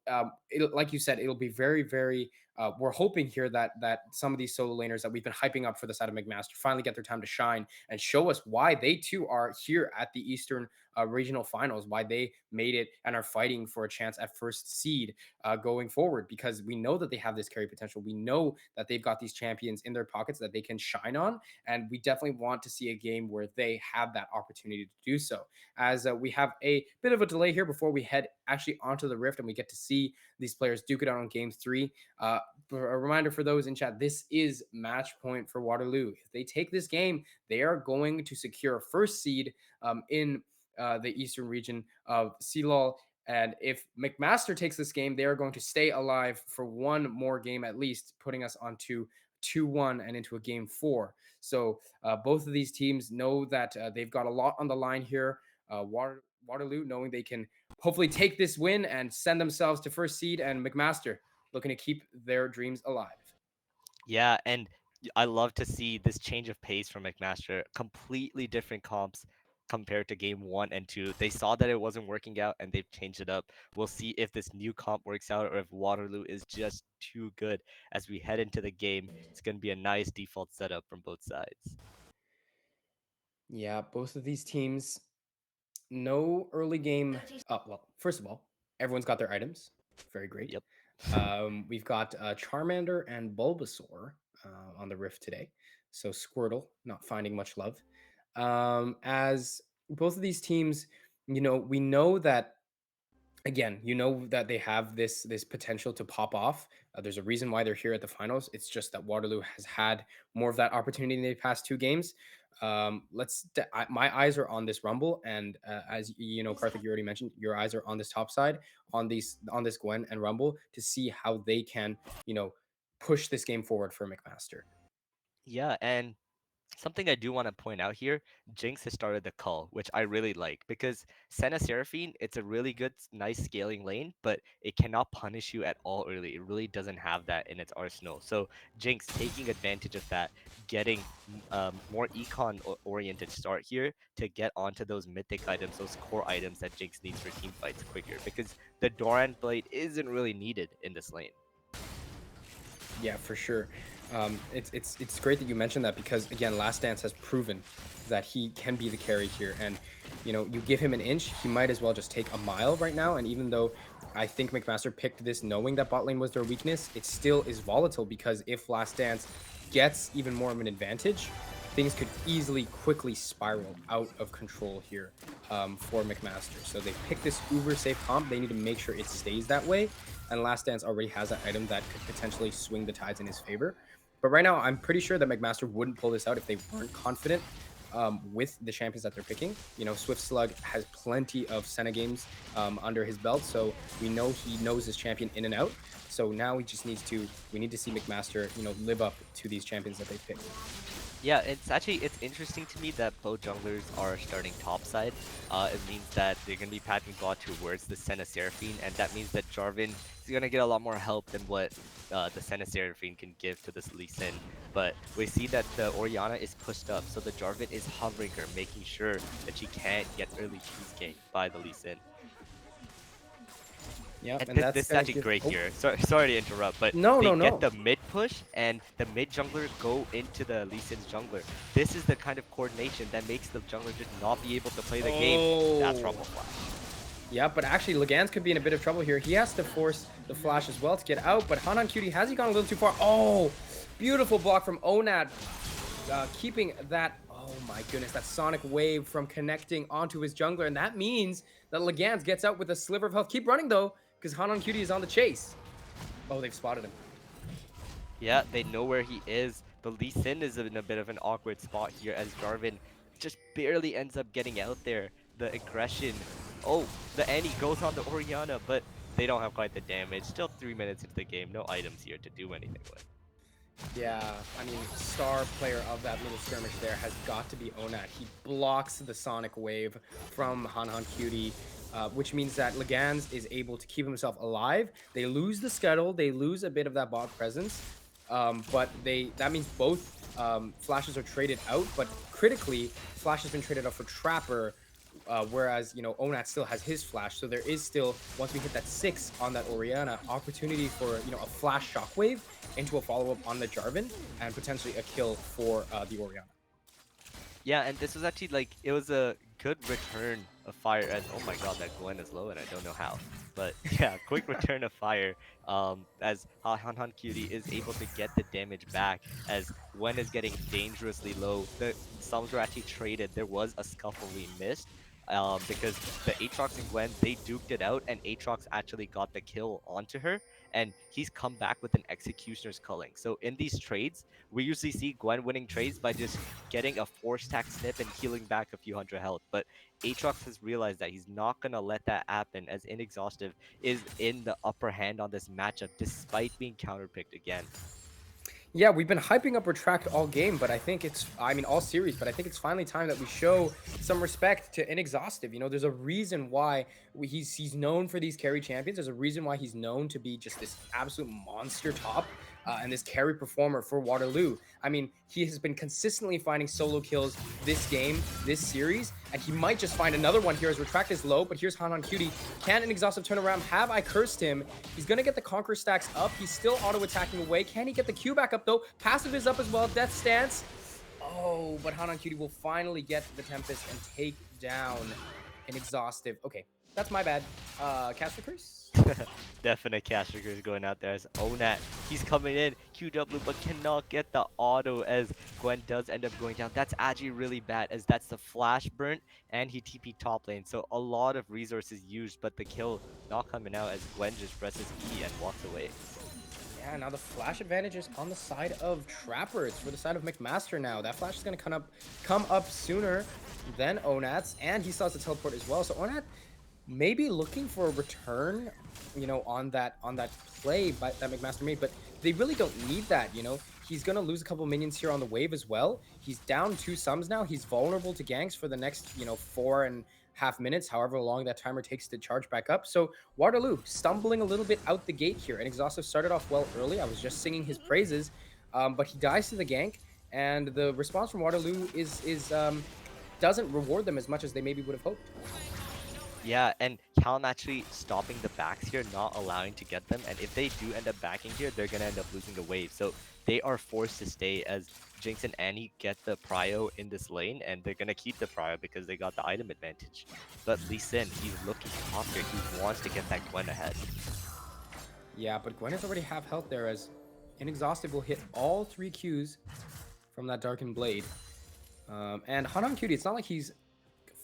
like you said, it'll be very, very we're hoping here that some of these solo laners that we've been hyping up for the side of McMaster finally get their time to shine and show us why they too are here at the Eastern regional finals, why they made it and are fighting for a chance at first seed going forward, because we know that they have this carry potential. We know that they've got these champions in their pockets that they can shine on, and we definitely want to see a game where they have that opportunity to do so. As we have a bit of a delay here before we head actually onto the Rift and we get to see these players duke it out on game 3. A reminder for those in chat, this is match point for Waterloo. If they take this game, they are going to secure a first seed in the Eastern region of CLol. And if McMaster takes this game, they are going to stay alive for one more game at least, putting us onto 2-1 and into a game 4. So both of these teams know that they've got a lot on the line here. Waterloo knowing they can hopefully take this win and send themselves to first seed, and McMaster looking to keep their dreams alive. Yeah, and I love to see this change of pace from McMaster. Completely different comps compared to game 1 and 2. They saw that it wasn't working out and they've changed it up. We'll see if this new comp works out or if Waterloo is just too good as we head into the game. It's going to be a nice default setup from both sides. Yeah, both of these teams, no early game. Well, first of all, everyone's got their items. Very great. Yep. We've got Charmander and Bulbasaur on the Rift today. So Squirtle not finding much love. As both of these teams, we know that again, that they have this potential to pop off. There's a reason why they're here at the finals. It's just that Waterloo has had more of that opportunity in the past 2 games. My eyes are on this Rumble, and as you know, Karthik, you already mentioned, your eyes are on this top side, on this Gwen and Rumble, to see how they can push this game forward for McMaster. Yeah, and something I do want to point out here, Jinx has started the cull, which I really like because Senna Seraphine, it's a really good, nice scaling lane, but it cannot punish you at all early. It really doesn't have that in its arsenal. So Jinx taking advantage of that, getting more econ-oriented start here to get onto those mythic items, those core items that Jinx needs for team fights quicker because the Doran Blade isn't really needed in this lane. Yeah, for sure. It's great that you mentioned that because again, Last Dance has proven that he can be the carry here, and you give him an inch, he might as well just take a mile right now. And even though I think McMaster picked this knowing that bot lane was their weakness, it still is volatile because if Last Dance gets even more of an advantage, things could easily quickly spiral out of control here for McMaster. So they picked this uber safe comp. They need to make sure it stays that way. And Last Dance already has an item that could potentially swing the tides in his favor. But right now, I'm pretty sure that McMaster wouldn't pull this out if they weren't confident with the champions that they're picking. Swift Slug has plenty of Senna games under his belt, so we know he knows his champion in and out. So now we need to see McMaster, live up to these champions that they picked. Yeah, it's interesting to me that both junglers are starting topside. It means that they're gonna be pathing bot towards the Senna Seraphine, and that means that Jarvan is gonna get a lot more help than what the Senna Seraphine can give to this Lee Sin. But we see that the Orianna is pushed up, so the Jarvan is hovering her, making sure that she can't get early cheese ganked by the Lee Sin. Yeah, And and that's this is gonna actually give. great Oh, here. Sorry to interrupt, but no, they no, get no. the mid push and the mid jungler go into the Lee Sin's jungler. This is the kind of coordination that makes the jungler just not be able to play the game. That's Rumble Flash. Yeah, but actually, Legans could be in a bit of trouble here. He has to force the flash as well to get out, but Hanan Cutie, has he gone a little too far? Oh, beautiful block from Onat, keeping that. Oh my goodness, that sonic wave from connecting onto his jungler, and that means that Legans gets out with a sliver of health. Keep running though, because Hanan Cutie is on the chase. Oh, they've spotted him. Yeah, they know where he is. The Lee Sin is in a bit of an awkward spot here as Jarvan just barely ends up getting out there. The aggression. Oh, the Annie goes on the Orianna, but they don't have quite the damage. Still 3 minutes into the game. No items here to do anything with. Yeah, I mean, star player of that little skirmish there has got to be Onat. He blocks the sonic wave from Hanan Cutie, which means that Legans is able to keep himself alive. They lose the scuttle, they lose a bit of that bot presence, but that means both flashes are traded out, but critically, Flash has been traded out for Trapper. whereas Onat still has his flash. So there is still, once we hit that 6 on that Orianna, opportunity for a flash shockwave into a follow up on the Jarvan and potentially a kill for the Orianna. Yeah, and this was actually like it was a good return of fire as oh my god that Gwen is low and I don't know how. But yeah, quick return of fire as Han Han Cutie is able to get the damage back as Gwen is getting dangerously low. The sums were actually traded. There was a scuffle we missed because the Aatrox and Gwen they duked it out and Aatrox actually got the kill onto her and he's come back with an Executioner's culling. So in these trades, we usually see Gwen winning trades by just getting a 4-stack snip and healing back a few hundred health. But Aatrox has realized that he's not going to let that happen as Inexhaustive is in the upper hand on this matchup despite being counterpicked again. Yeah, we've been hyping up Retract all game, but I mean, all series, but I think it's finally time that we show some respect to Inexhaustive. There's a reason why he's known for these carry champions. There's a reason why he's known to be just this absolute monster top and this carry performer for Waterloo. I mean, he has been consistently finding solo kills this game, this series, and he might just find another one here as Retract is low, but here's Han Han Cutie. Can Inexhaustive turn around? Have I cursed him? He's going to get the Conquer stacks up. He's still auto-attacking away. Can he get the Q back up, though? Passive is up as well. Death Stance. Oh, but Han Han Cutie will finally get the Tempest and take down Inexhaustive. Okay, that's my bad. Caster Curse? Definite caster curse going out there as Onat. He's coming in, QW, but cannot get the auto as Gwen does end up going down. That's actually really bad as that's the flash burnt and he TP top lane. So a lot of resources used, but the kill not coming out as Gwen just presses E and walks away. Yeah, now the flash advantage is on the side of Trapper. It's for the side of McMaster now. That flash is going to come up sooner than Onat's, and he still has to teleport as well. So Onat maybe looking for a return, on that play that McMaster made, but they really don't need that. He's gonna lose a couple minions here on the wave as well. He's down 2 sums now. He's vulnerable to ganks for the next 4.5 minutes, however long that timer takes to charge back up. So Waterloo stumbling a little bit out the gate here, and Exhaustive started off well early. I was just singing his praises, but he dies to the gank, and the response from Waterloo is doesn't reward them as much as they maybe would have hoped. Yeah, and Calm actually stopping the backs here, not allowing to get them. And if they do end up backing here, they're going to end up losing the wave. So they are forced to stay as Jinx and Annie get the prio in this lane. And they're going to keep the prio because they got the item advantage. But Lee Sin, he's looking top here. He wants to get that Gwen ahead. Yeah, but Gwen is already half health there as Inexhaustive will hit all 3 Qs from that Darkened Blade. And Han Han Cutie, it's not like he's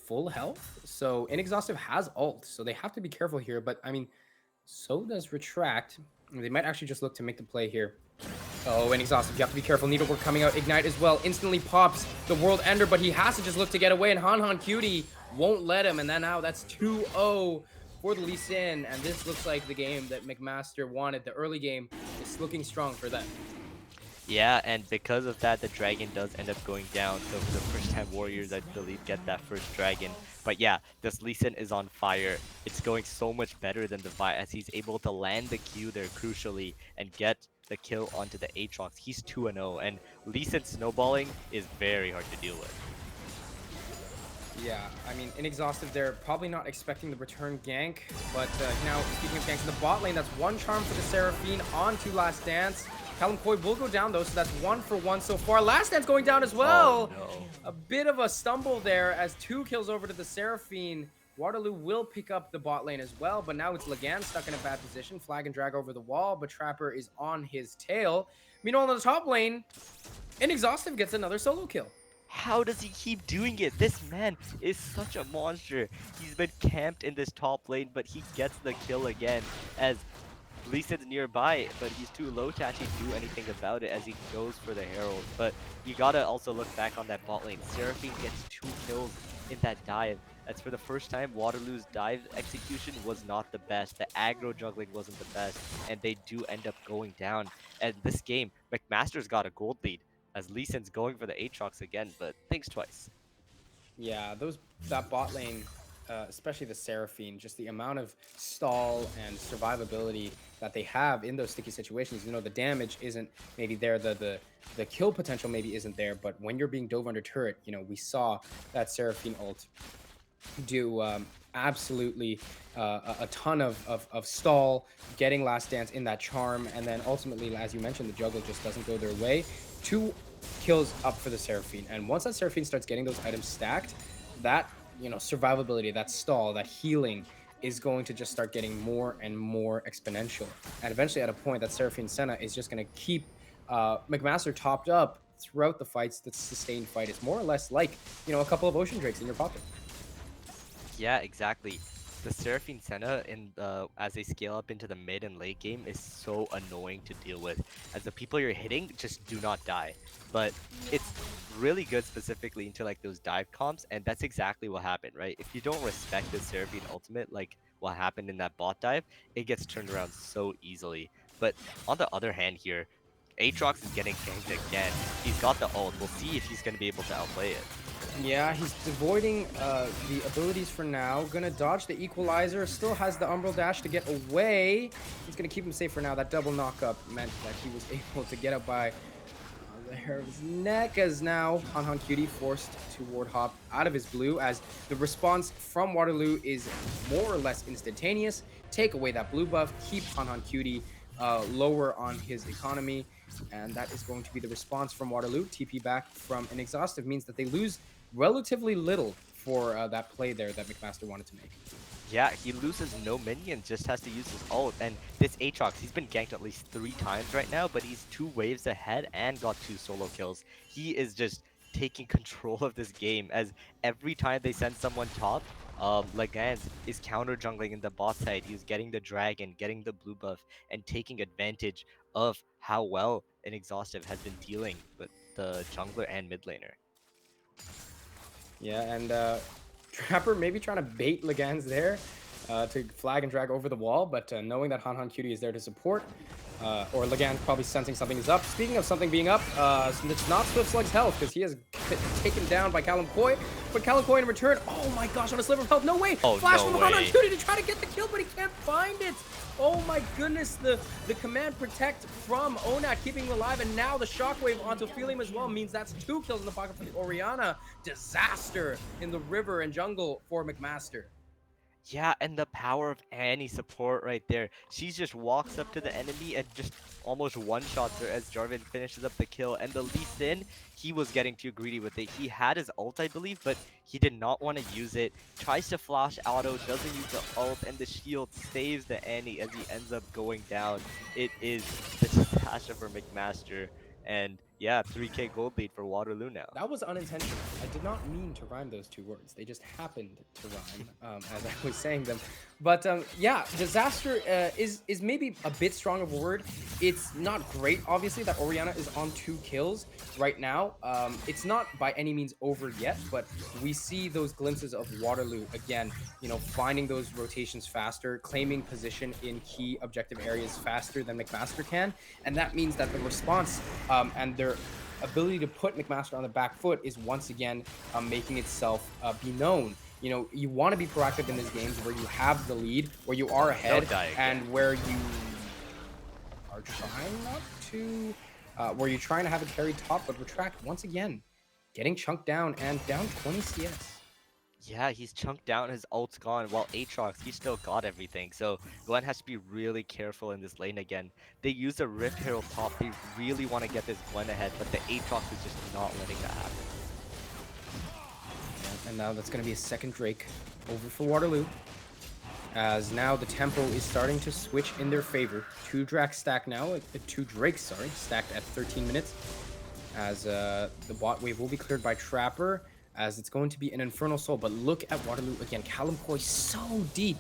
full health, so Inexhaustive has ult, so they have to be careful here, but I mean, so does Retract. They might actually just look to make the play here. Oh, Inexhaustive, you have to be careful. Needlework coming out, Ignite as well, instantly pops the World Ender, but he has to just look to get away, and Han Han Cutie won't let him, and then now that's 2-0 for the Lee Sin, and this looks like the game that McMaster wanted. The early game is looking strong for them. Yeah, and because of that, the dragon does end up going down. So for the first time, Warriors, I believe, get that first dragon. But yeah, this Lee Sin is on fire. It's going so much better than the Vi as he's able to land the Q there crucially and get the kill onto the Aatrox. He's 2-0, and Lee Sin snowballing is very hard to deal with. Yeah, I mean, Inexhaustive, they're probably not expecting the return gank, but now, speaking of ganks, in the bot lane, that's 1 charm for the Seraphine onto Last Dance. Callum Coy will go down, though, so that's 1 for 1 so far. Last Dance going down as well. Oh, no. A bit of a stumble there as 2 kills over to the Seraphine. Waterloo will pick up the bot lane as well, but now it's Legan stuck in a bad position. Flag and drag over the wall, but Trapper is on his tail. Meanwhile, on the top lane, Inexhaustive gets another solo kill. How does he keep doing it? This man is such a monster. He's been camped in this top lane, but he gets the kill again as Lee Sin's nearby, but he's too low to actually do anything about it as he goes for the Herald. But you gotta also look back on that bot lane. Seraphine gets 2 kills in that dive. That's for the first time Waterloo's dive execution was not the best. The aggro juggling wasn't the best, and they do end up going down. And this game, McMaster's got a gold lead as Lee Sin's going for the Aatrox again, but thinks twice. Yeah, that bot lane, especially the Seraphine, just the amount of stall and survivability that they have in those sticky situations. The damage isn't maybe there, the kill potential maybe isn't there, but when you're being dove under turret, we saw that Seraphine ult do absolutely a ton of stall, getting last dance in that charm, and then ultimately, as you mentioned, the juggle just doesn't go their way. Two kills up for the Seraphine, and once that Seraphine starts getting those items stacked, that survivability, that stall, that healing is going to just start getting more and more exponential, and eventually, at a point, that Seraphine Senna is just going to keep McMaster topped up throughout the fights. The sustained fight is more or less like a couple of ocean drakes in your pocket. Yeah, exactly. The Seraphine Senna in the as they scale up into the mid and late game is so annoying to deal with, as the people you're hitting just do not die. But it's really good specifically into like those dive comps, and that's exactly what happened, right? If you don't respect the Seraphine ultimate, like what happened in that bot dive, it gets turned around so easily. But on the other hand here, Aatrox is getting ganked again. He's got the ult. We'll see if he's going to be able to outplay it. Yeah, he's avoiding the abilities for now. Gonna dodge the equalizer. Still has the Umbral Dash to get away. He's gonna keep him safe for now. That double knockup meant that he was able to get up by the hair of his neck, as now Han Cutie forced to ward hop out of his blue, as the response from Waterloo is more or less instantaneous. Take away that blue buff, keep Han Cutie lower on his economy, and that is going to be the response from Waterloo. TP back from an exhaustive means that they lose relatively little for that play there that McMaster wanted to make. Yeah, he loses no minions, just has to use his ult. And this Aatrox, he's been ganked at least 3 times right now, but he's 2 waves ahead and got 2 solo kills. He is just taking control of this game, as every time they send someone top, Legans is counter jungling in the bot side. He's getting the dragon, getting the blue buff, and taking advantage of how well an exhaustive has been dealing with the jungler and mid laner. Yeah, and Trapper maybe trying to bait Legans there to flag and drag over the wall, but knowing that Han Cutie is there to support, or Legans probably sensing something is up. Speaking of something being up, it's not Swift Slug's health, because he has been taken down by Callum Coy, but Callum Coy in return, oh my gosh, on a sliver of health, no way! Oh, Flash no from Han way. Cutie to try to get the kill, but he can't find it! Oh my goodness, the command protect from Onat keeping him alive, and now the shockwave onto Philium as well means that's 2 kills in the pocket for the Orianna. Disaster in the river and jungle for McMaster. Yeah, and the power of Annie support right there. She just walks up to the enemy and just almost one-shots her as Jarvan finishes up the kill. And the Lee Sin, he was getting too greedy with it. He had his ult, I believe, but he did not want to use it. Tries to flash auto, doesn't use the ult, and the shield saves the Annie as he ends up going down. It is the disaster for McMaster. And yeah, 3k gold lead for Waterloo now. That was unintentional. I did not mean to rhyme those two words. They just happened to rhyme as I was saying them. But yeah, disaster is maybe a bit strong of a word. It's not great, obviously, that Orianna is on 2 kills right now. It's not by any means over yet, but we see those glimpses of Waterloo again, finding those rotations faster, claiming position in key objective areas faster than McMaster can. And that means that the response and their ability to put McMaster on the back foot is once again making itself be known. You want to be proactive in these games where you have the lead, where you are ahead, and where you are trying not to, where you're trying to have a carry top, but retract once again, getting chunked down and down 20 CS. Yeah, he's chunked down, his ult's gone, while Aatrox, he still got everything. So Glenn has to be really careful in this lane again. They use a Rift Herald top, they really want to get this Glenn ahead, but the Aatrox is just not letting that happen. And now that's going to be a second Drake over for Waterloo, as now the tempo is starting to switch in their favor. 2 Drax stacked now, 2 Drakes, sorry, stacked at 13 minutes, as the bot wave will be cleared by Trapper, as it's going to be an Infernal Soul. But look at Waterloo again. Callum Coy so deep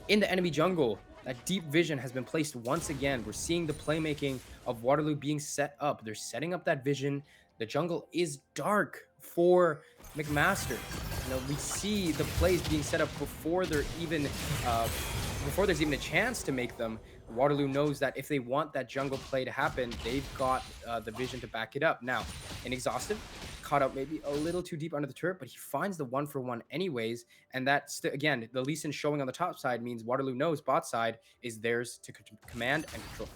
in the enemy jungle. That deep vision has been placed once again. We're seeing the playmaking of Waterloo being set up. They're setting up that vision. The jungle is dark for McMaster. We see the plays being set up before they're even before there's even a chance to make them. Waterloo knows that if they want that jungle play to happen, they've got the vision to back it up. Now, in Exhaustive, caught up maybe a little too deep under the turret, but he finds the 1-for-1 anyways. And that's, again, the Lee Sin showing on the top side means Waterloo knows bot side is theirs to command and control.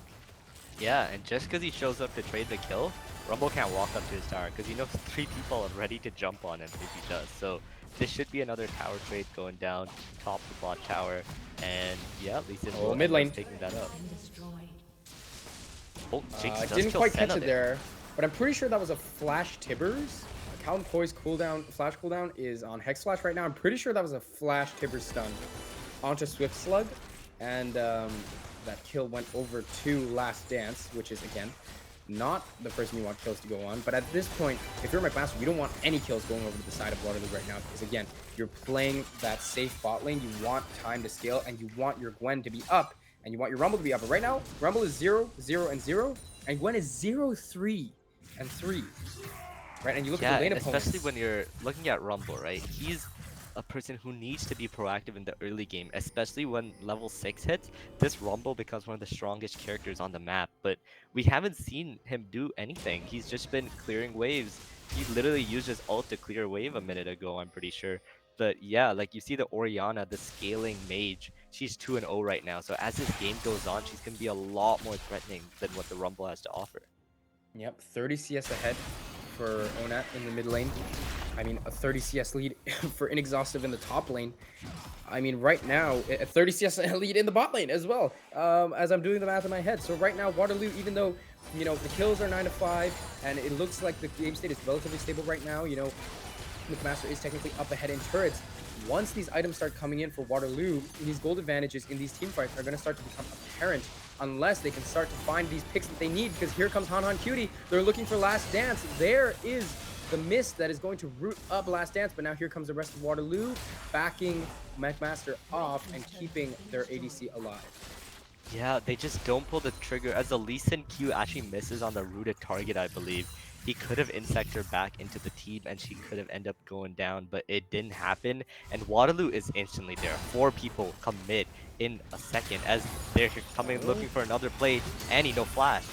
Yeah, and just because he shows up to trade the kill, Rumble can't walk up to his tower, because he knows 3 people are ready to jump on him if he does. So this should be another tower trade going down, top the bot tower, and yeah, Lee Sin Oh, will mid end up lane. taking that up. Oh, Jinx I does didn't kill quite catch Senna it there, but I'm pretty sure that was a flash Tibbers. Callum Coy's cooldown, flash cooldown is on Hex Flash right now. I'm pretty sure that was a flash Tibbers stun onto Swift Slug, and that kill went over to Last Dance, which is again not the person you want kills to go on. But at this point, if you're McMaster, you don't want any kills going over to the side of Waterloo right now, because again, you're playing that safe bot lane. You want time to scale, and you want your Gwen to be up, and you want your Rumble to be up. But right now, Rumble is 0, 0, and 0, and Gwen is 0, 3, and 3. Right, and you look at Yeah, the lane and especially opponents. when you're looking at Rumble, right? He's a person who needs to be proactive in the early game, especially when level 6 hits. This Rumble becomes one of the strongest characters on the map, but we haven't seen him do anything. He's just been clearing waves. He literally used his ult to clear a wave a minute ago, I'm pretty sure. But yeah, like you see the Orianna, the scaling mage, she's 2-0 right now. So as this game goes on, she's going to be a lot more threatening than what the Rumble has to offer. Yep, 30 CS ahead for Onat in the mid lane. I mean, a 30 CS lead for Inexhaustive in the top lane. I mean, right now, a 30 CS lead in the bot lane as well, as I'm doing the math in my head. So right now, Waterloo, even though, you know, the kills are 9 to 5, and it looks like the game state is relatively stable right now, you know, McMaster is technically up ahead in turrets. Once these items start coming in for Waterloo, these gold advantages in these team fights are going to start to become apparent unless they can start to find these picks that they need, because here comes Han Han Cutie. They're looking for Last Dance. There is the mist that is going to root up Last Dance, but now here comes the rest of Waterloo, backing McMaster off and keeping their ADC alive. Yeah, they just don't pull the trigger. As the Lee Sin Q actually misses on the rooted target, I believe. He could have insect her back into the team and she could have ended up going down, but it didn't happen. And Waterloo is instantly there. 4 people come mid in a second as they're coming looking for another play. Annie, no flash.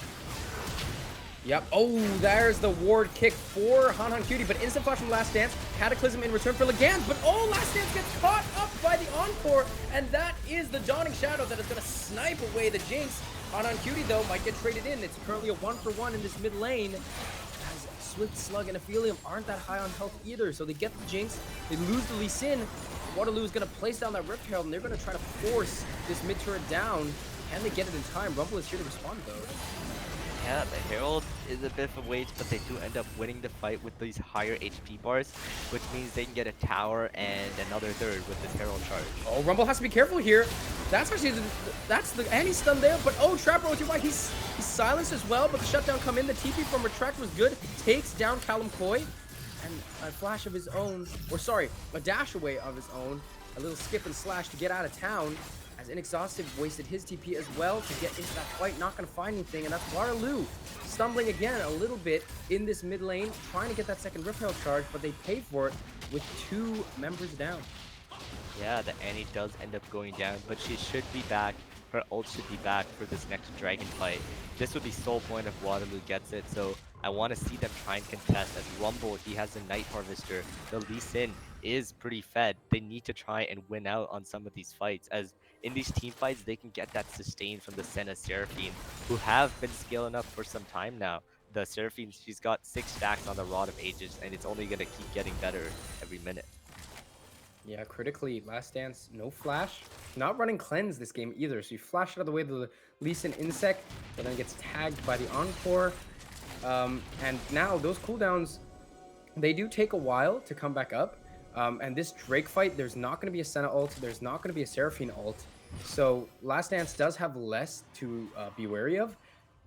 Yep. Oh, there's the ward kick for Han Han Cutie, but instant flash from Last Dance. Cataclysm in return for Legans, but oh, Last Dance gets caught up by the Encore, and that is the Dawning Shadow that is going to snipe away the Jinx. Han Han Cutie, though, might get traded in. It's currently a 1-for-1 in this mid lane, as Swift, Slug, and Aphelium aren't that high on health either, so they get the Jinx, they lose the Lee Sin. Waterloo is going to place down that Rift Herald, and they're going to try to force this mid turret down. Can they get it in time? Rumble is here to respond, though. Yeah, the Herald is a bit of a waste, but they do end up winning the fight with these higher HP bars, which means they can get a tower and another third with this Herald charge. Oh, Rumble has to be careful here. That's actually that's the anti-stun there, but oh, Trapper OTY, he's silenced as well, but the shutdown come in. The TP from Retract was good. Takes down Callum Coy, and a flash of his own, or sorry, a dash away of his own. A little skip and slash to get out of town, as Inexhaustive wasted his TP as well to get into that fight, not going to find anything, and that's Waterloo stumbling again a little bit in this mid lane, trying to get that second Rip Herald charge, but they pay for it with 2 members down. Yeah, the Annie does end up going down, but she should be back. Her ult should be back for this next dragon fight. This would be sole point if Waterloo gets it, so I want to see them try and contest. As Rumble, he has a Night Harvester. The Lee Sin is pretty fed. They need to try and win out on some of these fights, as in these team fights, they can get that sustain from the Senna Seraphine, who have been scaling up for some time now. The Seraphine, she's got 6 stacks on the Rod of Ages, and it's only going to keep getting better every minute. Yeah, critically, Last Dance, no flash. Not running cleanse this game either, so you flash out of the way of the Lee Sin Insect, but then gets tagged by the Encore. And now those cooldowns, they do take a while to come back up. And this Drake fight, there's not going to be a Senna ult, there's not going to be a Seraphine ult. So Last Dance does have less to be wary of.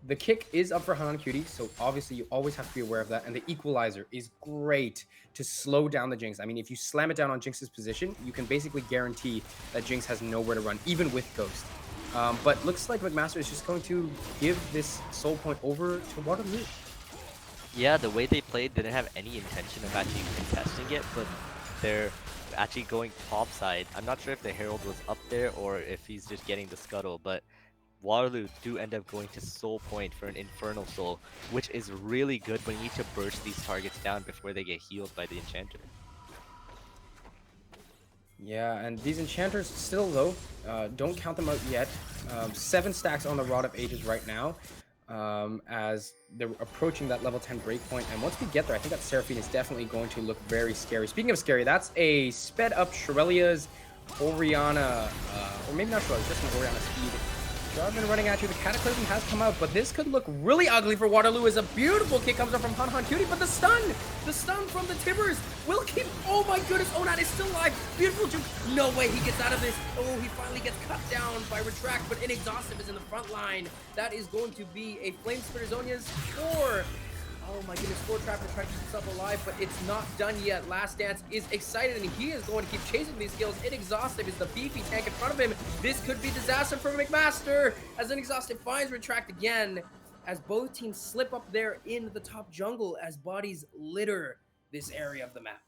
The kick is up for Hanan Cutie, so obviously you always have to be aware of that. And the equalizer is great to slow down the Jinx. I mean, if you slam it down on Jinx's position, you can basically guarantee that Jinx has nowhere to run, even with Ghost. But looks like McMaster is just going to give this soul point over to Waterloo. Yeah, the way they played didn't have any intention of actually contesting it, but they're actually going top side. I'm not sure if the Herald was up there or if he's just getting the scuttle, but Waterloo do end up going to soul point for an Infernal Soul, which is really good when you need to burst these targets down before they get healed by the Enchanter. Yeah, and these enchanters still, though, don't count them out yet. 7 stacks on the Rod of Ages right now. as they're approaching that level 10 breakpoint. And once we get there, I think that Seraphine is definitely going to look very scary. Speaking of scary, that's a sped up Shirelia's Oriana, or maybe not Shirelia's, just an Oriana speed. Jarvan running at you. The Cataclysm has come out, but this could look really ugly for Waterloo as a beautiful kick comes up from Han Cutie, but the stun from the Tibbers will keep, oh my goodness, Onat is still alive. Beautiful juke. No way he gets out of this. Oh, he finally gets cut down by Retract, but Inexhaustive is in the front line. That is going to be a Flame Spitter Zonia's 4. Oh my goodness, 4 Trapper trying to keep himself alive, but it's not done yet. Last Dance is excited, and he is going to keep chasing these kills. Inexhaustive is the beefy tank in front of him. This could be disaster for McMaster, as Inexhaustive finds Retract again, as both teams slip up there in the top jungle as bodies litter this area of the map.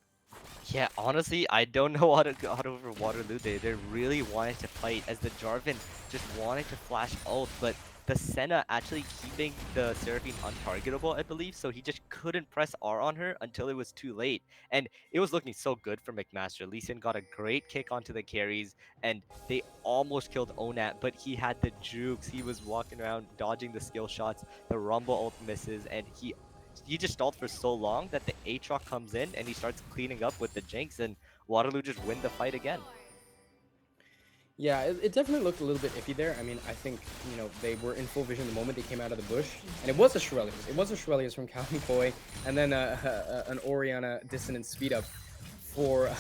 Yeah, honestly, I don't know how to got over Waterloo. They really wanted to fight as the Jarvan just wanted to flash ult, but the Senna actually keeping the Seraphine untargetable, I believe, so he just couldn't press R on her until it was too late. And it was looking so good for McMaster. Lee Sin got a great kick onto the carries, and they almost killed Onat, but he had the jukes. He was walking around dodging the skill shots. The Rumble ult misses, and he just stalled for so long that the Aatrox comes in and he starts cleaning up with the Jinx, and Waterloo just win the fight again. Yeah, it definitely looked a little bit iffy there. I mean, I think, they were in full vision the moment they came out of the bush. And it was a Shirelius. It was a Shirelius from Calvin Koi. And then an Oriana Dissonance speed up for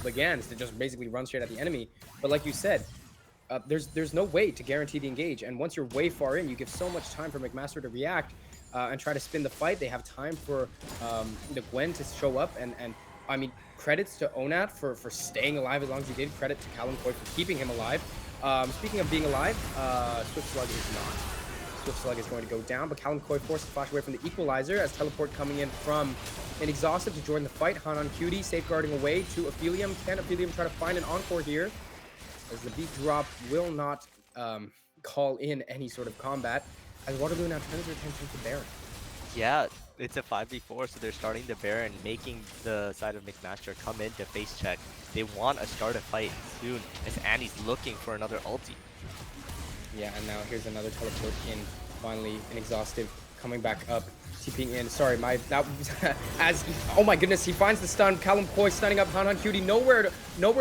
the Gans to just basically run straight at the enemy. But like you said, there's no way to guarantee the engage. And once you're way far in, you give so much time for McMaster to react and try to spin the fight. They have time for the Gwen to show up. And I mean, credits to Onat for staying alive as long as he did. Credit to Callum Coy for keeping him alive. Speaking of being alive, Swift Slug is not. Swift Slug is going to go down, but Callum Coy forced to flash away from the Equalizer as Teleport coming in from Inexhaustive to join the fight. Hanan Cutie safeguarding away to Aphelium. Can Aphelium try to find an encore here? As the beat drop will not call in any sort of combat, as Waterloo now turns their attention to Baron. Yeah, it's a 5v4, so they're starting the Baron, making the side of McMaster come in to face check. They want to start a fight soon, as Annie's looking for another ulti. Yeah, and now here's another teleport in. Finally, Inexhaustive coming back up, TPing in. Sorry, oh my goodness, he finds the stun. Callum Coy stunning up Han Cutie. Nowhere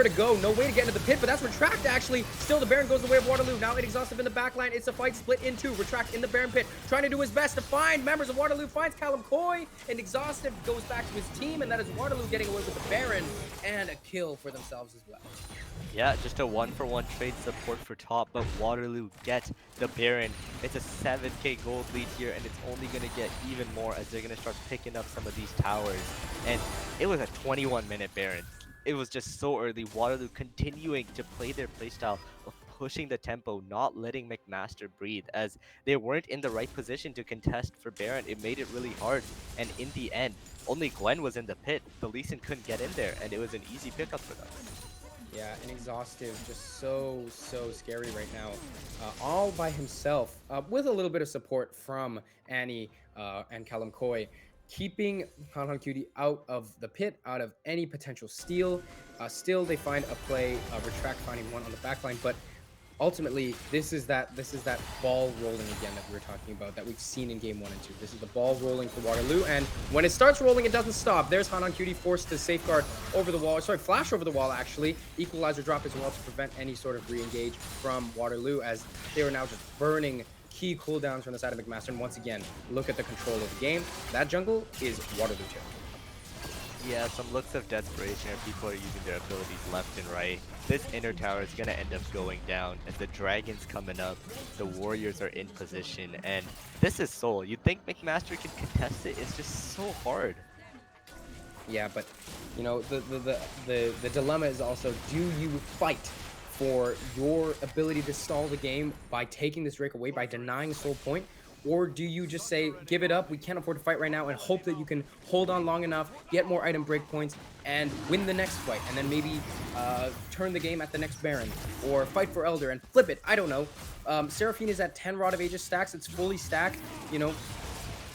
to go, no way to get into the pit, but that's Retract actually. Still, the Baron goes the way of Waterloo. Now Inexhaustive in the backline. It's a fight split in two. Retract in the Baron pit, trying to do his best to find members of Waterloo. Finds Callum Coy, and Exhaustive goes back to his team, and that is Waterloo getting away with the Baron and a kill for themselves as well. Yeah, just a 1-for-1 trade support for top, but Waterloo gets the Baron. It's a 7k gold lead here, and it's only going to get even more as they're going to start picking up some of these towers. And it was a 21-minute Baron. It was just so early. Waterloo continuing to play their playstyle of pushing the tempo, not letting McMaster breathe, as they weren't in the right position to contest for Baron. It made it really hard, and in the end, only Gwen was in the pit. The Lee Sin couldn't get in there, and it was an easy pickup for them. Yeah, Inexhaustive, just so scary right now. All by himself, with a little bit of support from Annie and Callum Coy, keeping Han Cutie out of the pit, out of any potential steal. Still, they find a play, Retract finding one on the backline, but ultimately, this is that ball rolling again that we were talking about, that we've seen in game 1 and 2. This is the ball rolling for Waterloo, and when it starts rolling, it doesn't stop. There's Hanan Cutie forced to safeguard over the wall, sorry, flash over the wall actually. Equalizer drop as well to prevent any sort of re-engage from Waterloo, as they were now just burning key cooldowns from the side of McMaster. And once again, look at the control of the game. That jungle is Waterloo too. Yeah, some looks of desperation, and people are using their abilities left and right. This inner tower is going to end up going down as the Dragon's coming up, the Warriors are in position, and this is Seoul. You'd think McMaster can contest it, it's just so hard. Yeah, but, the dilemma is also, do you fight for your ability to stall the game by taking this Drake away, by denying Soul Point? Or do you just say, give it up, we can't afford to fight right now, and hope that you can hold on long enough, get more item breakpoints, and win the next fight, and then maybe turn the game at the next Baron, or fight for Elder and flip it? I don't know. Seraphine is at 10 Rod of Aegis stacks. It's fully stacked.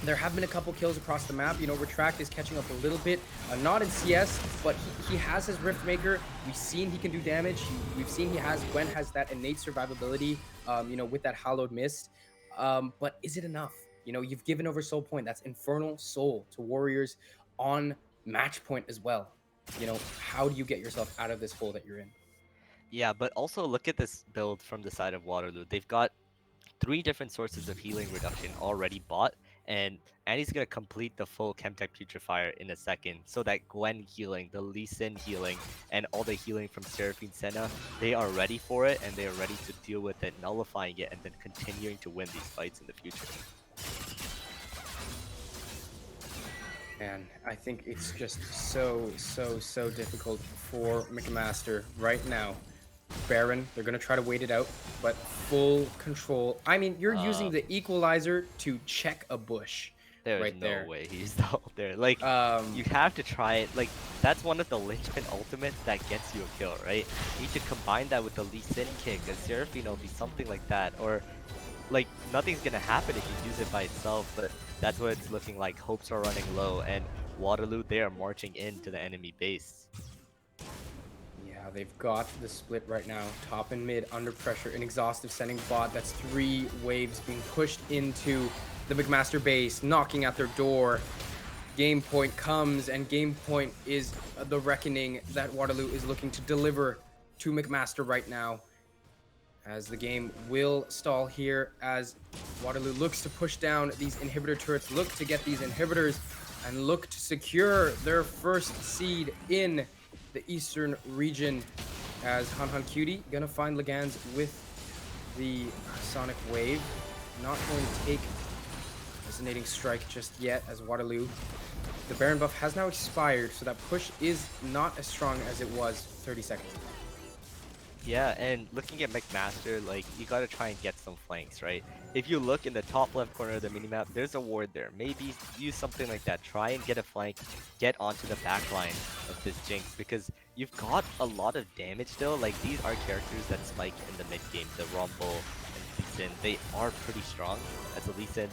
There have been a couple kills across the map. Retract is catching up a little bit. Not in CS, but he has his Riftmaker. We've seen he can do damage. We've seen Gwen has that innate survivability, with that Hallowed Mist. But is it enough? You've given over Soul Point. That's Infernal Soul to Warriors on match point as well. How do you get yourself out of this hole that you're in? Yeah, but also look at this build from the side of Waterloo. They've got three different sources of healing reduction already bought, and Annie's gonna complete the full Chemtech Putrefier in a second, so that Gwen healing, the Lee Sin healing, and all the healing from Seraphine Senna, they are ready for it, and they are ready to deal with it, nullifying it, and then continuing to win these fights in the future. And I think it's just so difficult for McMaster right now. Baron, they're going to try to wait it out, but full control. I mean, you're using Uh, the equalizer to check a bush there's right no there. way he's the ult there. Like, Um, you have to try it. Like, that's one of the linchpin ultimates that gets you a kill, right? You need to combine that with the Lee Sin kick, a Seraphine ulti, something like that, or like nothing's gonna happen if you use it by itself, but that's what it's looking like. Hopes are running low, and Waterloo, they are marching into the enemy base. Yeah, they've got the split right now. Top and mid under pressure. Inexhaustive sending bot. That's 3 waves being pushed into the McMaster base, knocking at their door. Game point comes, and game point is the reckoning that Waterloo is looking to deliver to McMaster right now. As the game will stall here, as Waterloo looks to push down these inhibitor turrets, look to get these inhibitors, and look to secure their first seed in the Eastern region. As Han Cutie gonna find Legans with the Sonic Wave. Not going to take Resonating Strike just yet, as Waterloo. The Baron buff has now expired, so that push is not as strong as it was 30 seconds ago. Yeah, and looking at McMaster, like, you gotta try and get some flanks, right? If you look in the top left corner of the minimap, there's a ward there. Maybe use something like that. Try and get a flank, get onto the back line of this Jinx, because you've got a lot of damage still. Like, these are characters that spike in the mid game, the Rumble and Lee Sin. They are pretty strong. As a Lee Sin,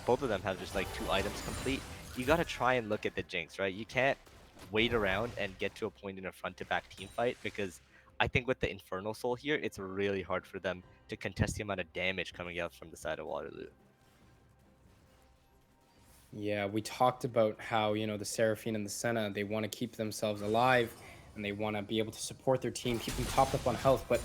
both of them have just like 2 items complete. You gotta try and look at the Jinx, right? You can't wait around and get to a point in a front-to-back team fight, because I think with the Infernal Soul here, it's really hard for them to contest the amount of damage coming out from the side of Waterloo. Yeah, we talked about how, the Seraphine and the Senna, they want to keep themselves alive and they want to be able to support their team, keep them topped up on health. But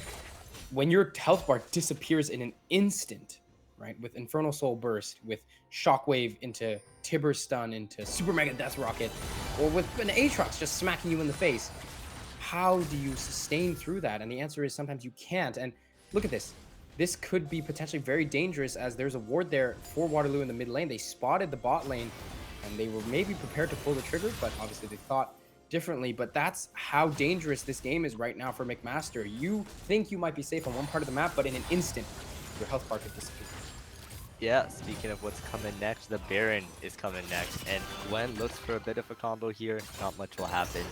when your health bar disappears in an instant, right, with Infernal Soul Burst, with Shockwave into Tibber Stun, into Super Mega Death Rocket, or with an Aatrox just smacking you in the face, how do you sustain through that? And the answer is sometimes you can't. And look at this. This could be potentially very dangerous, as there's a ward there for Waterloo in the mid lane. They spotted the bot lane and they were maybe prepared to pull the trigger, but obviously they thought differently. But that's how dangerous this game is right now for McMaster. You think you might be safe on one part of the map, but in an instant, your health bar could disappear. Yeah, speaking of what's coming next, the Baron is coming next, and Gwen looks for a bit of a combo here. Not much will happen,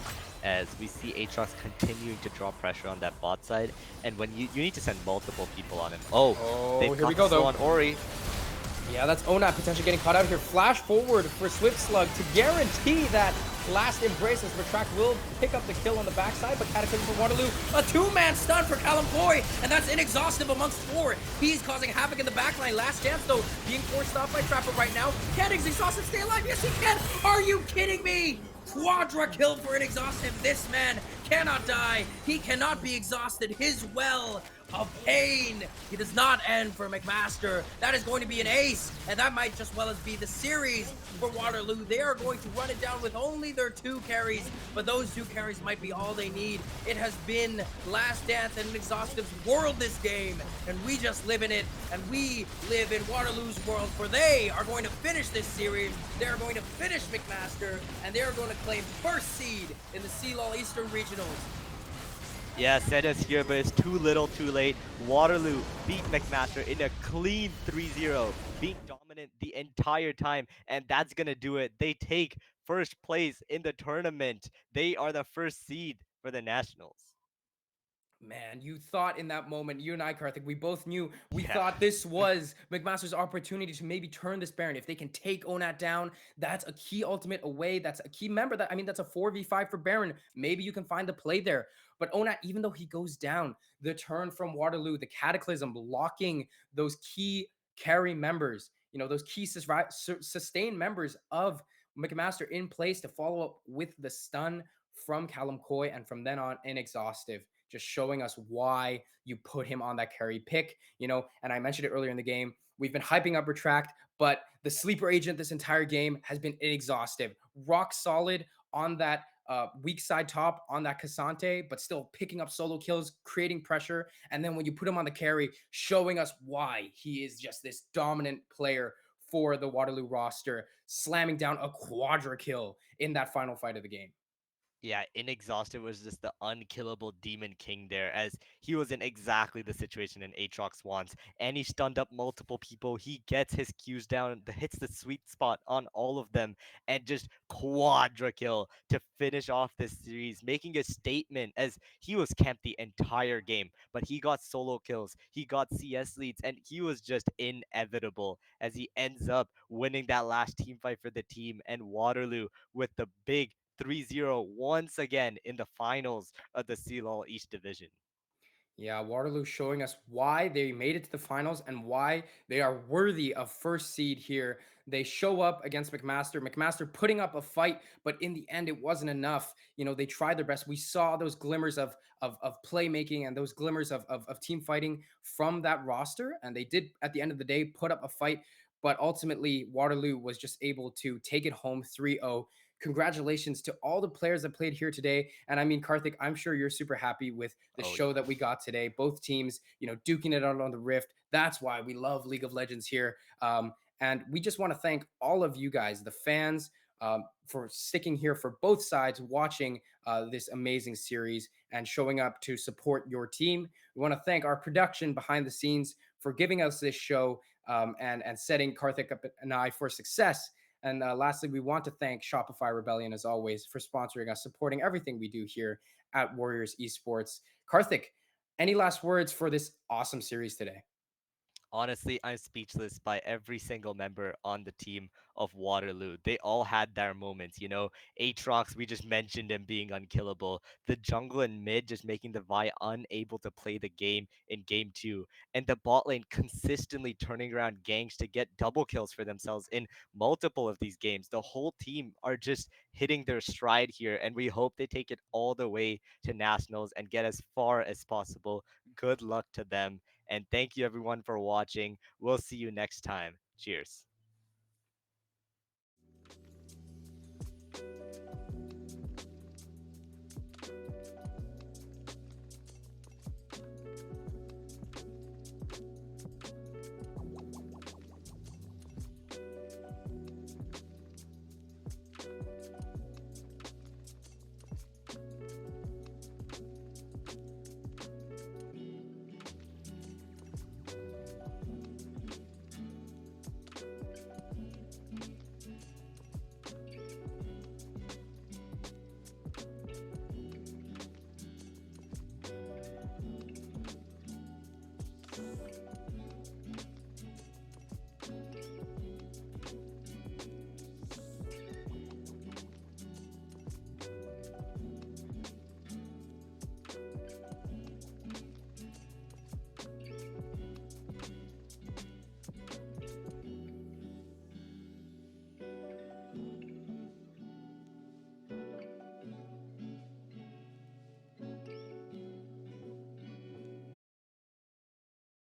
as we see Aatrox continuing to draw pressure on that bot side, and when you need to send multiple people on him. Oh, they've Here we got go, the slow though. on Ori. Yeah, that's Onat potentially getting caught out here. Flash forward for Swift Slug to guarantee that last embrace, as Retract will pick up the kill on the backside, but Cataclysm for Waterloo. A 2-man stun for Callum Boy, and that's Inexhaustive amongst 4. He's causing havoc in the backline. Last chance, though, being forced off by Trapper right now. Can Inexhaustive stay alive? Yes, he can. Are you kidding me? Quadra kill for Inexhaustive. This man cannot die. He cannot be exhausted. His well of pain, he does not end for McMaster. That is going to be an ace, and that might just well as be the series for Waterloo. They are going to run it down with only their 2 carries, but those 2 carries might be all they need. It has been Last Dance and Exhaustive's world this game, and we just live in it, and we live in Waterloo's world, for they are going to finish this series. They are going to finish McMaster, and they are going to claim first seed in the CLol Eastern Regionals. Yeah, Senna's here, but it's too little too late. Waterloo beat McMaster in a clean 3-0, being dominant the entire time, and that's gonna do it. They take first place in the tournament. They are the first seed for the Nationals. Man, you thought in that moment, you and I, Karthik, we both knew, we Yeah. thought this was McMaster's opportunity to maybe turn this Baron. If they can take Onat down, that's a key ultimate away. That's a key member. That's a 4v5 for Baron. Maybe you can find the play there. But Onat, even though he goes down, the turn from Waterloo, the Cataclysm blocking those key carry members, those key sustained members of McMaster in place to follow up with the stun from Callum Coy, and from then on, inexhaustive, just showing us why you put him on that carry pick. And I mentioned it earlier in the game. We've been hyping up Retract, but the sleeper agent this entire game has been inexhaustive, rock solid on that weak side top on that Cassante, but still picking up solo kills, creating pressure. And then when you put him on the carry, showing us why he is just this dominant player for the Waterloo roster, slamming down a quadra kill in that final fight of the game. Yeah, Inexhausted was just the unkillable Demon King there, as he was in exactly the situation in Aatrox wants, and he stunned up multiple people. He gets his Qs down, hits the sweet spot on all of them, and just quadra kill to finish off this series, making a statement as he was camped the entire game, but he got solo kills, he got CS leads, and he was just inevitable as he ends up winning that last team fight for the team, and Waterloo with the big 3-0 once again in the finals of the CLol East Division. Yeah, Waterloo showing us why they made it to the finals and why they are worthy of first seed here. They show up against McMaster. McMaster putting up a fight, but in the end, it wasn't enough. They tried their best. We saw those glimmers of playmaking and those glimmers of team fighting from that roster, and they did at the end of the day put up a fight. But ultimately, Waterloo was just able to take it home 3-0. Congratulations to all the players that played here today. And I mean, Karthik, I'm sure you're super happy with the Oh show yeah. that we got today. Both teams, duking it out on the Rift. That's why we love League of Legends here. And we just want to thank all of you guys, the fans, for sticking here for both sides, watching this amazing series and showing up to support your team. We want to thank our production behind the scenes for giving us this show, and setting Karthik up and I for success. And lastly, we want to thank Shopify Rebellion, as always, for sponsoring us, supporting everything we do here at Warriors Esports. Karthik, any last words for this awesome series today? Honestly, I'm speechless by every single member on the team of Waterloo. They all had their moments, Aatrox, we just mentioned him being unkillable. The jungle and mid just making the Vi unable to play the game in game two. And the bot lane consistently turning around ganks to get double kills for themselves in multiple of these games. The whole team are just hitting their stride here, and we hope they take it all the way to nationals and get as far as possible. Good luck to them. And thank you everyone for watching. We'll see you next time. Cheers.